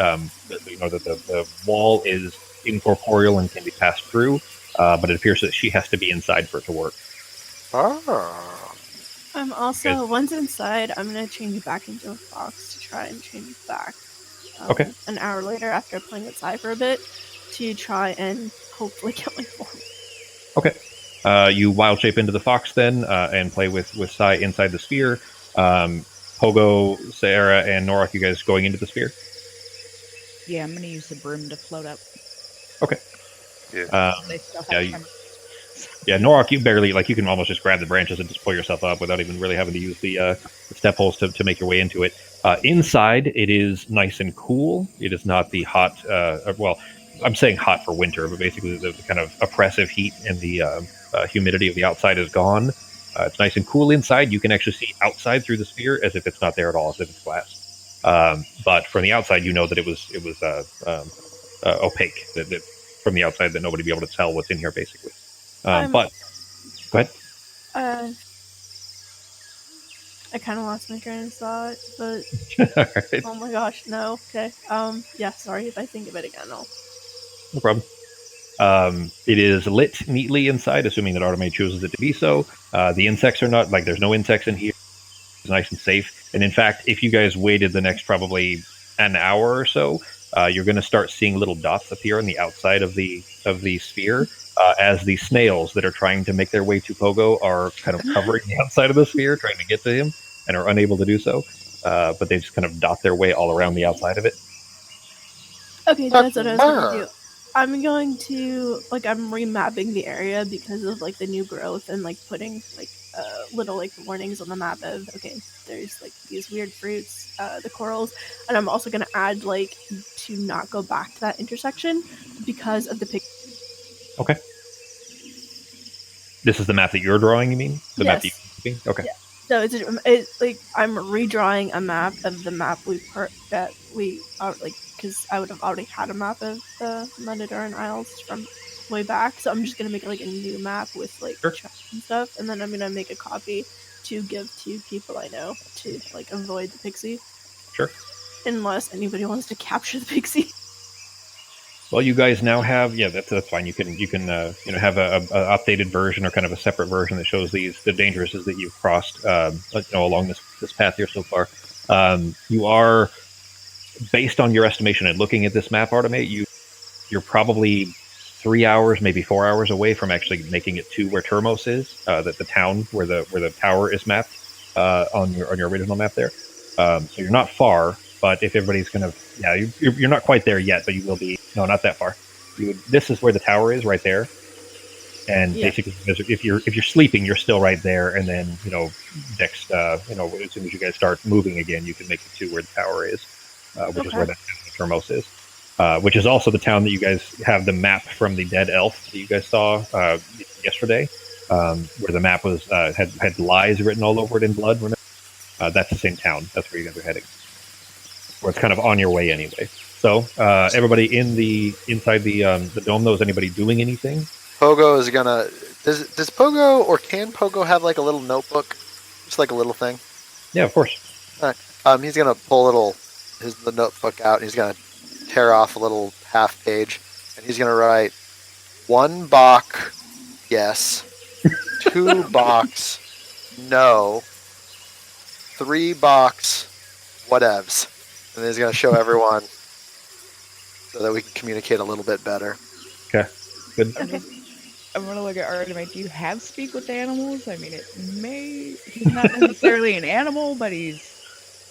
wall is incorporeal and can be passed through, but it appears that she has to be inside for it to work. I'm also, once inside, I'm going to change it back into a fox to try and change it back. Okay. An hour later, after playing outside for a bit, to try and hopefully get my form. Okay. You wild shape into the fox then, and play with Sai inside the sphere. Pogo, Sarah, and Norak, you guys going into the sphere? Yeah, I'm gonna use the broom to float up. Okay. Yeah. They still have yeah, time. Yeah, Norak, you barely, you can almost just grab the branches and just pull yourself up without even really having to use the step holes to make your way into it. Inside, it is nice and cool. It is not the hot, I'm saying hot for winter, but basically the kind of oppressive heat and the humidity of the outside is gone. It's nice and cool inside. You can actually see outside through the sphere as if it's not there at all, as if it's glass. But from the outside, you know that it was opaque. That from the outside, that nobody would be able to tell what's in here, basically. But go ahead. I kind of lost my train of thought, but Right. oh my gosh, no. Okay. Yeah. Sorry if I think of it again. No problem. It is lit neatly inside, assuming that Arteme chooses it to be so. The insects are not there's no insects in here. It's nice and safe. And in fact, if you guys waited the next probably an hour or so, you're going to start seeing little dots appear on the outside of the sphere. As the snails that are trying to make their way to Pogo are kind of covering the outside of the sphere, trying to get to him, and are unable to do so. But they just kind of dot their way all around the outside of it. Okay, that's what I was going to do. I'm going to, I'm remapping the area because of, the new growth and, putting, little, warnings on the map of, okay, there's, these weird fruits, the corals, and I'm also going to add, to not go back to that intersection because of the pic. Okay. This is the map that you're drawing, you mean? The map that you're keeping? Okay. Yeah. So it's I'm redrawing a map of the map because I would have already had a map of the Mundaduran Isles from way back. So I'm just gonna make a new map with tracks and stuff, and then I'm gonna make a copy to give to people I know to avoid the pixie. Sure. Unless anybody wants to capture the pixie. Well, you guys now have that's fine. You can have a updated version or kind of a separate version that shows the dangerouses that you've crossed along this path here so far. You are, based on your estimation and looking at this map, Arteme, you're probably 3 hours, maybe 4 hours away from actually making it to where Termos is, the town where the tower is mapped on your original map there. So you're not far. But if everybody's you're not quite there yet, but you will be. No, not that far. This is where the tower is, right there. And basically, if you're sleeping, you're still right there. And then next, as soon as you guys start moving again, you can make it to where the tower is, which is where the Termos is, which is also the town that you guys have the map from the dead elf that you guys saw yesterday, where the map was had lies written all over it in blood. Remember? That's the same town. That's where you guys are heading. Or it's kind of on your way anyway. So everybody inside the dome, though, is anybody doing anything? Pogo is gonna. Does Pogo or can Pogo have a little notebook, just a little thing? Yeah, of course. All right. He's gonna pull the notebook out. And he's gonna tear off a little half page, and he's gonna write 1 Bach, yes, 2 Bachs, no, 3 Bachs, whatevs. And he's going to show everyone so that we can communicate a little bit better. Okay, good. I'm going to look at Arteme. Do you have speak with animals? I mean, he's not necessarily an animal, but he's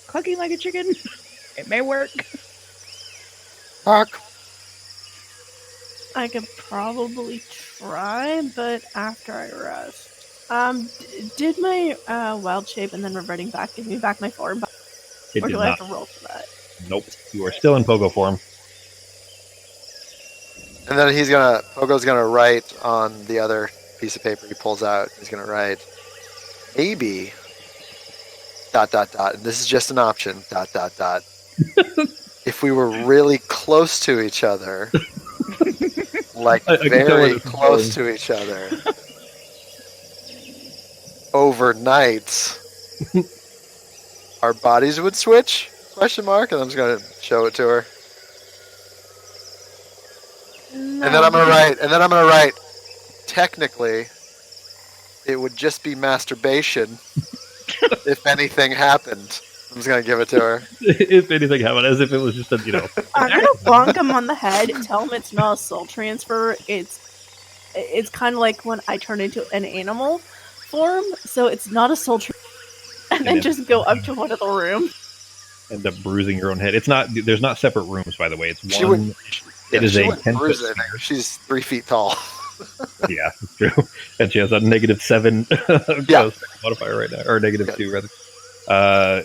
clucking like a chicken. It may work. Bark. I could probably try, but after I rest. Did my wild shape and then reverting back give me back my form? It or did do not. I have to roll for that? Nope. You are still in Pogo form. And then Pogo's gonna write on the other piece of paper he pulls out. He's gonna write, maybe, ... And this is just an option, ... If we were really close to each other, like I can tell where very this is close going. to each other, overnight, our bodies would switch? Question mark. And I'm just gonna show it to her. No, And then I'm gonna write. Technically, it would just be masturbation if anything happened. I'm just gonna give it to her. If anything happened, as if it was just a, I'm gonna bonk him on the head, tell him it's not a soul transfer. It's kind of like when I turn into an animal form, so it's not a soul transfer. And then just go up to one of the rooms. end up bruising your own head. It's not. There's not separate rooms, by the way. It's She one. It is she a wouldn't 10 bruise foot. anything. She's 3 feet tall. Yeah, it's true. And she has a -7 Yeah. modifier right now, or -2 rather.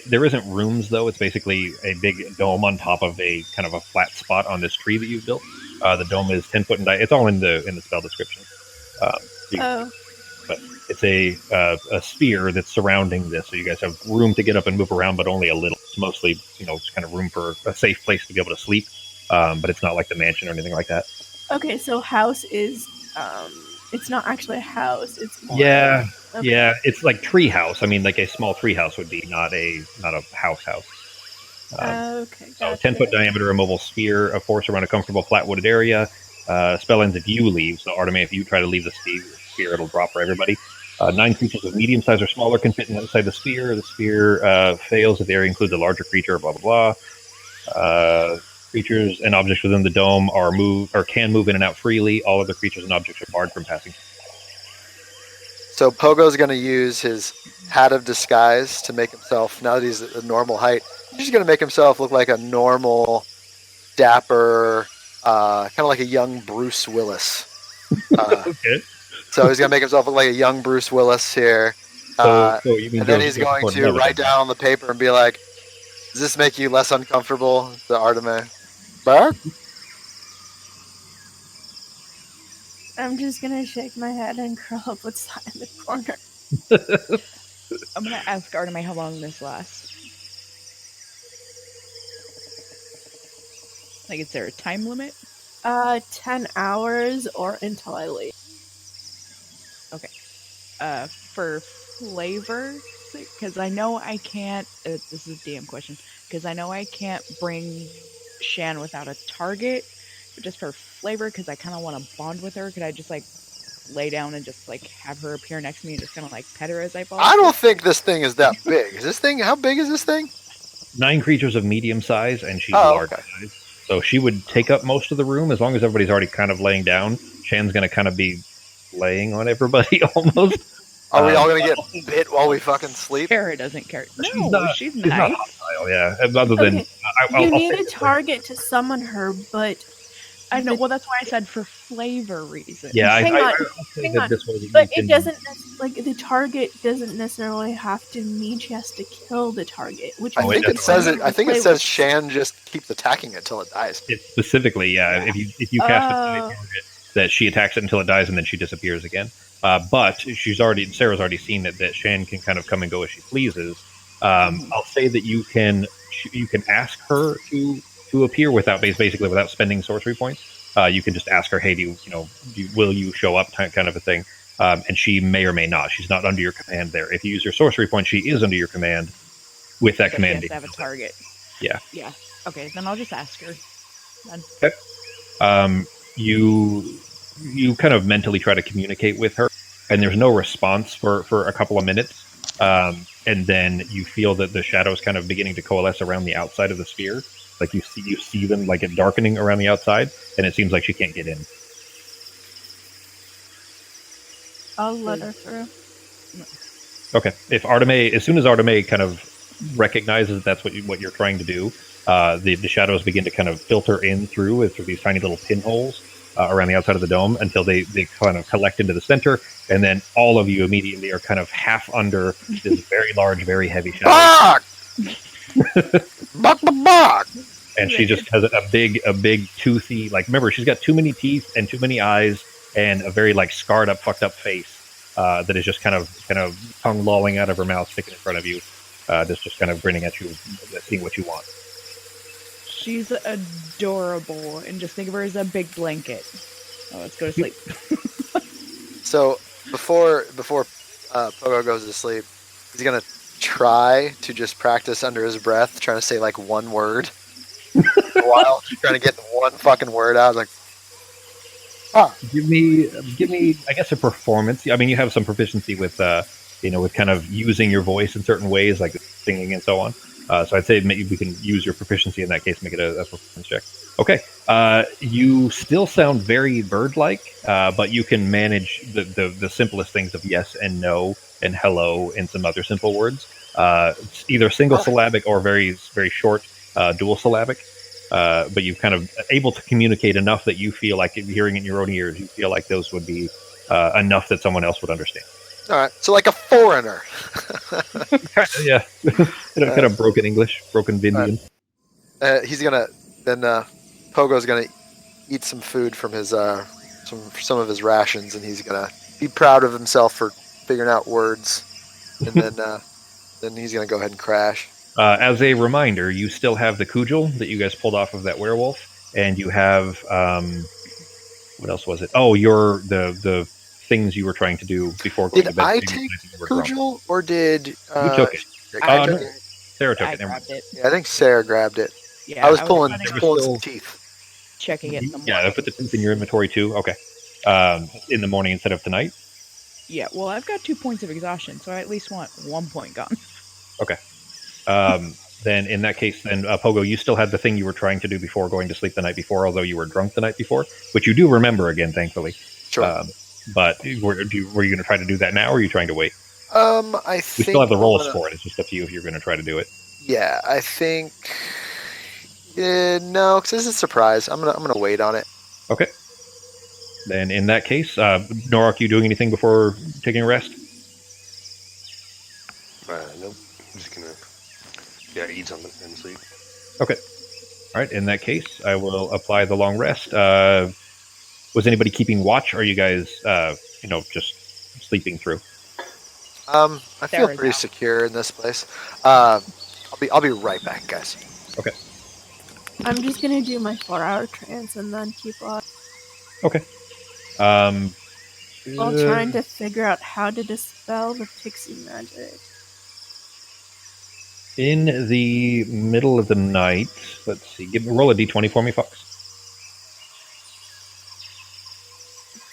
There isn't rooms though. It's basically a big dome on top of a kind of a flat spot on this tree that you've built. The dome is 10 foot in diameter. It's all in the spell description. But it's a sphere that's surrounding this, so you guys have room to get up and move around, but only a little. It's mostly, just kind of room for a safe place to be able to sleep. But it's not like the mansion or anything like that. Okay, so house is it's not actually a house. It's more Yeah, okay. yeah. It's like tree house. I mean, like a small tree house would be, not a house. Okay, So gotcha. 10 foot diameter, immovable sphere of force around a comfortable flat wooded area. Spell ends if you leave. So Artemis, if you try to leave the sphere, it'll drop for everybody. 9 creatures of medium size or smaller can fit inside the sphere. The sphere fails if the area includes a larger creature. Blah blah blah. Creatures and objects within the dome can move in and out freely. All other creatures and objects are barred from passing. So Pogo's going to use his hat of disguise to make himself, now that he's at a normal height, he's going to make himself look like a normal, dapper, kind of like a young Bruce Willis. Okay. So he's going to make himself look like a young Bruce Willis here. So you mean And then Joe- he's Joe going to Gordon-Levitt. write down on the paper and be like, does this make you less uncomfortable, the Artemis? Bark? I'm just gonna shake my head and curl up with side in the corner. I'm gonna ask Artemis how long this lasts. Like, is there a time limit? 10 hours or until I leave. For flavor, because I know I can't. This is a DM question. Because I know I can't bring Shan without a target, but just for flavor, because I kind of want to bond with her. Could I just lay down and just have her appear next to me and just kind of pet her as I fall? I don't think this thing is that big. How big is this thing? 9 creatures of medium size, and she's Oh, large okay. size. So she would take up most of the room as long as everybody's already kind of laying down. Shan's going to kind of be laying on everybody almost. Are we all going to get bit while we fucking sleep? Kara doesn't care. She's No, not- she's She's not nice. hostile, yeah. Other than Okay, I'll you need say a this, target to summon her, but I know. Well, that's why I said for flavor reasons. Yeah, Hang on, I'll say hang that on. this way that but you it can- doesn't the target doesn't necessarily have to mean she has to kill the target. Which I Oh, think it it says doesn't. it. I think it says Shan just keeps attacking it till it dies. It's specifically, yeah. If you cast it to Oh. a target, that she attacks it until it dies and then she disappears again. But Sarah's already seen that Shan can kind of come and go as she pleases. I'll say that you can ask her to appear without spending sorcery points. You can just ask her, hey, will you show up, kind of a thing. And she may or may not. She's not under your command there. If you use your sorcery point, she is under your command with that So command. she has to have a target. Yeah. Yeah. Okay, then I'll just ask her. You kind of mentally try to communicate with her, and there's no response for a couple of minutes. And then you feel that the shadows kind of beginning to coalesce around the outside of the sphere. Like you see them like it darkening around the outside, and it seems like she can't get in. I'll let her through. Okay. As soon as Artemis kind of recognizes that's what you're trying to do, the shadows begin to kind of filter in through these tiny little pinholes around the outside of the dome until they kind of collect into the center, and then all of you immediately are kind of half under this very large, very heavy shadow. Bark! Bark! Bark! and she just has a big toothy, like, remember, she's got too many teeth and too many eyes and a very like scarred up, fucked up face that is just kind of tongue lolling out of her mouth, sticking in front of you, just kind of grinning at you, seeing what you want. She's adorable, and just think of her as a big blanket. Oh, let's go to sleep. So before Pogo goes to sleep, he's gonna try to just practice under his breath, trying to say like one word while trying to get one fucking word out. Like, give me, I guess, a performance. I mean, you have some proficiency with, with kind of using your voice in certain ways, like singing and so on. So I'd say maybe we can use your proficiency in that case, make it a performance check. Okay. You still sound very bird-like, but you can manage the simplest things of yes and no and hello and some other simple words. Either single syllabic or very, very short dual syllabic. But you've kind of able to communicate enough that you feel like, hearing in your own ears, you feel like those would be enough that someone else would understand. all right, so like a foreigner. Yeah. Kind of broken English, broken Vindian. He's gonna then Pogo's gonna eat some food from his some of his rations, and he's gonna be proud of himself for figuring out words, and then he's gonna go ahead and crash. As a reminder, you still have the cudgel that you guys pulled off of that werewolf, and you have what else was it? Oh, the things you were trying to do before going to Did bed. I take cudgel, or did you took it? I No. Sarah took it. grabbed it. Yeah, I think Sarah grabbed it. Yeah, I was pulling running, some teeth. checking it in the morning. Yeah, I put the teeth in your inventory too. Okay. In the morning instead of tonight. Yeah, well, I've got 2 points of exhaustion, so I at least want 1 point gone. Okay. Then in that case, Pogo, you still had the thing you were trying to do before going to sleep the night before, although you were drunk the night before, which you do remember again, thankfully. Sure. But were you going to try to do that now, or are you trying to wait? I think We still have the rolls for it. It's just up to you if you're going to try to do it. Yeah, I think. No, because this is a surprise. I'm gonna wait on it. Okay. Then in that case, Norak, you doing anything before taking a rest? Nope. I'm just gonna eat something and sleep. Okay. All right. In that case, I will apply the long rest. Was anybody keeping watch? Or are you guys, just sleeping through? I feel Sarah's pretty out. secure in this place. I'll be right back, guys. Okay. I'm just gonna do my 4-hour trance and then keep on Okay. while trying to figure out how to dispel the pixie magic. In the middle of the night, let's see. Roll a d20 for me, Fox.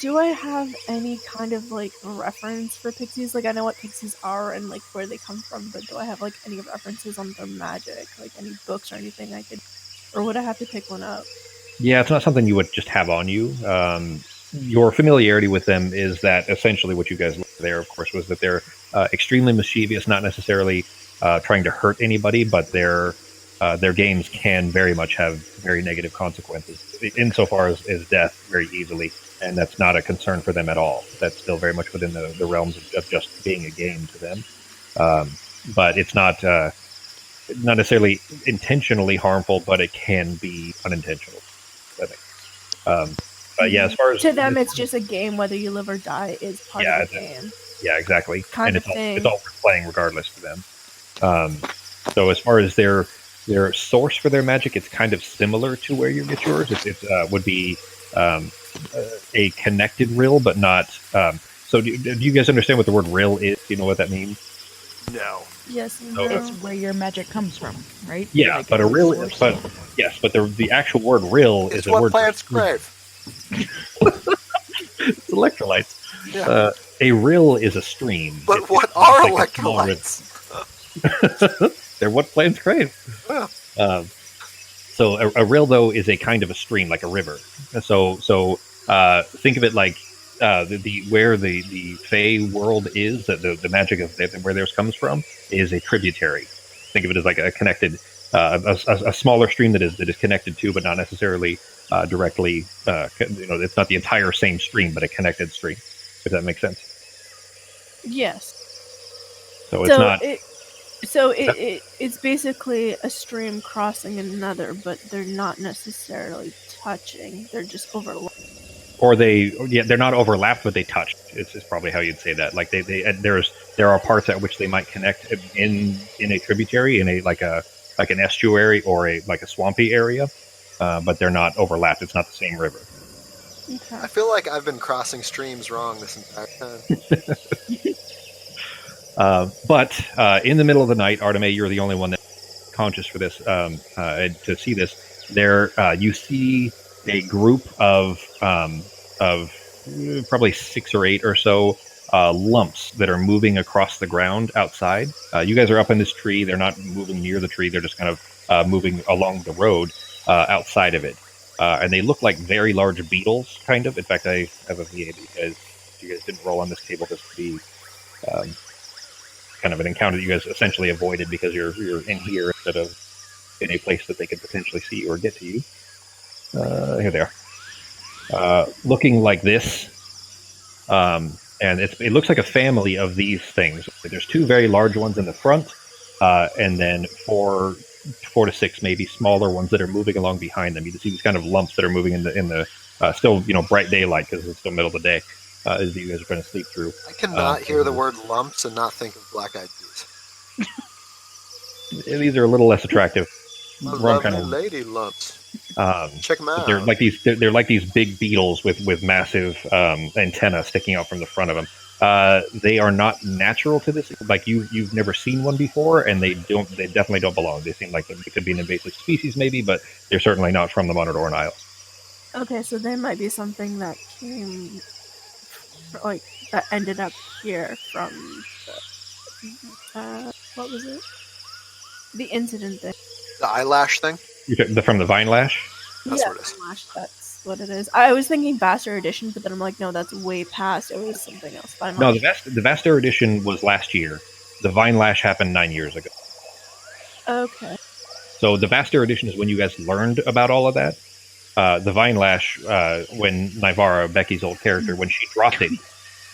Do I have any kind of like reference for pixies? Like I know what pixies are and like where they come from, but do I have like any references on their magic? Like any books or anything I could, or would I have to pick one up? Yeah, it's not something you would just have on you. Your familiarity with them is that essentially what you guys looked there, of course, was that they're extremely mischievous, not necessarily trying to hurt anybody, but their games can very much have very negative consequences, insofar as death, very easily. And that's not a concern for them at all. That's still very much within the realms of just being a game to them. But it's not necessarily intentionally harmful, but it can be unintentional, I think. But yeah, as far as To them, it's just a game. Whether you live or die is part of the game. Yeah, exactly. Kind and of thing. it's all worth playing regardless to them. So as far as their source for their magic, it's kind of similar to where you get yours. It would be a connected rill, but not. So do you guys understand what the word rill is? Do you know what that means? No. Yes. So It's where your magic comes from, right? Yeah, Like but a it's rill. source. But yes, but the actual word rill It's is a what word. plants crave. It's electrolytes. Yeah. A rill is a stream. But what it's are like a small electrolytes? They're what plants crave. Yeah. So a rill, though, is a kind of a stream, like a river. So think of it like where the Fey world is, that the magic of where theirs comes from, is a tributary. Think of it as like a connected, a smaller stream that is connected to, but not necessarily directly. It's not the entire same stream, but a connected stream. If that makes sense. Yes. So it's not. So it's basically a stream crossing another, but they're not necessarily touching. They're just overlapping. Or they're not overlapped, but they touch. Is probably how you'd say that. Like there are parts at which they might connect in a tributary, in a like an estuary or a swampy area, but they're not overlapped. It's not the same river. Okay. I feel like I've been crossing streams wrong this entire time. But in the middle of the night, Arteme, you're the only one that's conscious for this. To see this, there you see a group of probably 6 or 8 or so lumps that are moving across the ground outside. You guys are up in this tree. They're not moving near the tree. They're just kind of moving along the road outside of it. And they look like very large beetles, kind of. In fact, I have a VA because you guys didn't roll on this table. This would be kind of an encounter that you guys essentially avoided because you're in here instead of in a place that they could potentially see or get to you. Here they are. Looking like this. And it looks like a family of these things. There's 2 very large ones in the front, and then 4 to 6 maybe smaller ones that are moving along behind them. You can see these kind of lumps that are moving in the still bright daylight because it's still middle of the day as you guys are trying to sleep through. I cannot hear the word lumps and not think of Black Eyed Peas. These are a little less attractive. My Wrong lovely kind of lady lumps. Check them out. They're like these big beetles with massive antenna sticking out from the front of them. They are not natural to this. Like you've never seen one before, and they definitely don't belong. They seem like they could be an invasive species, maybe, but they're certainly not from the Monodoran Isles. Okay, so they might be something that came, like, that ended up here from what was it? The incident thing. The eyelash thing? From the Vine Lash? That's Yeah, what it is. Flash, that's what it is. I was thinking Vaster Edition, but then I'm like, no, that's way past. It was something else. But I'm No, like, the Vaster Edition was last year. The Vine Lash happened 9 years ago. okay. So the Vaster Edition is when you guys learned about all of that. The Vine Lash, when Nivara, Becky's old character, when she dropped it,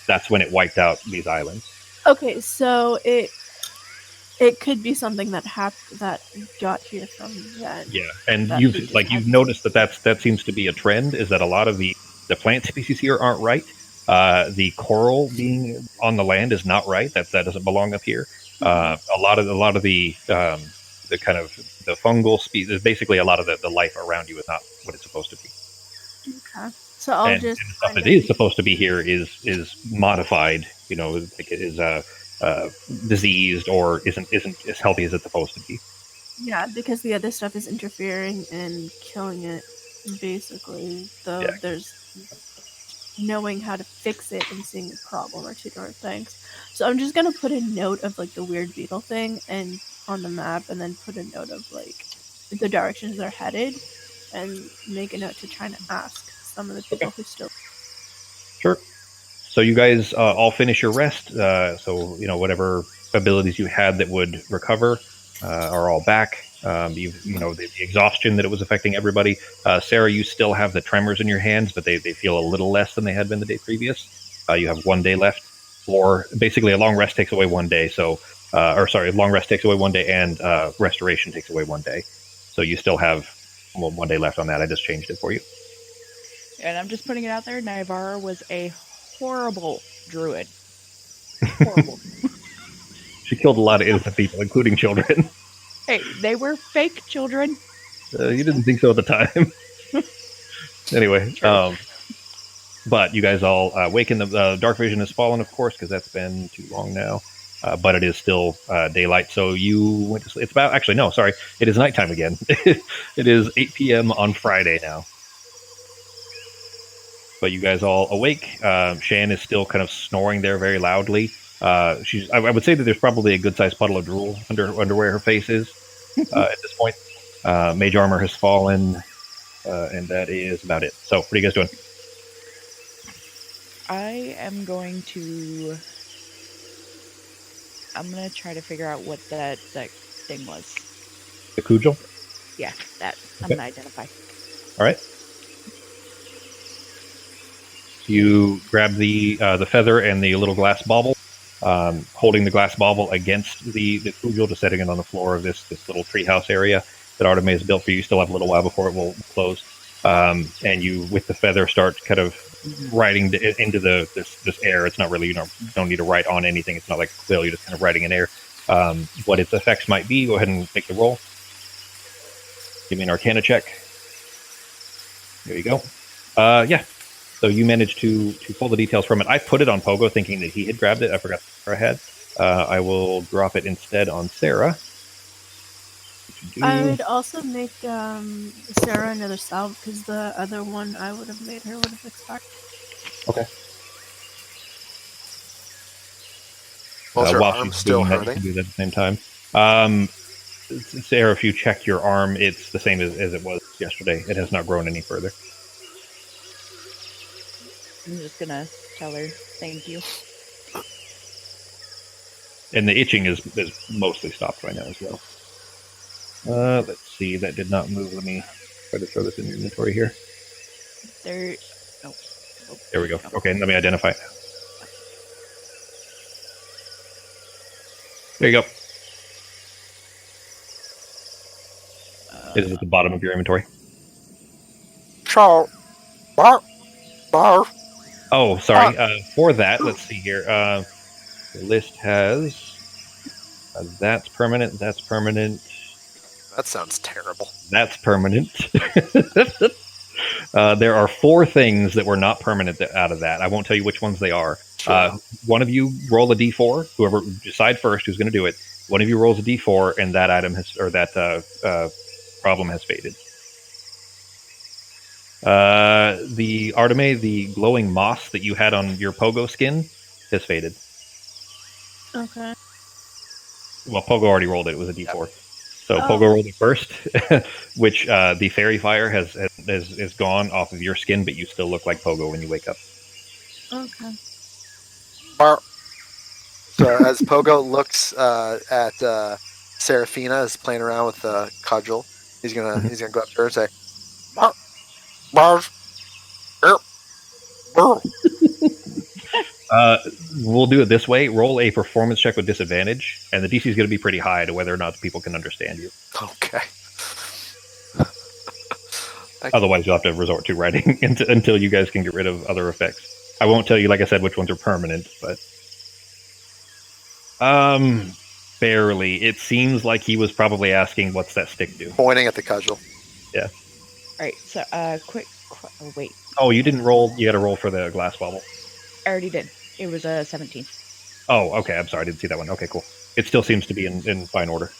that's when it wiped out these islands. Okay, so it could be something that got here from then. Yeah, and That you've noticed that seems to be a trend. Is that a lot of the plant species here aren't right? The coral being on the land is not right. That doesn't belong up here. A lot of the kind of the fungal species, basically a lot of the life around you is not what it's supposed to be. Okay. So I'll And just the stuff that is supposed to be here is modified. Like it is diseased or isn't as healthy as it's supposed to be. Yeah, because the other stuff is interfering and killing it, basically. Though Yeah. there's knowing how to fix it and seeing the problem are 2 different things. So I'm just gonna put a note of like the weird beetle thing and on the map, and then put a note of like the directions they're headed, and make a note to try to ask some of the people who still. Sure. So you guys all finish your rest. So whatever abilities you had that would recover are all back. The exhaustion that it was affecting everybody. Sarah, you still have the tremors in your hands, but they feel a little less than they had been the day previous. You have 1 day left, or basically a long rest takes away 1 day. So, long rest takes away 1 day, and restoration takes away 1 day. So you still have 1 day left on that. I just changed it for you. And I'm just putting it out there. Nivara was a horrible druid. Horrible. She killed a lot of innocent people, including children. Hey, they were fake children. You didn't think so at the time. Anyway, but you guys all wake in the dark vision has fallen, of course, because that's been too long now. But it is still daylight. So you went to sleep. It's about, actually, no, sorry. It is nighttime again. It is 8 p.m. on Friday now. But you guys all awake. Shan is still kind of snoring there very loudly. I would say that there's probably a good-sized puddle of drool under where her face is at this point. Mage armor has fallen, and that is about it. So, what are you guys doing? I'm going to try to figure out what that thing was. The cudgel? Yeah, that. I'm Okay. going to identify. All right. You grab the feather and the little glass bauble, holding the glass bauble against the cudgel, just setting it on the floor of this little treehouse area that Artemis has built for you. You still have a little while before it will close. And you, with the feather, start kind of writing into this air. It's not really, you don't need to write on anything. It's not like a quill. You're just kind of writing in air. What its effects might be, go ahead and make the roll. Give me an Arcana check. There you go. Yeah. So you managed to pull the details from it. I put it on Pogo thinking that he had grabbed it. I forgot Sarah had. I will drop it instead on Sarah. I would also make Sarah another salve because the other one I would have made her would have expired. Okay. Well, her while arm she's still doing that, you hurting? can do that at the same time. Sarah, if you check your arm, it's the same as it was yesterday. It has not grown any further. I'm just gonna tell her thank you. And the itching is mostly stopped right now as well. Let's see. That did not move. Let me try to throw this in your inventory here. There. Oh. There we go. Okay, let me identify it. There you go. It is at the bottom of your inventory. Chow. Bark. Bark. Oh, sorry. For that, let's see here. The list has that's permanent. That's permanent. That sounds terrible. That's permanent. There are 4 things that were not permanent out of that. I won't tell you which ones they are. Sure. One of you roll a d4. Whoever decide first who's going to do it. One of you rolls a d4, and that item has, or that problem has faded. The Arteme, the glowing moss that you had on your Pogo skin, has faded. Okay. Well, Pogo already rolled it. It was a d4. Yep. So Oh. Pogo rolled it first, which the fairy fire has gone off of your skin, but you still look like Pogo when you wake up. Okay. Bark. So as Pogo looks at Seraphina is playing around with the cudgel, he's gonna go up to her and say, "Bark, bark, bark." We'll do it this way. Roll a performance check with disadvantage, and the DC is going to be pretty high to whether or not people can understand you. Okay. Otherwise, you'll have to resort to writing until you guys can get rid of other effects. I won't tell you, like I said, which ones are permanent, but barely. It seems like he was probably asking, "What's that stick do?" Pointing at the cudgel. Yeah. All right. So, oh, wait. Oh, you didn't roll. You got to roll for the glass bubble. I already did. It was a 17. Oh, okay. I'm sorry. I didn't see that one. Okay, cool. It still seems to be in fine order.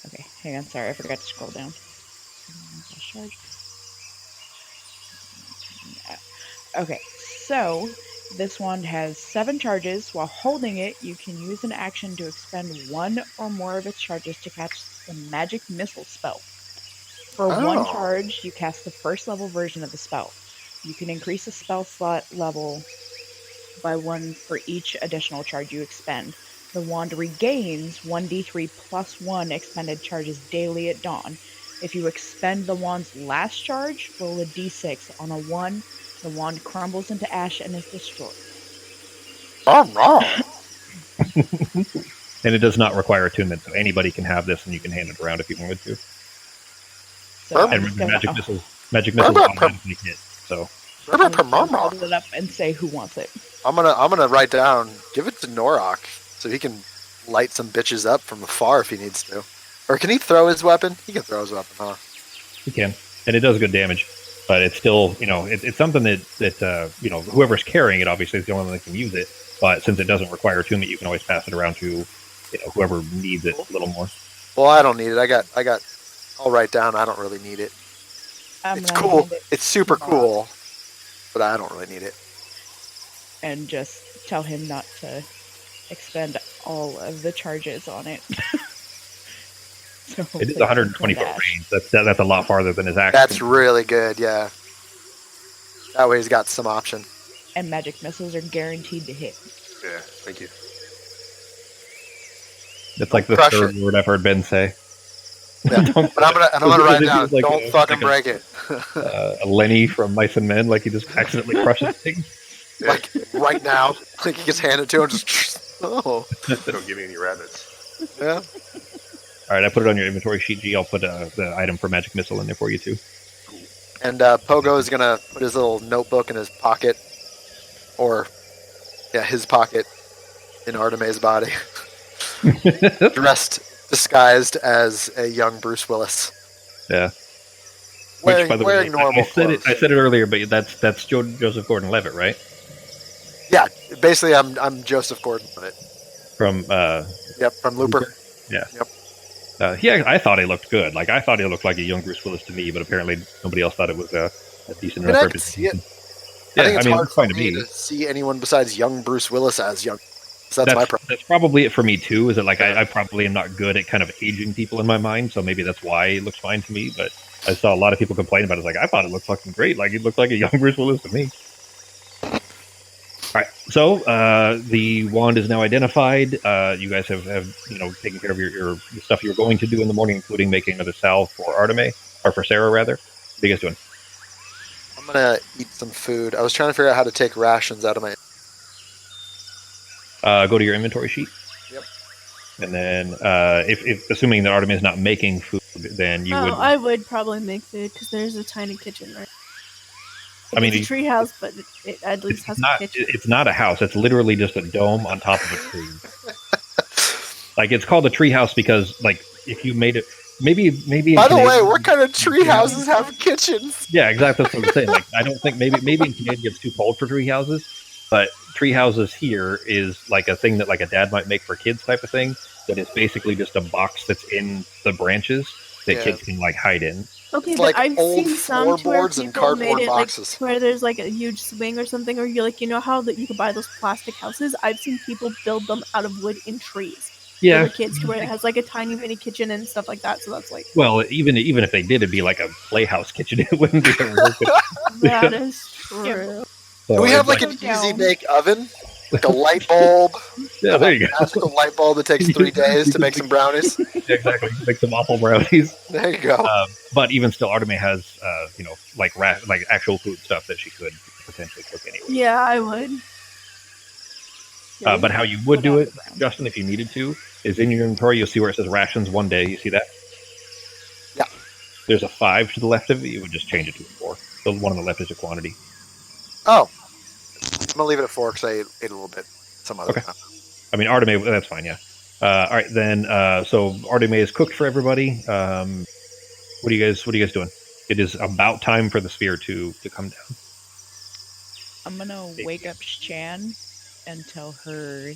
Okay, hang on. Sorry, I forgot to scroll down. Okay, so this wand has 7 charges. While holding it, you can use an action to expend 1 or more of its charges to cast the magic missile spell. For 1 charge, you cast the first level version of the spell. You can increase the spell slot level by 1 for each additional charge you expend. The wand regains 1d3 plus 1 expended charges daily at dawn. If you expend the wand's last charge, roll a d6. On a 1, the wand crumbles into ash and is destroyed. Oh no! And it does not require attunement, so anybody can have this, and you can hand it around if you wanted to. So And remember, magic missiles automatically hit. So I'm gonna hold it up and say who wants it. I'm gonna write down. Give it to Norok so he can light some bitches up from afar if he needs to. Or can he throw his weapon? He can throw his weapon, huh? he can, and it does good damage. But it's still, it's something that whoever's carrying it obviously is the only one that can use it. But since it doesn't require attunement, you can always pass it around to whoever needs it a little more. Well, I don't need it. I got. I'll write down. I don't really need it. It's cool. It's super cool, but I don't really need it. And just tell him not to expend all of the charges on it. So It is 120 foot range. That's a lot farther than his action. That's really good. Yeah. That way he's got some option. And magic missiles are guaranteed to hit. Yeah, thank you. It's like the Crush third it. word I've heard Ben say. Yeah. But I'm gonna write it down. Like Don't fucking break it. Lenny from Mice and Men, like he just accidentally crushes things. like right now. Like he gets handed to him, just oh Don't give me any rabbits. yeah. All right, I put it on your inventory sheet, G. I'll put the item for magic missile in there for you too. And Pogo is gonna put his little notebook in his pocket, or his pocket in Artemis' body, disguised as a young Bruce Willis. Yeah. Wearing normal clothes. I said it earlier, but that's Joseph Gordon-Levitt, right? Yeah, basically, I'm Joseph Gordon-Levitt. From from Looper. Yeah. Yep. I thought he looked good. Like I thought he looked like a young Bruce Willis to me, but apparently nobody else thought it was a decent enough representation. I think it's hard it's for fine me to see anyone besides young Bruce Willis as young. So that's my problem. That's probably it for me too. Is that like I probably am not good at kind of aging people in my mind, so maybe that's why it looks fine to me. But I saw a lot of people complain about it. Like I thought it looked fucking great. Like it looked like a young Bruce Willis to me. All right, so the wand is now identified. You guys have taken care of your the stuff you were going to do in the morning, including making another salve for Arteme, or for Sarah rather. What are you guys doing? I'm gonna eat some food. I was trying to figure out how to take rations out of my. Go to your inventory sheet. Yep. And then, if assuming that Artemis is not making food, then you would. I would probably make food because there's a tiny kitchen, right? I mean, it's a tree house, but it at least has a kitchen. It's not a house. It's literally just a dome on top of a tree. Like it's called a tree house because, like, if you made it, maybe. By the way, what kind of tree houses have kitchens? Yeah, exactly. That's what I'm saying. Like, I don't think maybe in Canada it's too cold for tree houses, but tree houses here is like a thing that like a dad might make for kids type of thing. That is basically just a box that's in the branches that kids can like hide in. Okay, it's but like I've old seen some to where floorboards and people made cardboard it boxes. like where there's like a huge swing or something, or you know how that you could buy those plastic houses. I've seen people build them out of wood in trees. Yeah, for the kids, to where it has like a tiny mini kitchen and stuff like that. So that's like even if they did, it'd be like a playhouse kitchen. It wouldn't be a real kitchen. that is true. So Do we have like an easy make oven? Like a light bulb. Yeah, there you go. Magical light bulb that takes 3 days to make some brownies. Yeah, exactly. Make some awful brownies. There you go. But even still, Arteme has, like actual food stuff that she could potentially cook anyway. Yeah, I would. But how you would do it, Justin, if you needed to, is in your inventory. You'll see where it says rations 1 day. You see that? Yeah. There's a 5 to the left of it. You would just change it to a 4. The one on the left is a quantity. Oh. I'm going to leave it at 4 because I ate a little bit some other time. I mean, Arteme, that's fine, yeah. All right, then, so Arteme is cooked for everybody. What are you guys doing? It is about time for the sphere to come down. I'm going to wake up Shan and tell her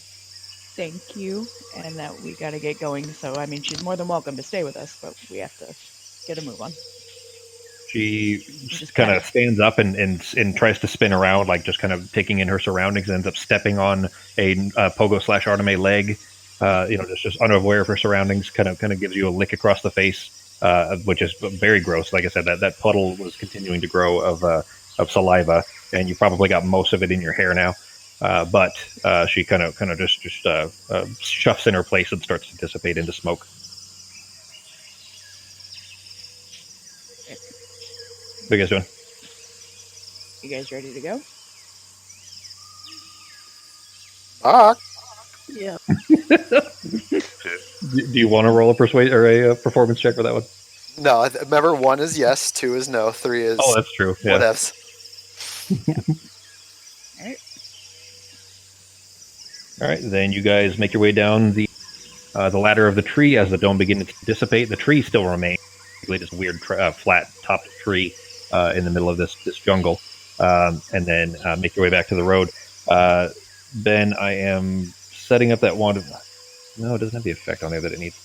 thank you and that we got to get going. So, I mean, she's more than welcome to stay with us, but we have to get a move on. She just kind of stands up and tries to spin around, like just kind of taking in her surroundings, and ends up stepping on a Pogo / Arteme leg. Just unaware of her surroundings. Kind of gives you a lick across the face, which is very gross. Like I said, that puddle was continuing to grow of saliva, and you probably got most of it in your hair now. But she kind of just shuffs in her place and starts to dissipate into smoke. What are you guys doing? You guys ready to go? Yeah. Do you want to roll a persuade or a performance check for that one? No, remember 1 is yes, 2 is no, 3 is. Oh, that's true. Yeah. What ifs? All right, then you guys make your way down the ladder of the tree as the dome begins to dissipate. The tree still remains, basically this weird flat-topped tree in the middle of this jungle, and then make your way back to the road. Ben, I am setting up that wand. No, it doesn't have the effect on there that it needs.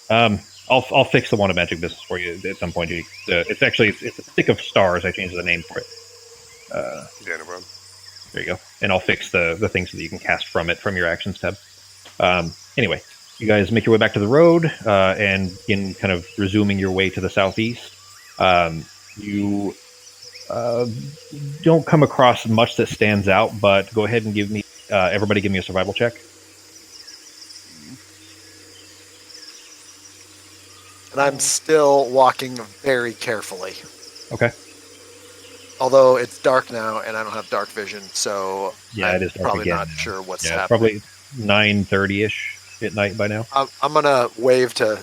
I'll fix the wand of magic business for you at some point. It's a stick of stars. I changed the name for it. Yeah, no problem. There you go. And I'll fix the things so that you can cast from it from your actions tab. Anyway, you guys make your way back to the road and begin kind of resuming your way to the southeast. You don't come across much that stands out, but go ahead and everybody give me a survival check. And I'm still walking very carefully. Okay. Although it's dark now and I don't have dark vision, so Yeah, it is dark probably again not now. sure what's Yeah, it's happening. probably 9:30ish at night by now. I'm gonna wave to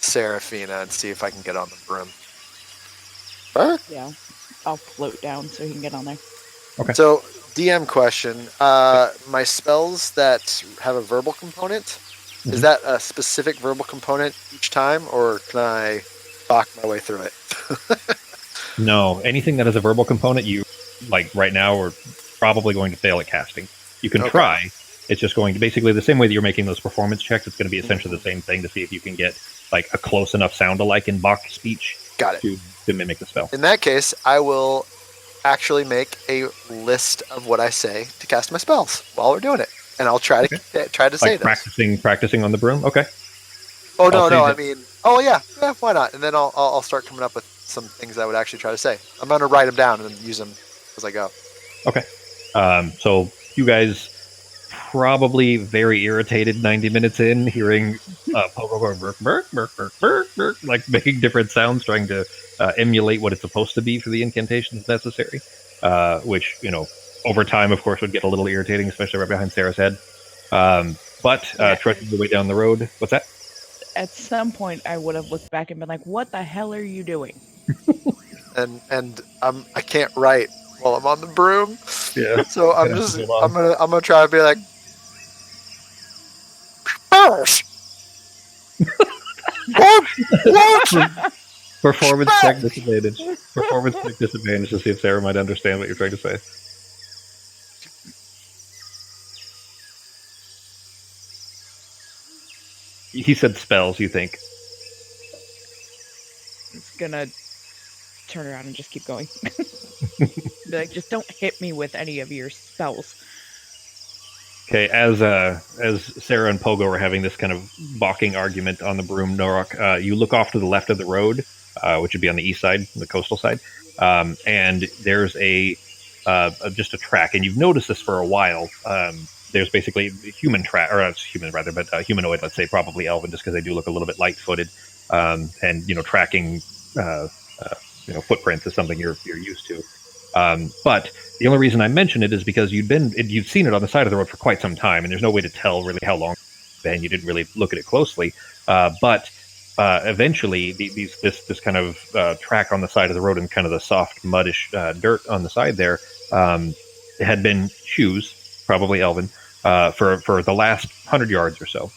Seraphina and see if I can get on the broom. Yeah, I'll float down so he can get on there. Okay. So, DM question: my spells that have a verbal component, is that a specific verbal component each time, or can I talk my way through it? No, anything that has a verbal component, you like right now are probably going to fail at casting. You can try. It's just going to basically the same way that you're making those performance checks. It's going to be essentially the same thing to see if you can get like a close enough sound alike in Bach speech. Got it. To mimic the spell. In that case, I will actually make a list of what I say to cast my spells while we're doing it, and I'll try to say like practicing on the broom. Okay. Oh no, I mean, oh yeah, why not? And then I'll start coming up with some things I would actually try to say. I'm gonna write them down and then use them as I go. Okay. So you guys probably very irritated 90 minutes in, hearing Pogo going burk, burk, burk, burk, burk, burk, like making different sounds, trying to emulate what it's supposed to be for the incantation if necessary. Which, over time, of course, would get a little irritating, especially right behind Sarah's head. But trudging the way down the road, what's that? At some point, I would have looked back and been like, "What the hell are you doing?" and I can't write while I'm on the broom. Yeah. So I'm gonna try to be like, Performance check disadvantage. Performance check disadvantage to see if Sarah might understand what you're trying to say. He said spells, you think? It's gonna turn around and just keep going. Like, just don't hit me with any of your spells. Okay, as Sarah and Pogo are having this kind of balking argument on the broom, Norok, you look off to the left of the road, which would be on the east side, the coastal side, and there's just a track, and you've noticed this for a while. There's basically a human track, or not human rather, but humanoid, let's say, probably elven, just because they do look a little bit light-footed, and tracking footprints is something you're used to. But the only reason I mention it is because you've seen it on the side of the road for quite some time, and there's no way to tell really how long it's been. You didn't really look at it closely, but eventually this kind of track on the side of the road and kind of the soft muddish dirt on the side there had been shoes, probably elven, for the last 100 yards or so.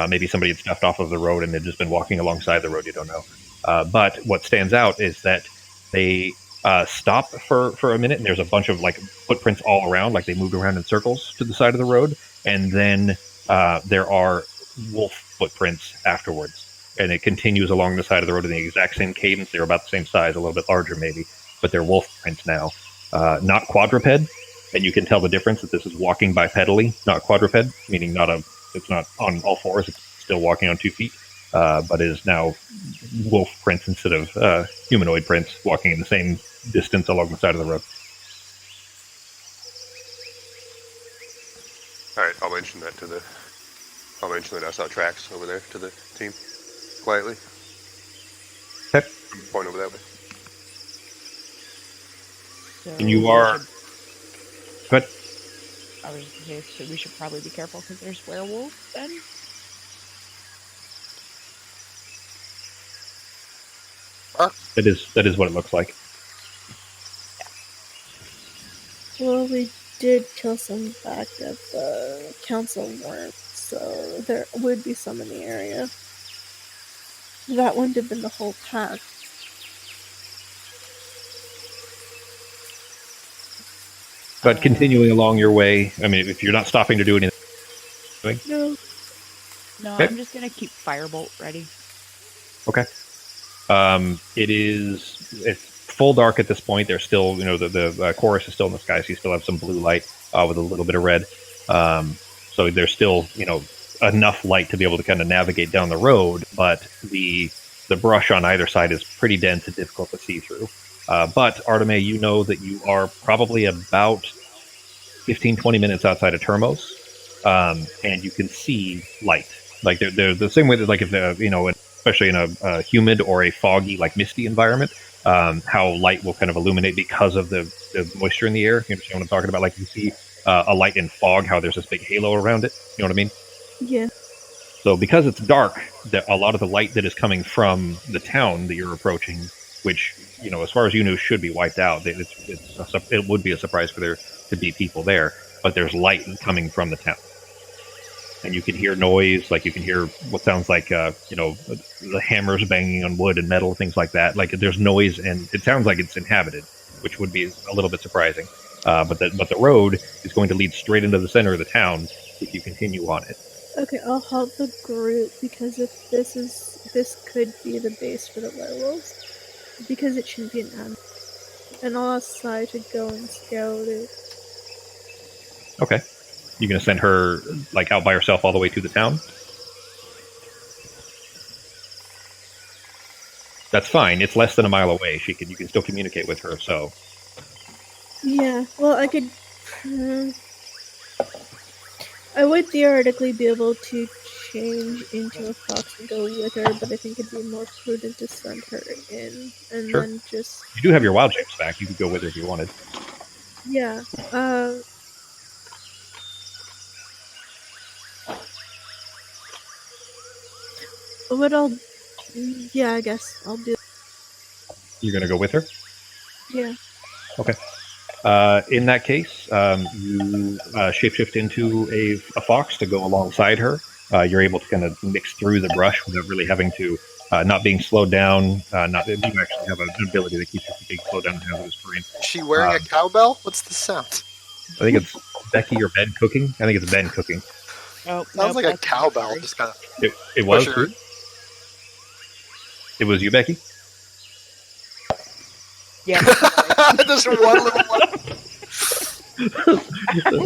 Maybe somebody had stepped off of the road and had just been walking alongside the road. You don't know. But what stands out is that they stop for a minute, and there's a bunch of like footprints all around, like they moved around in circles to the side of the road, and then there are wolf footprints afterwards, and it continues along the side of the road in the exact same cadence. They're about the same size, a little bit larger maybe, but they're wolf prints now, not quadruped, and you can tell the difference that this is walking bipedally, not quadruped, meaning it's not on all fours, it's still walking on 2 feet. But is now wolf prints instead of humanoid prints, walking in the same distance along the side of the road. All right, I'll mention that I saw tracks over there to the team quietly. Okay. Point over that way. So And you are. But I was just gonna say, so we should probably be careful because there's werewolves then. that is what it looks like. Well, we did kill some back at the council warrant, so there would be some in the area. That wouldn't have been the whole pack. But continuing along your way, I mean, if you're not stopping to do anything. No. No, Okay. I'm just gonna keep firebolt ready. Okay. It's full dark at this point. There's still, the chorus is still in the sky, so you still have some blue light with a little bit of red. So there's still, enough light to be able to kind of navigate down the road, but the brush on either side is pretty dense and difficult to see through. But Arteme, you know that you are probably about 15, 20 minutes outside of Termos, and you can see light. Like they're the same way that, like, if especially in a humid or a foggy, like misty environment, how light will kind of illuminate because of the moisture in the air. You understand what I'm talking about? Like you see a light in fog, how there's this big halo around it. You know what I mean? Yeah. So because it's dark, a lot of the light that is coming from the town that you're approaching, which, as far as you know, should be wiped out. It would be a surprise for there to be people there, but there's light coming from the town. And you can hear noise, like you can hear what sounds like, the hammers banging on wood and metal, things like that. Like there's noise, and it sounds like it's inhabited, which would be a little bit surprising. But the road is going to lead straight into the center of the town if you continue on it. Okay, I'll halt the group because if this could be the base for the werewolves, because it shouldn't be an animal. And I'll ask Sai to go and scout it. Okay. You're going to send her, like, out by herself all the way to the town? That's fine. It's less than a mile away. You can still communicate with her, so... Yeah, well, I could... I would theoretically be able to change into a fox and go with her, but I think it'd be more prudent to send her in, and Sure. then just... You do have your wild shapes back. You could go with her if you wanted. Yeah, Yeah, I guess I'll do... You're going to go with her? Yeah. Okay. In that case, you shapeshift into a fox to go alongside her. You're able to kind of mix through the brush without really having to, not being slowed down. You actually have an ability that keeps you from being slowed down and hazardous terrain. Is she wearing a cowbell? What's the sound? I think it's Becky or Ben cooking. I think it's Ben cooking. Oh, Sounds like a cowbell. Just kind of. It was. Sure. It was you, Becky? Yeah. Just one little one.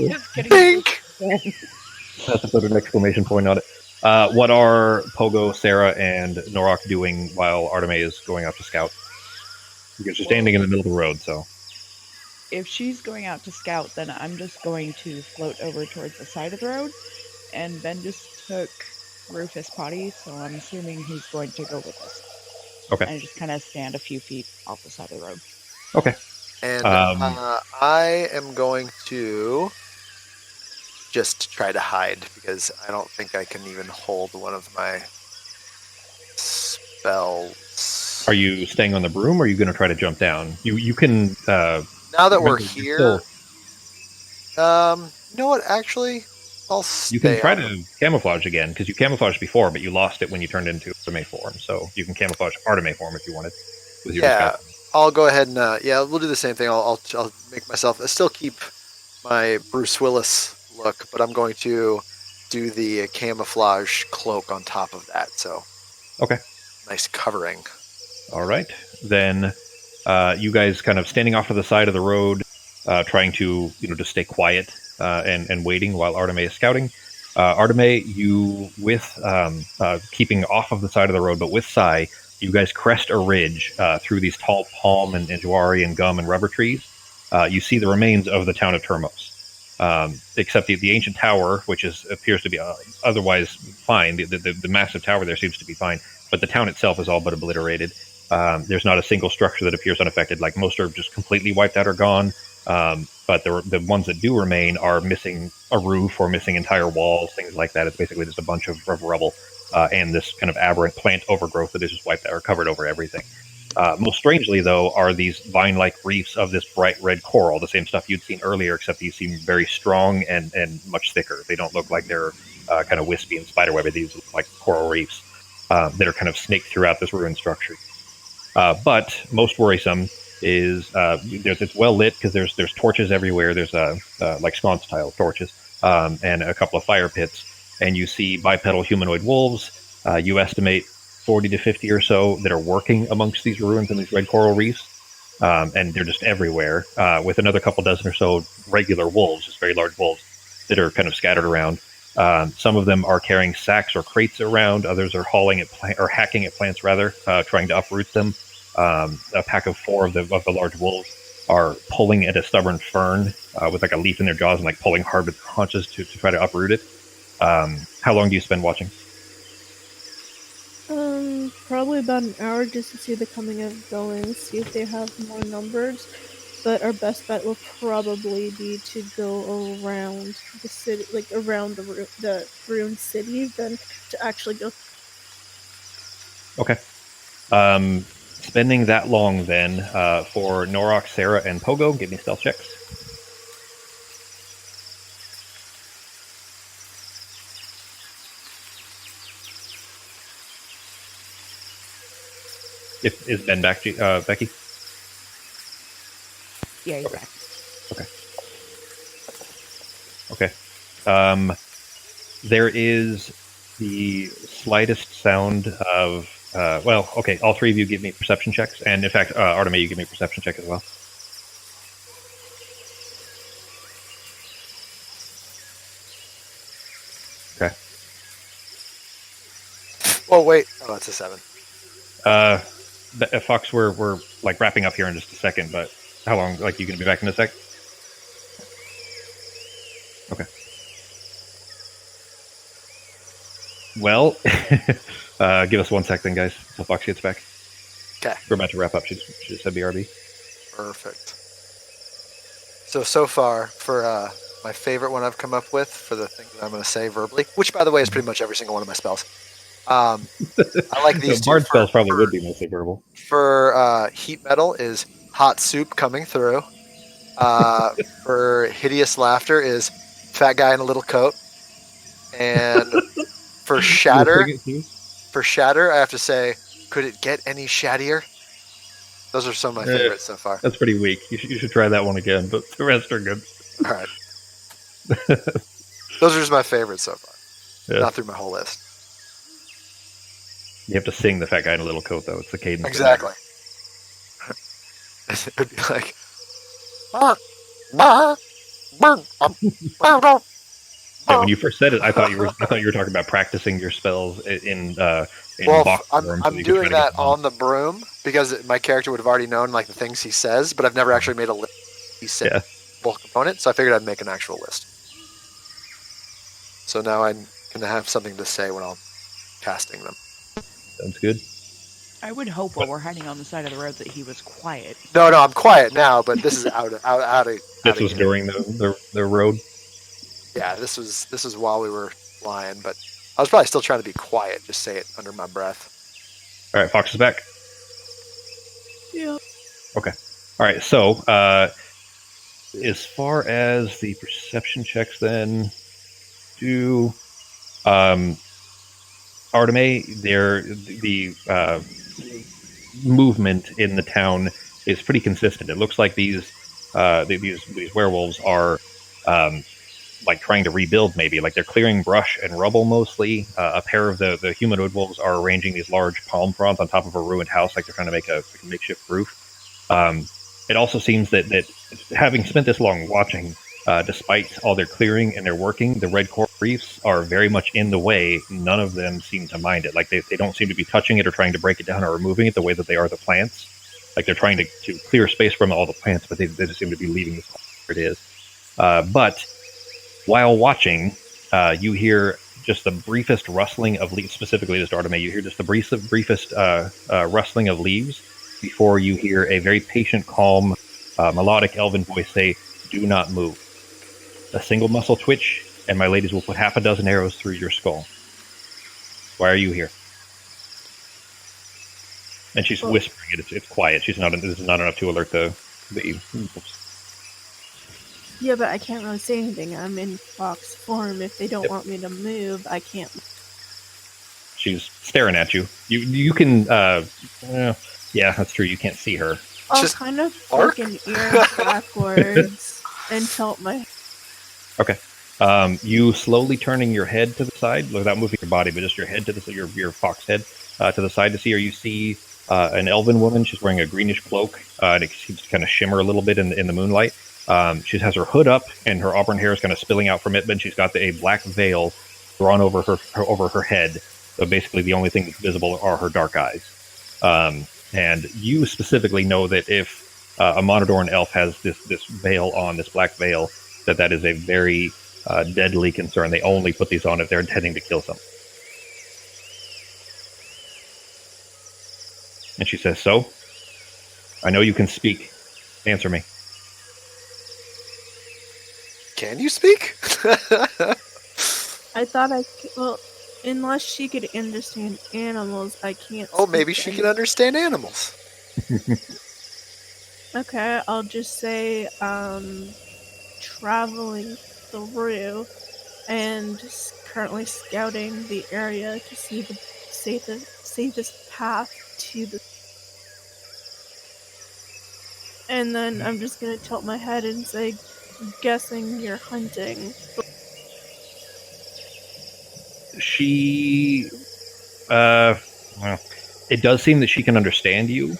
Just kidding. Pink. Have to put an exclamation point on it. What are Pogo, Sarah, and Norak doing while Arteme is going out to scout? Because you're standing in the middle of the road, so... If she's going out to scout, then I'm just going to float over towards the side of the road. And Ben just took Rufus potty, so I'm assuming he's going to go with us. Okay. And just kind of stand a few feet off the side of the road. Okay. And I am going to just try to hide because I don't think I can even hold one of my spells. Are you staying on the broom, or are you going to try to jump down? You can... now that we're here... you know what, actually... I'll stay. You can try to camouflage again, because you camouflaged before, but you lost it when you turned into Arteme form. So you can camouflage Arteme form if you wanted. With your disguise. I'll go ahead and we'll do the same thing. I'll make myself. I still keep my Bruce Willis look, but I'm going to do the camouflage cloak on top of that. So okay, nice covering. All right, then you guys kind of standing off to the side of the road, trying to just stay quiet. And waiting while Arteme is scouting. Arteme, you with keeping off of the side of the road, but with Sai, you guys crest a ridge through these tall palm and jawari and gum and rubber trees. You see the remains of the town of Termos, except the ancient tower, which appears to be otherwise fine. The massive tower there seems to be fine, but the town itself is all but obliterated. There's not a single structure that appears unaffected. Like most are just completely wiped out or gone. But the ones that do remain are missing a roof or missing entire walls, things like that. It's basically just a bunch of rubble and this kind of aberrant plant overgrowth that is just wiped out or covered over everything. Most strangely, though, are these vine-like reefs of this bright red coral, the same stuff you'd seen earlier, except these seem very strong and much thicker. They don't look like they're kind of wispy and spiderwebby. These look like coral reefs that are kind of snaked throughout this ruined structure. But most worrisome is it's well lit because there's torches everywhere. There's like sconce style torches and a couple of fire pits, and you see bipedal humanoid wolves. You estimate 40 to 50 or so that are working amongst these ruins and these red coral reefs, and they're just everywhere. With another couple dozen or so regular wolves, just very large wolves that are kind of scattered around. Some of them are carrying sacks or crates around. Others are hauling at or hacking at plants rather, trying to uproot them. A pack of 4 of the large wolves are pulling at a stubborn fern with like a leaf in their jaws and like pulling hard with haunches to try to uproot it. How long do you spend watching? probably about an hour just to see the coming and going, see if they have more numbers. But our best bet will probably be to go around the city, like around the ruined city, than to actually go. Okay. Spending that long then for Norok, Sarah, and Pogo, give me stealth checks. Is Ben back, Becky? Yeah, he's back. Okay. There is the slightest sound of all three of you give me perception checks, and in fact, Artemis, you give me a perception check as well. Okay. Oh wait, oh that's a 7. Fox, we're like wrapping up here in just a second, but how long? Like, you gonna be back in a sec? Okay. Well, give us 1 sec then, guys, until Fox gets back. Okay. We're about to wrap up. She just said BRB. Perfect. So far, for my favorite one I've come up with for the thing that I'm going to say verbally, which, by the way, is pretty much every single one of my spells. I like these two. Bard spells probably would be mostly verbal. For heat metal is hot soup coming through. For hideous laughter is fat guy in a little coat. And for shatter, I have to say, could it get any shattier? Those are some of my favorites so far. That's pretty weak. You should try that one again, but the rest are good. All right. Those are just my favorites so far. Yeah. Not through my whole list. You have to sing the fat guy in a little coat, though. It's the cadence. Exactly. It would be like, yeah, when you first said it, I thought you were talking about practicing your spells in well, I'm doing that on the broom because my character would have already known like the things he says, but I've never actually made a list. He said both components, so I figured I'd make an actual list. So now I'm gonna have something to say when I'm casting them. Sounds good. I would hope while we're hiding on the side of the road that he was quiet. No, I'm quiet now, but this is out of. This was during the road. Yeah, this was while we were flying, but I was probably still trying to be quiet, just say it under my breath. All right, Fox is back. Yeah. Okay. All right. So, as far as the perception checks, then do Artemis, the movement in the town is pretty consistent. It looks like these werewolves are like trying to rebuild, maybe like they're clearing brush and rubble mostly. A pair of the humanoid wolves are arranging these large palm fronds on top of a ruined house, like they're trying to make a makeshift roof. It also seems that having spent this long watching, despite all their clearing and their working, the red coral reefs are very much in the way. None of them seem to mind it. Like they don't seem to be touching it or trying to break it down or removing it the way that they are the plants. Like they're trying to clear space from all the plants, but they just seem to be leaving this where it is. But while watching, you hear just the briefest rustling of leaves, specifically this Artemis. You hear just the briefest rustling of leaves before you hear a very patient, calm, melodic elven voice say, "Do not move. A single muscle twitch, and my ladies will put half a dozen arrows through your skull. Why are you here?" And she's whispering it. It's quiet. This is not enough to alert the. Yeah, but I can't really say anything. I'm in fox form. If they don't want me to move, I can't. She's staring at you. You can. Yeah, that's true. You can't see her. I'll kind of flick an ear backwards and tilt my. Okay. You slowly turning your head to the side without moving your body, but just your head to the your fox head to the side to see her. You see an elven woman. She's wearing a greenish cloak, and it seems to kind of shimmer a little bit in the moonlight. She has her hood up, and her auburn hair is kind of spilling out from it. But she's got a black veil drawn over her head. So basically, the only thing that's visible are her dark eyes. And you specifically know that if a Monodoran elf has this veil on, this black veil, that is a very deadly concern. They only put these on if they're intending to kill someone. And she says, "So, I know you can speak. Answer me." Can you speak? I thought well, unless she could understand animals, I can't. Oh, maybe she can understand animals. Okay, I'll just say traveling through and currently scouting the area to see the safest path to the. And then I'm just gonna tilt my head and say, guessing you're hunting. She, well, it does seem that she can understand you.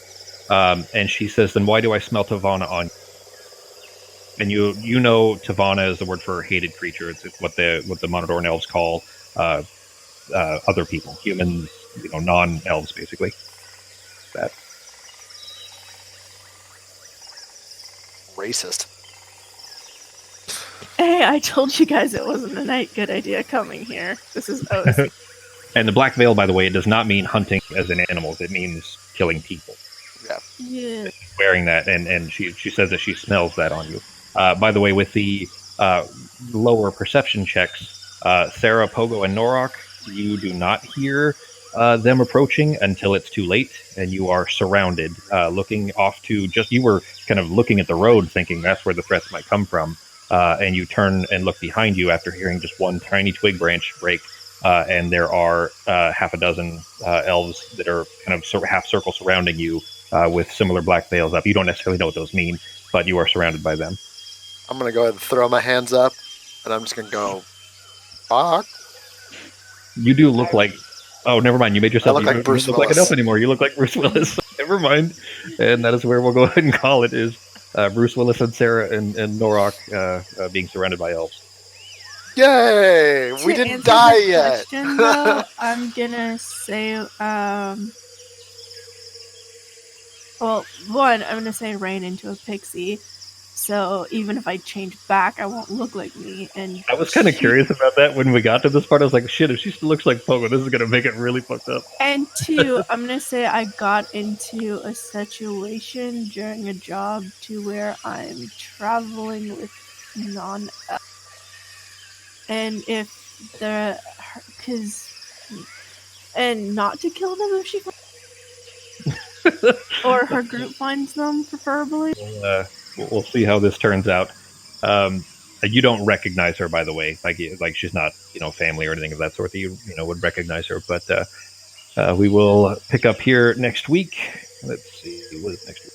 And she says, "Then why do I smell Tavana on you?" And you know Tavana is the word for hated creature. It's what the Monodoran elves call other people, humans, non-elves, basically. That. Racist. Hey, I told you guys it wasn't a good idea coming here. This is OC. And the black veil, by the way, it does not mean hunting as in animals. It means killing people. Yeah. She's wearing that, and she says that she smells that on you. By the way, with the lower perception checks, Sarah, Pogo, and Norok, you do not hear them approaching until it's too late, and you are surrounded, looking off to you were kind of looking at the road, thinking that's where the threats might come from, and you turn and look behind you after hearing just one tiny twig branch break, and there are half a dozen elves that are kind of half circle surrounding you with similar black veils up. You don't necessarily know what those mean, but you are surrounded by them. I'm going to go ahead and throw my hands up, and I'm just going to go, fuck. You do look like... Oh, never mind. You made yourself... I look like Bruce you don't look like Willis. an elf anymore. You look like Bruce Willis. Never mind. And that is where we'll go ahead and call it, is Bruce Willis and Sarah and Norok being surrounded by elves. Yay! We To didn't answer die the yet. question, though, I'm gonna say, well, one, I'm gonna say rain into a pixie. So even if I change back, I won't look like me. And I was kind of curious about that when we got to this part. I was like, shit, if she still looks like Pogo, this is going to make it really fucked up. And two, I'm gonna say I got into a situation during a job to where I'm traveling with non-elves. And if and not to kill them if she or her group finds them, preferably. We'll see how this turns out. You don't recognize her, by the way. Like she's not, family or anything of that sort that you would recognize her. But we will pick up here next week. Let's see, what is next week?